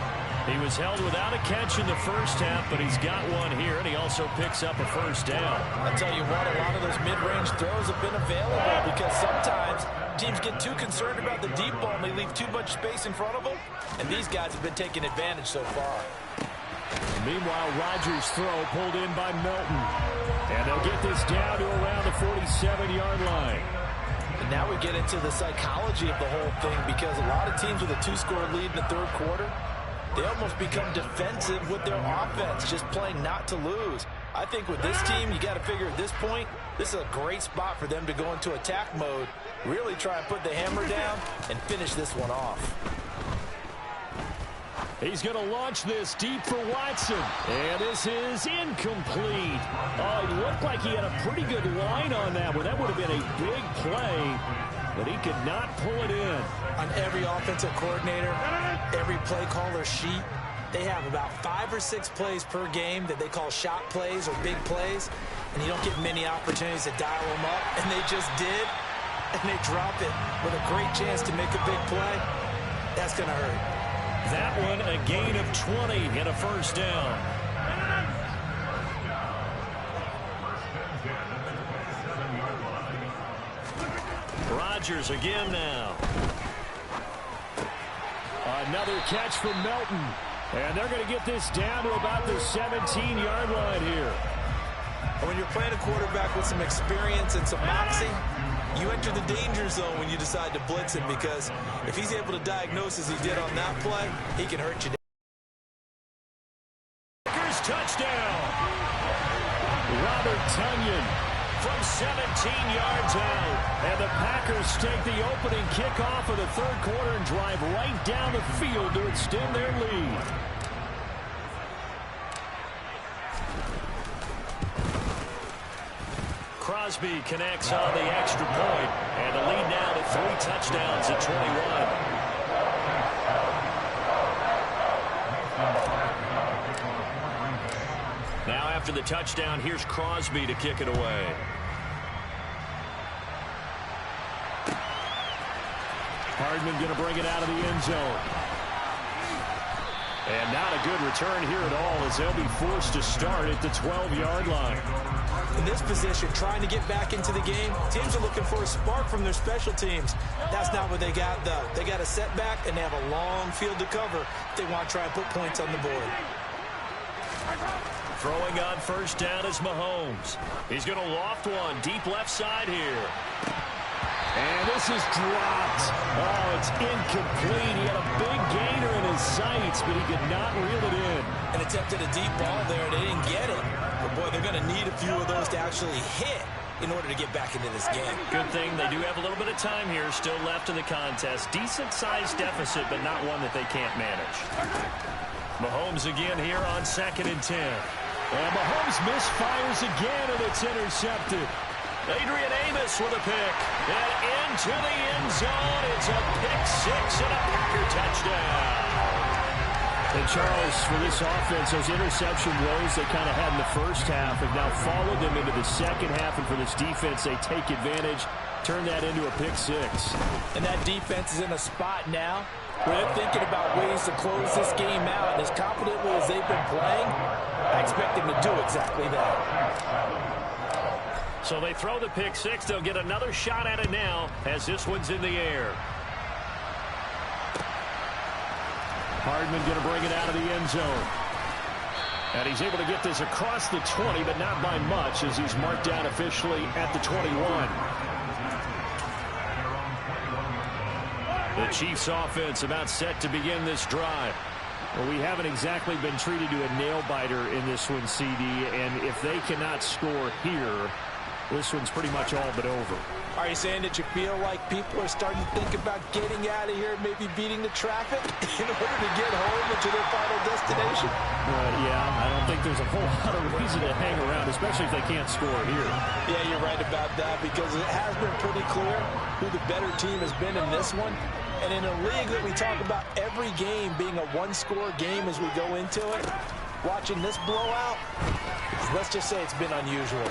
He was held without a catch in the first half, but he's got one here, and he also picks up a first down. I'll tell you what, a lot of those mid-range throws have been available because sometimes teams get too concerned about the deep ball and they leave too much space in front of them, and these guys have been taking advantage so far. Meanwhile, Rodgers' throw pulled in by Melton. And they'll get this down to around the 47-yard line. And now we get into the psychology of the whole thing because a lot of teams with a 2-score lead in the third quarter, they almost become defensive with their offense, just playing not to lose. I think with this team, you got to figure at this point, this is a great spot for them to go into attack mode, really try and put the hammer down and finish this one off. He's going to launch this deep for Watson. And this is incomplete. Oh, it looked like he had a pretty good line on that one. That would have been a big play, but he could not pull it in. On every offensive coordinator, every play caller sheet, they have about 5 or 6 plays per game that they call shot plays or big plays, and you don't get many opportunities to dial them up, and they just did, and they drop it with a great chance to make a big play. That's going to hurt. That one a gain of 20 and a first down. Rodgers again now. Another catch from Melton. And they're going to get this down to about the 17-yard line here. When you're playing a quarterback with some experience and some moxie, you enter the danger zone when you decide to blitz him because if he's able to diagnose as he did on that play, he can hurt you. Packers touchdown. Robert Tonyan from 17 yards out. And the Packers take the opening kickoff of the third quarter and drive right down the field to extend their lead. Crosby connects on the extra point, and the lead now to 3 touchdowns at 21. Now after the touchdown, here's Crosby to kick it away. Hardman going to bring it out of the end zone. And not a good return here at all as they'll be forced to start at the 12-yard line. In this position, trying to get back into the game, teams are looking for a spark from their special teams. That's not what they got, though. They got a setback, and they have a long field to cover if they want to try and put points on the board. Throwing on first down is Mahomes. He's going to loft one deep left side here. And this is dropped. Oh, it's incomplete. He had a big gainer in his sights, but he could not reel it in. And attempted a deep ball there. They didn't get it. But, boy, they're going to need a few of those to actually hit in order to get back into this game. Good thing they do have a little bit of time here still left in the contest. Decent-sized deficit, but not one that they can't manage. Mahomes again here on 2nd and 10. And Mahomes misfires again, and it's intercepted. Adrian Amos with a pick. And into the end zone. It's a pick 6 and a Packer touchdown. And Charles, for this offense, those interception woes they kind of had in the first half have now followed them into the second half. And for this defense, they take advantage, turn that into a pick 6. And that defense is in a spot now where they're thinking about ways to close this game out. And as competently as they've been playing, I expect them to do exactly that. So they throw the pick 6. They'll get another shot at it now as this one's in the air. Hardman going to bring it out of the end zone. And he's able to get this across the 20, but not by much as he's marked down officially at the 21. The Chiefs offense about set to begin this drive. Well, we haven't exactly been treated to a nail-biter in this one, CD, and if they cannot score here, this one's pretty much all but over. Are you saying that you feel like people are starting to think about getting out of here, maybe beating the traffic in order to get home and to their final destination? Yeah, I don't think there's a whole lot of reason to hang around, especially if they can't score here. Yeah, you're right about that, because it has been pretty clear who the better team has been in this one. And in a league that we talk about every game being a one-score game as we go into it, watching this blowout, let's just say it's been unusual.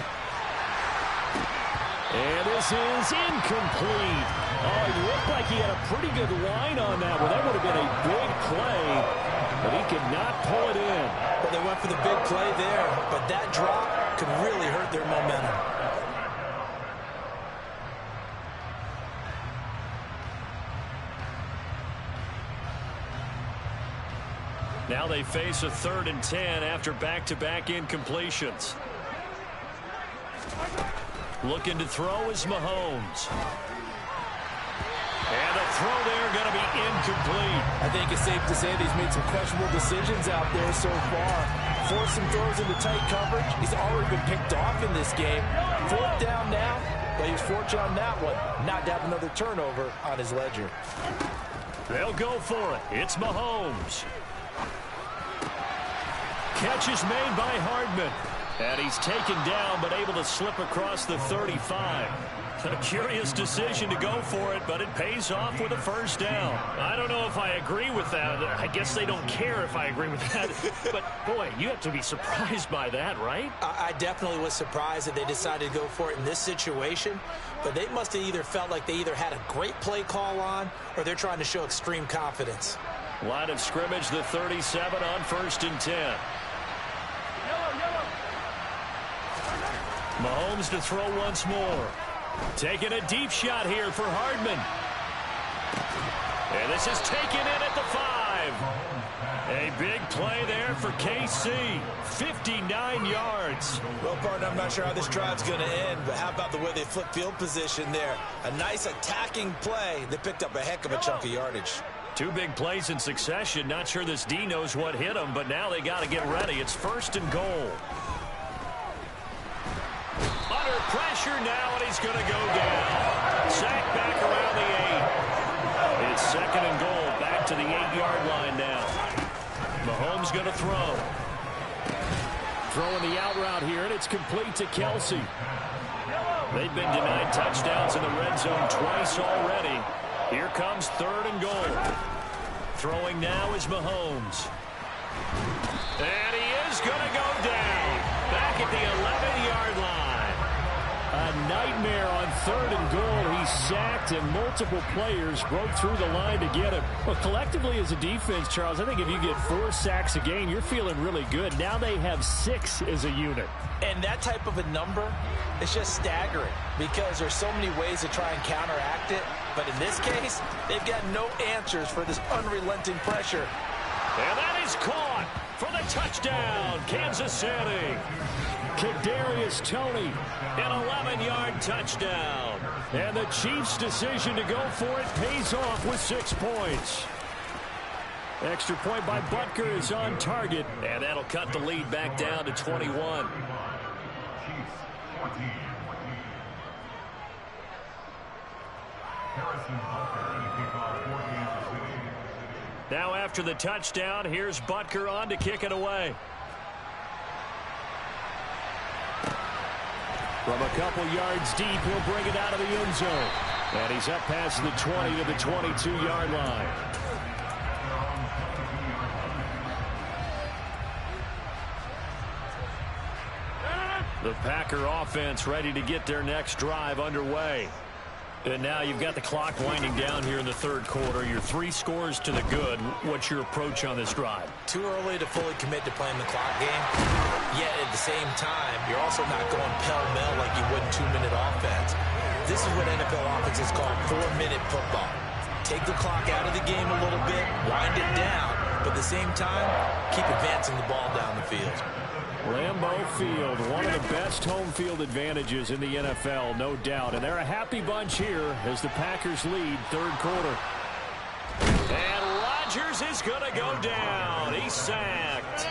And this is incomplete. Oh, it looked like he had a pretty good line on that one. That would have been a big play, but he could not pull it in. Well, they went for the big play there, but that drop could really hurt their momentum. Now they face a 3rd and 10 after back-to-back incompletions. Looking to throw is Mahomes. And the throw there going to be incomplete. I think it's safe to say that he's made some questionable decisions out there so far. Forced some throws into tight coverage. He's already been picked off in this game. 4th down now, but he was fortunate on that one not to have another turnover on his ledger. They'll go for it. It's Mahomes. Catch is made by Hardman. And he's taken down, but able to slip across the 35. A curious decision to go for it, but it pays off with a 1st down. I don't know if I agree with that. I guess they don't care if I agree with that. But, boy, you have to be surprised by that, right? I definitely was surprised that they decided to go for it in this situation. But they must have either felt like they either had a great play call on or they're trying to show extreme confidence. Line of scrimmage, the 37 on 1st and 10. Mahomes to throw once more. Taking a deep shot here for Hardman. And this is taken in at the 5. A big play there for KC. 59 yards. Well, partner, I'm not sure how this drive's going to end, but how about the way they flip field position there? A nice attacking play. They picked up a heck of a chunk of yardage. 2 big plays in succession. Not sure this D knows what hit him, but now they got to get ready. It's 1st and goal. Under pressure now, and he's going to go down. Sack back around the 8. It's 2nd and goal. Back to the 8-yard line now. Mahomes going to throw. Throwing the out route here, and it's complete to Kelsey. They've been denied touchdowns in the red zone twice already. Here comes 3rd and goal. Throwing now is Mahomes. And he is going to go down. Back at the 11-yard line. A nightmare on 3rd and goal. He sacked, and multiple players broke through the line to get him. Well, collectively as a defense, Charles, I think if you get 4 sacks a game, you're feeling really good. Now they have 6 as a unit. And that type of a number is just staggering because there's so many ways to try and counteract it. But in this case, they've got no answers for this unrelenting pressure. And that is caught for the touchdown, Kansas City. Kadarius Toney, an 11-yard touchdown. And the Chiefs' decision to go for it pays off with 6 points. Extra point by Butker is on target. And that'll cut the lead back down to 21. Chiefs 14. Harrison Butker to kick off for Kansas City. Now after the touchdown, here's Butker on to kick it away. From a couple yards deep, he'll bring it out of the end zone. And he's up past the 20 to the 22-yard line. The Packer offense ready to get their next drive underway. And now you've got the clock winding down here in the 3rd quarter. You're 3 scores to the good. What's your approach on this drive? Too early to fully commit to playing the clock game. Yet at the same time, you're also not going pell-mell like you would in 2-minute offense. This is what NFL offense is called 4-minute football. Take the clock out of the game a little bit, wind it down, but at the same time, keep advancing the ball down the field. Lambeau Field, one of the best home field advantages in the NFL, no doubt. And they're a happy bunch here as the Packers lead 3rd quarter. Rodgers is going to go down. He's sacked.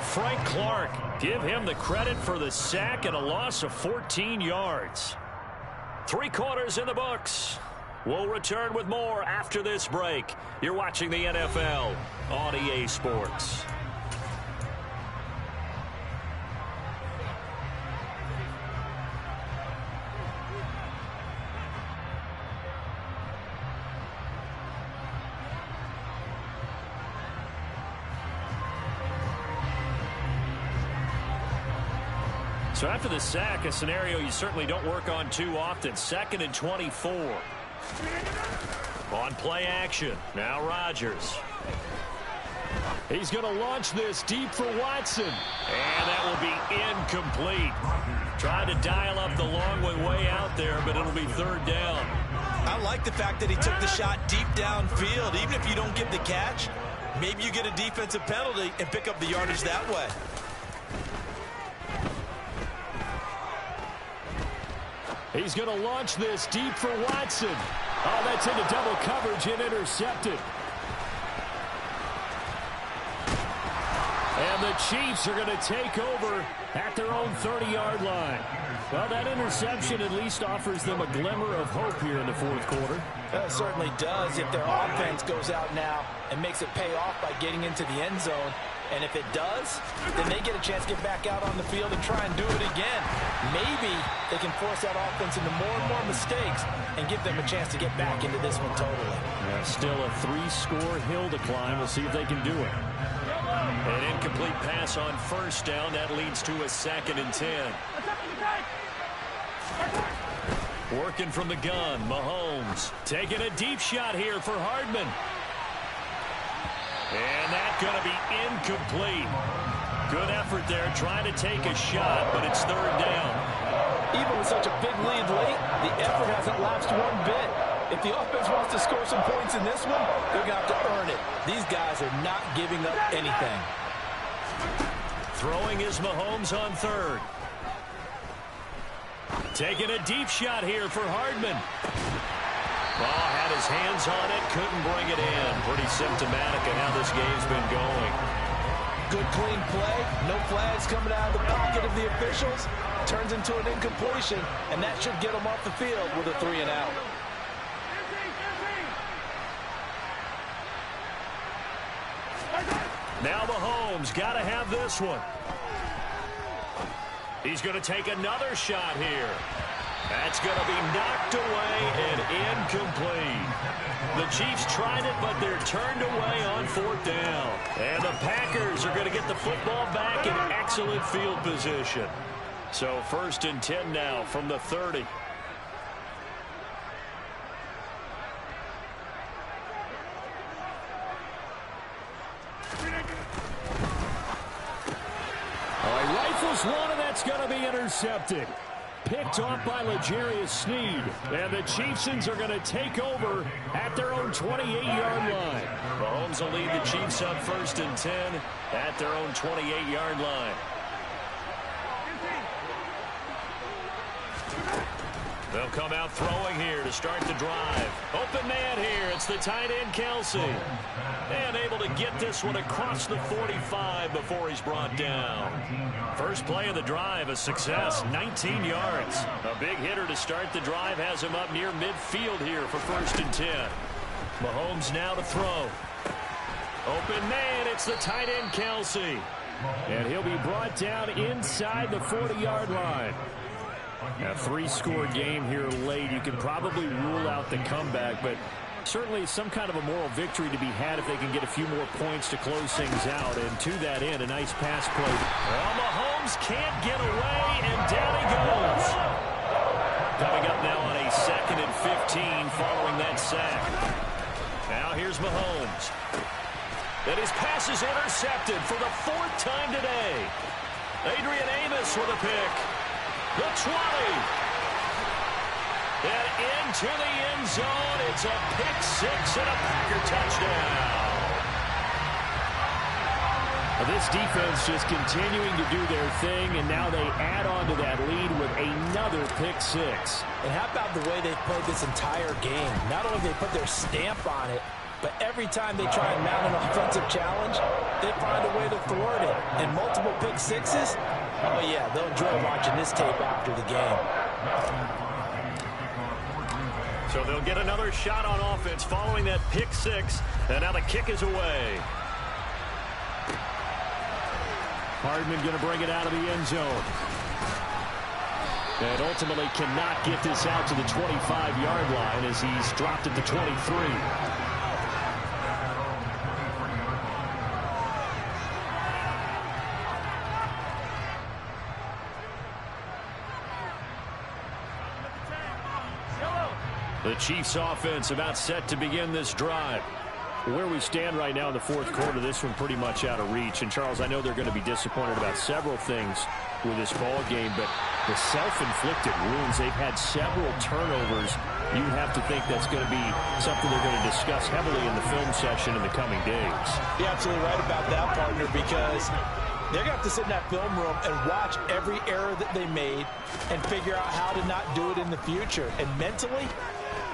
Frank Clark, give him the credit for the sack and a loss of 14 yards. 3 quarters in the books. We'll return with more after this break. You're watching the NFL on EA Sports. So after the sack, a scenario you certainly don't work on too often. 2nd and 24. On play action. Now Rodgers. He's going to launch this deep for Watson. And that will be incomplete. Trying to dial up the long way out there, but it'll be 3rd down. I like the fact that he took the shot deep downfield. Even if you don't get the catch, maybe you get a defensive penalty and pick up the yardage that way. He's going to launch this deep for Watson. Oh, that's into double coverage and intercepted. And the Chiefs are going to take over at their own 30-yard line. Well, that interception at least offers them a glimmer of hope here in the 4th quarter. It certainly does if their offense goes out now and makes it pay off by getting into the end zone. And if it does, then they get a chance to get back out on the field and try and do it again. Maybe they can force that offense into more and more mistakes and give them a chance to get back into this one totally. Yeah, still a 3-score hill to climb. We'll see if they can do it. An incomplete pass on 1st down. That leads to a 2nd and 10. Working from the gun, Mahomes taking a deep shot here for Hardman. And that's going to be incomplete. Good effort there trying to take a shot, but it's 3rd down. Even with such a big lead late, the effort hasn't lapsed one bit. If the offense wants to score some points in this one, they're going to have to earn it. These guys are not giving up anything. Throwing is Mahomes on 3rd. Taking a deep shot here for Hardman. Ball had his hands on it, couldn't bring it in. Pretty symptomatic of how this game's been going. Good clean play, no flags coming out of the pocket of the officials. Turns into an incompletion, and that should get them off the field with a 3 and out. Now Mahomes got to have this one. He's going to take another shot here. That's going to be knocked away and incomplete. The Chiefs tried it, but they're turned away on 4th down. And the Packers are going to get the football back in excellent field position. So 1st and 10 now from the 30. All right, rifles one, and that's going to be intercepted. Picked off by L'Jarius Sneed. And the Chiefsans are going to take over at their own 28-yard line. Mahomes will lead the Chiefs up 1st and 10 at their own 28-yard line. They'll come out throwing here to start the drive. Open man here. It's the tight end, Kelsey. And able to get this one across the 45 before he's brought down. First play of the drive, a success, 19 yards. A big hitter to start the drive has him up near midfield here for 1st and 10. Mahomes now to throw. Open man, it's the tight end, Kelsey. And he'll be brought down inside the 40-yard line. A 3-score game here late. You can probably rule out the comeback, but certainly some kind of a moral victory to be had if they can get a few more points to close things out. And to that end, a nice pass play. Well, Mahomes can't get away, and down he goes. Coming up now on a 2nd and 15 following that sack. Now here's Mahomes. And his pass is intercepted for the 4th time today. Adrian Amos with a pick. The 20. And into the end zone. It's a pick 6 and a Packer touchdown. Well, this defense just continuing to do their thing, and now they add on to that lead with another pick 6. And how about the way they've played this entire game? Not only have they put their stamp on it, But every time they try and mount an offensive challenge, they find a way to thwart it. And multiple pick sixes, oh yeah, they'll enjoy watching this tape after the game. So they'll get another shot on offense following that pick six. And now the kick is away. Hardman going to bring it out of the end zone. And ultimately cannot get this out to the 25-yard line as he's dropped at the 23. The Chiefs offense about set to begin this drive. Where we stand right now in the fourth quarter, this one pretty much out of reach. And, Charles, I know they're going to be disappointed about several things with this ball game, but the self-inflicted wounds, they've had several turnovers. You would have to think that's going to be something they're going to discuss heavily in the film session in the coming days. You're absolutely right about that, partner, because they're going to have to sit in that film room and watch every error that they made and figure out how to not do it in the future. And mentally,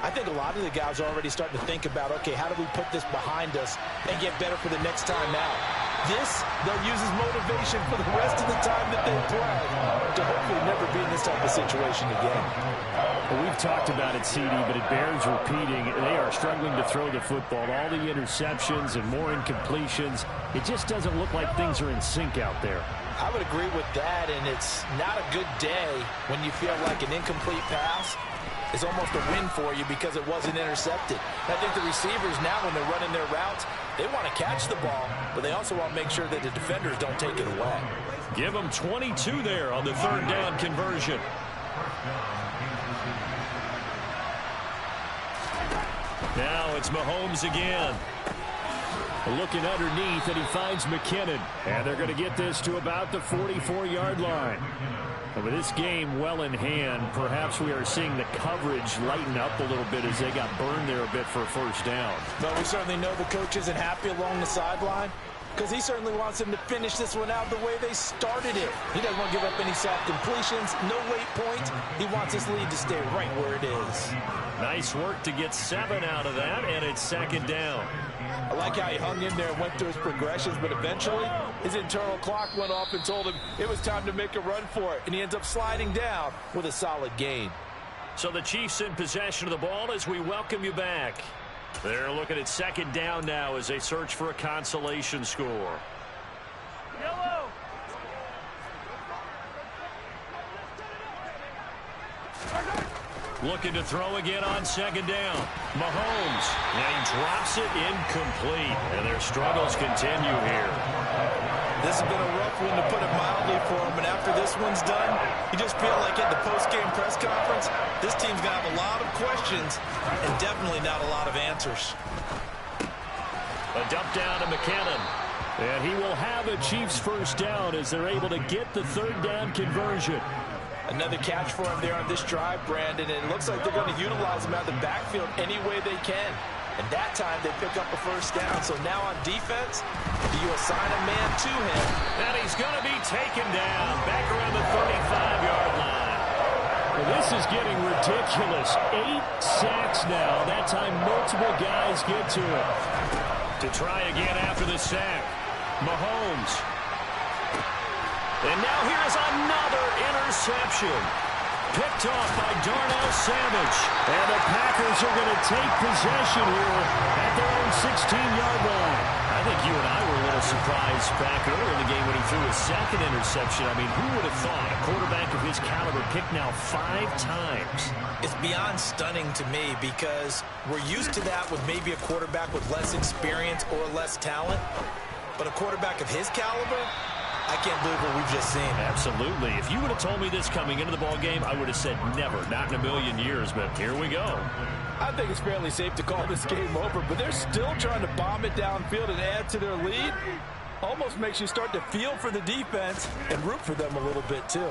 I think a lot of the guys are already starting to think about, okay, how do we put this behind us and get better for the next time out? This, they'll use as motivation for the rest of the time that they play to hopefully never be in this type of situation again. Well, we've talked about it, CD, but it bears repeating. They are struggling to throw the football. All the interceptions and more incompletions. It just doesn't look like things are in sync out there. I would agree with that, and it's not a good day when you feel like an incomplete pass is almost a win for you because it wasn't intercepted. I think the receivers now, when they're running their routes, they want to catch the ball, but they also want to make sure that the defenders don't take it away. Give them 22 there on the third down conversion. Now it's Mahomes again. Looking underneath, and he finds McKinnon. And they're going to get this to about the 44-yard line. And with this game well in hand, perhaps we are seeing the coverage lighten up a little bit as they got burned there a bit for a first down. But we certainly know the coach isn't happy along the sideline because he certainly wants them to finish this one out the way they started it. He doesn't want to give up any soft completions, no late points. He wants his lead to stay right where it is. Nice work to get 7 out of that, and it's second down. I like how he hung in there and went through his progressions, but eventually his internal clock went off and told him it was time to make a run for it, and he ends up sliding down with a solid gain. So the Chiefs in possession of the ball as we welcome you back. They're looking at second down now as they search for a consolation score. Yellow. Looking to throw again on second down. Mahomes. And he drops it incomplete. And their struggles continue here. This has been a rough one, to put it mildly, for him. And after this one's done, you just feel like at the post-game press conference, this team's going to have a lot of questions and definitely not a lot of answers. A dump down to McKinnon. And he will have a Chiefs first down as they're able to get the third down conversion. Another catch for him there on this drive, Brandon, and it looks like they're going to utilize him out of the backfield any way they can. And that time they pick up a first down. So now on defense, do you assign a man to him? And he's going to be taken down back around the 35-yard line. Well, this is getting ridiculous. 8 sacks now. That time multiple guys get to it. To try again after the sack, Mahomes. And now here's another interception. Picked off by Darnell Savage. And the Packers are going to take possession here at their own 16-yard line. I think you and I were a little surprised back earlier in the game when he threw his second interception. I mean, who would have thought a quarterback of his caliber picked now 5 times? It's beyond stunning to me because we're used to that with maybe a quarterback with less experience or less talent. But a quarterback of his caliber, I can't believe what we've just seen. Absolutely. If you would have told me this coming into the ball game, I would have said never, not in a million years, but here we go. I think it's fairly safe to call this game over, but they're still trying to bomb it downfield and add to their lead. Almost makes you start to feel for the defense and root for them a little bit too.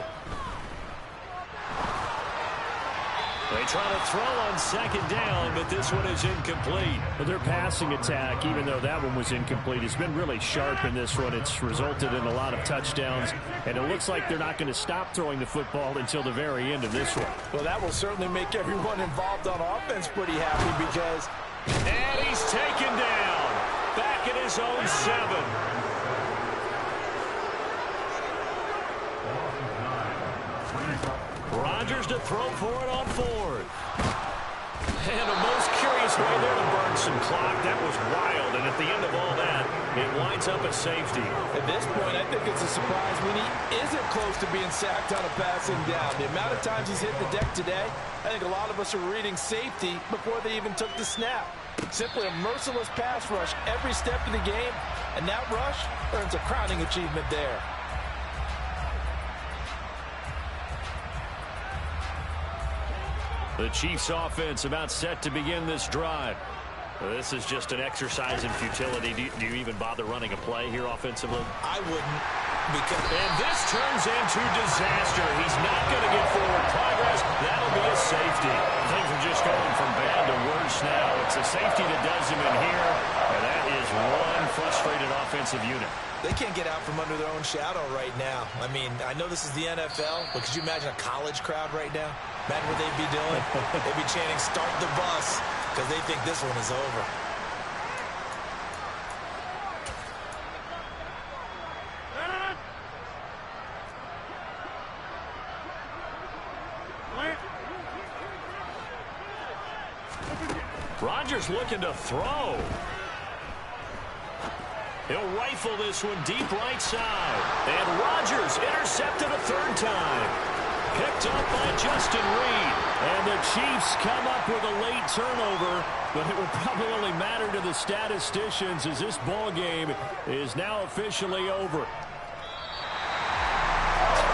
They try to throw on second down, but this one is incomplete. Well, their passing attack, even though that one was incomplete, has been really sharp in this one. It's resulted in a lot of touchdowns, and it looks like they're not going to stop throwing the football until the very end of this one. Well, that will certainly make everyone involved on offense pretty happy because... And he's taken down. throw for it on fourth. And a most curious way there to burn some clock. That was wild, and at the end of all that, it winds up a safety. At this point, I think it's a surprise when he isn't close to being sacked on a passing down. The amount of times he's hit the deck today, I think a lot of us are reading safety before they even took the snap. Simply a merciless pass rush every step of the game, and that rush earns a crowning achievement there. The Chiefs offense about set to begin this drive. This is just an exercise in futility. Do you even bother running a play here offensively? I wouldn't. And this turns into disaster. He's not going to get forward progress. That'll be a safety. Things are just going from bad to worse now. It's a safety that does him in here, and that is one frustrated offensive unit. They can't get out from under their own shadow right now. I mean, I know this is the NFL, but could you imagine a college crowd right now? Imagine what they'd be doing. They'd be chanting, "Start the bus," because they think this one is over. Rodgers looking to throw. He'll rifle this one deep right side. And Rodgers intercepted a third time. Picked up by Justin Reed. And the Chiefs come up with a late turnover, but it will probably only matter to the statisticians as this ball game is now officially over.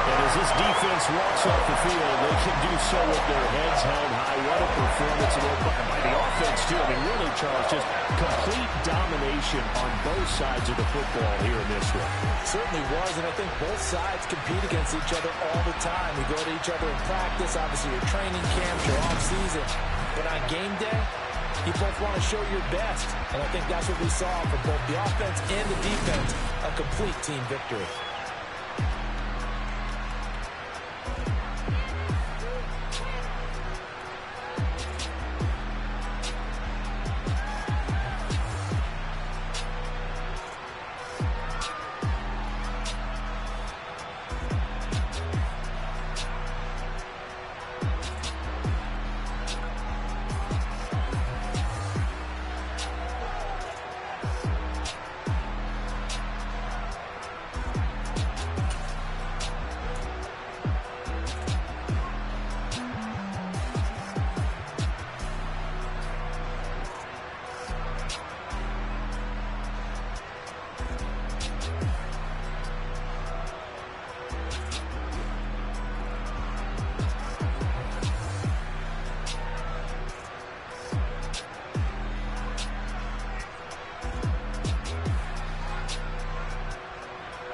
And as this defense walks off the field, they can do so with their heads held high. What a performance by the offense, too. I mean, really, Charles, just complete domination on both sides of the football here in this one. Certainly was, and I think both sides compete against each other all the time. You go to each other in practice, obviously your training camps, your off-season. But on game day, you both want to show your best. And I think that's what we saw from both the offense and the defense, a complete team victory.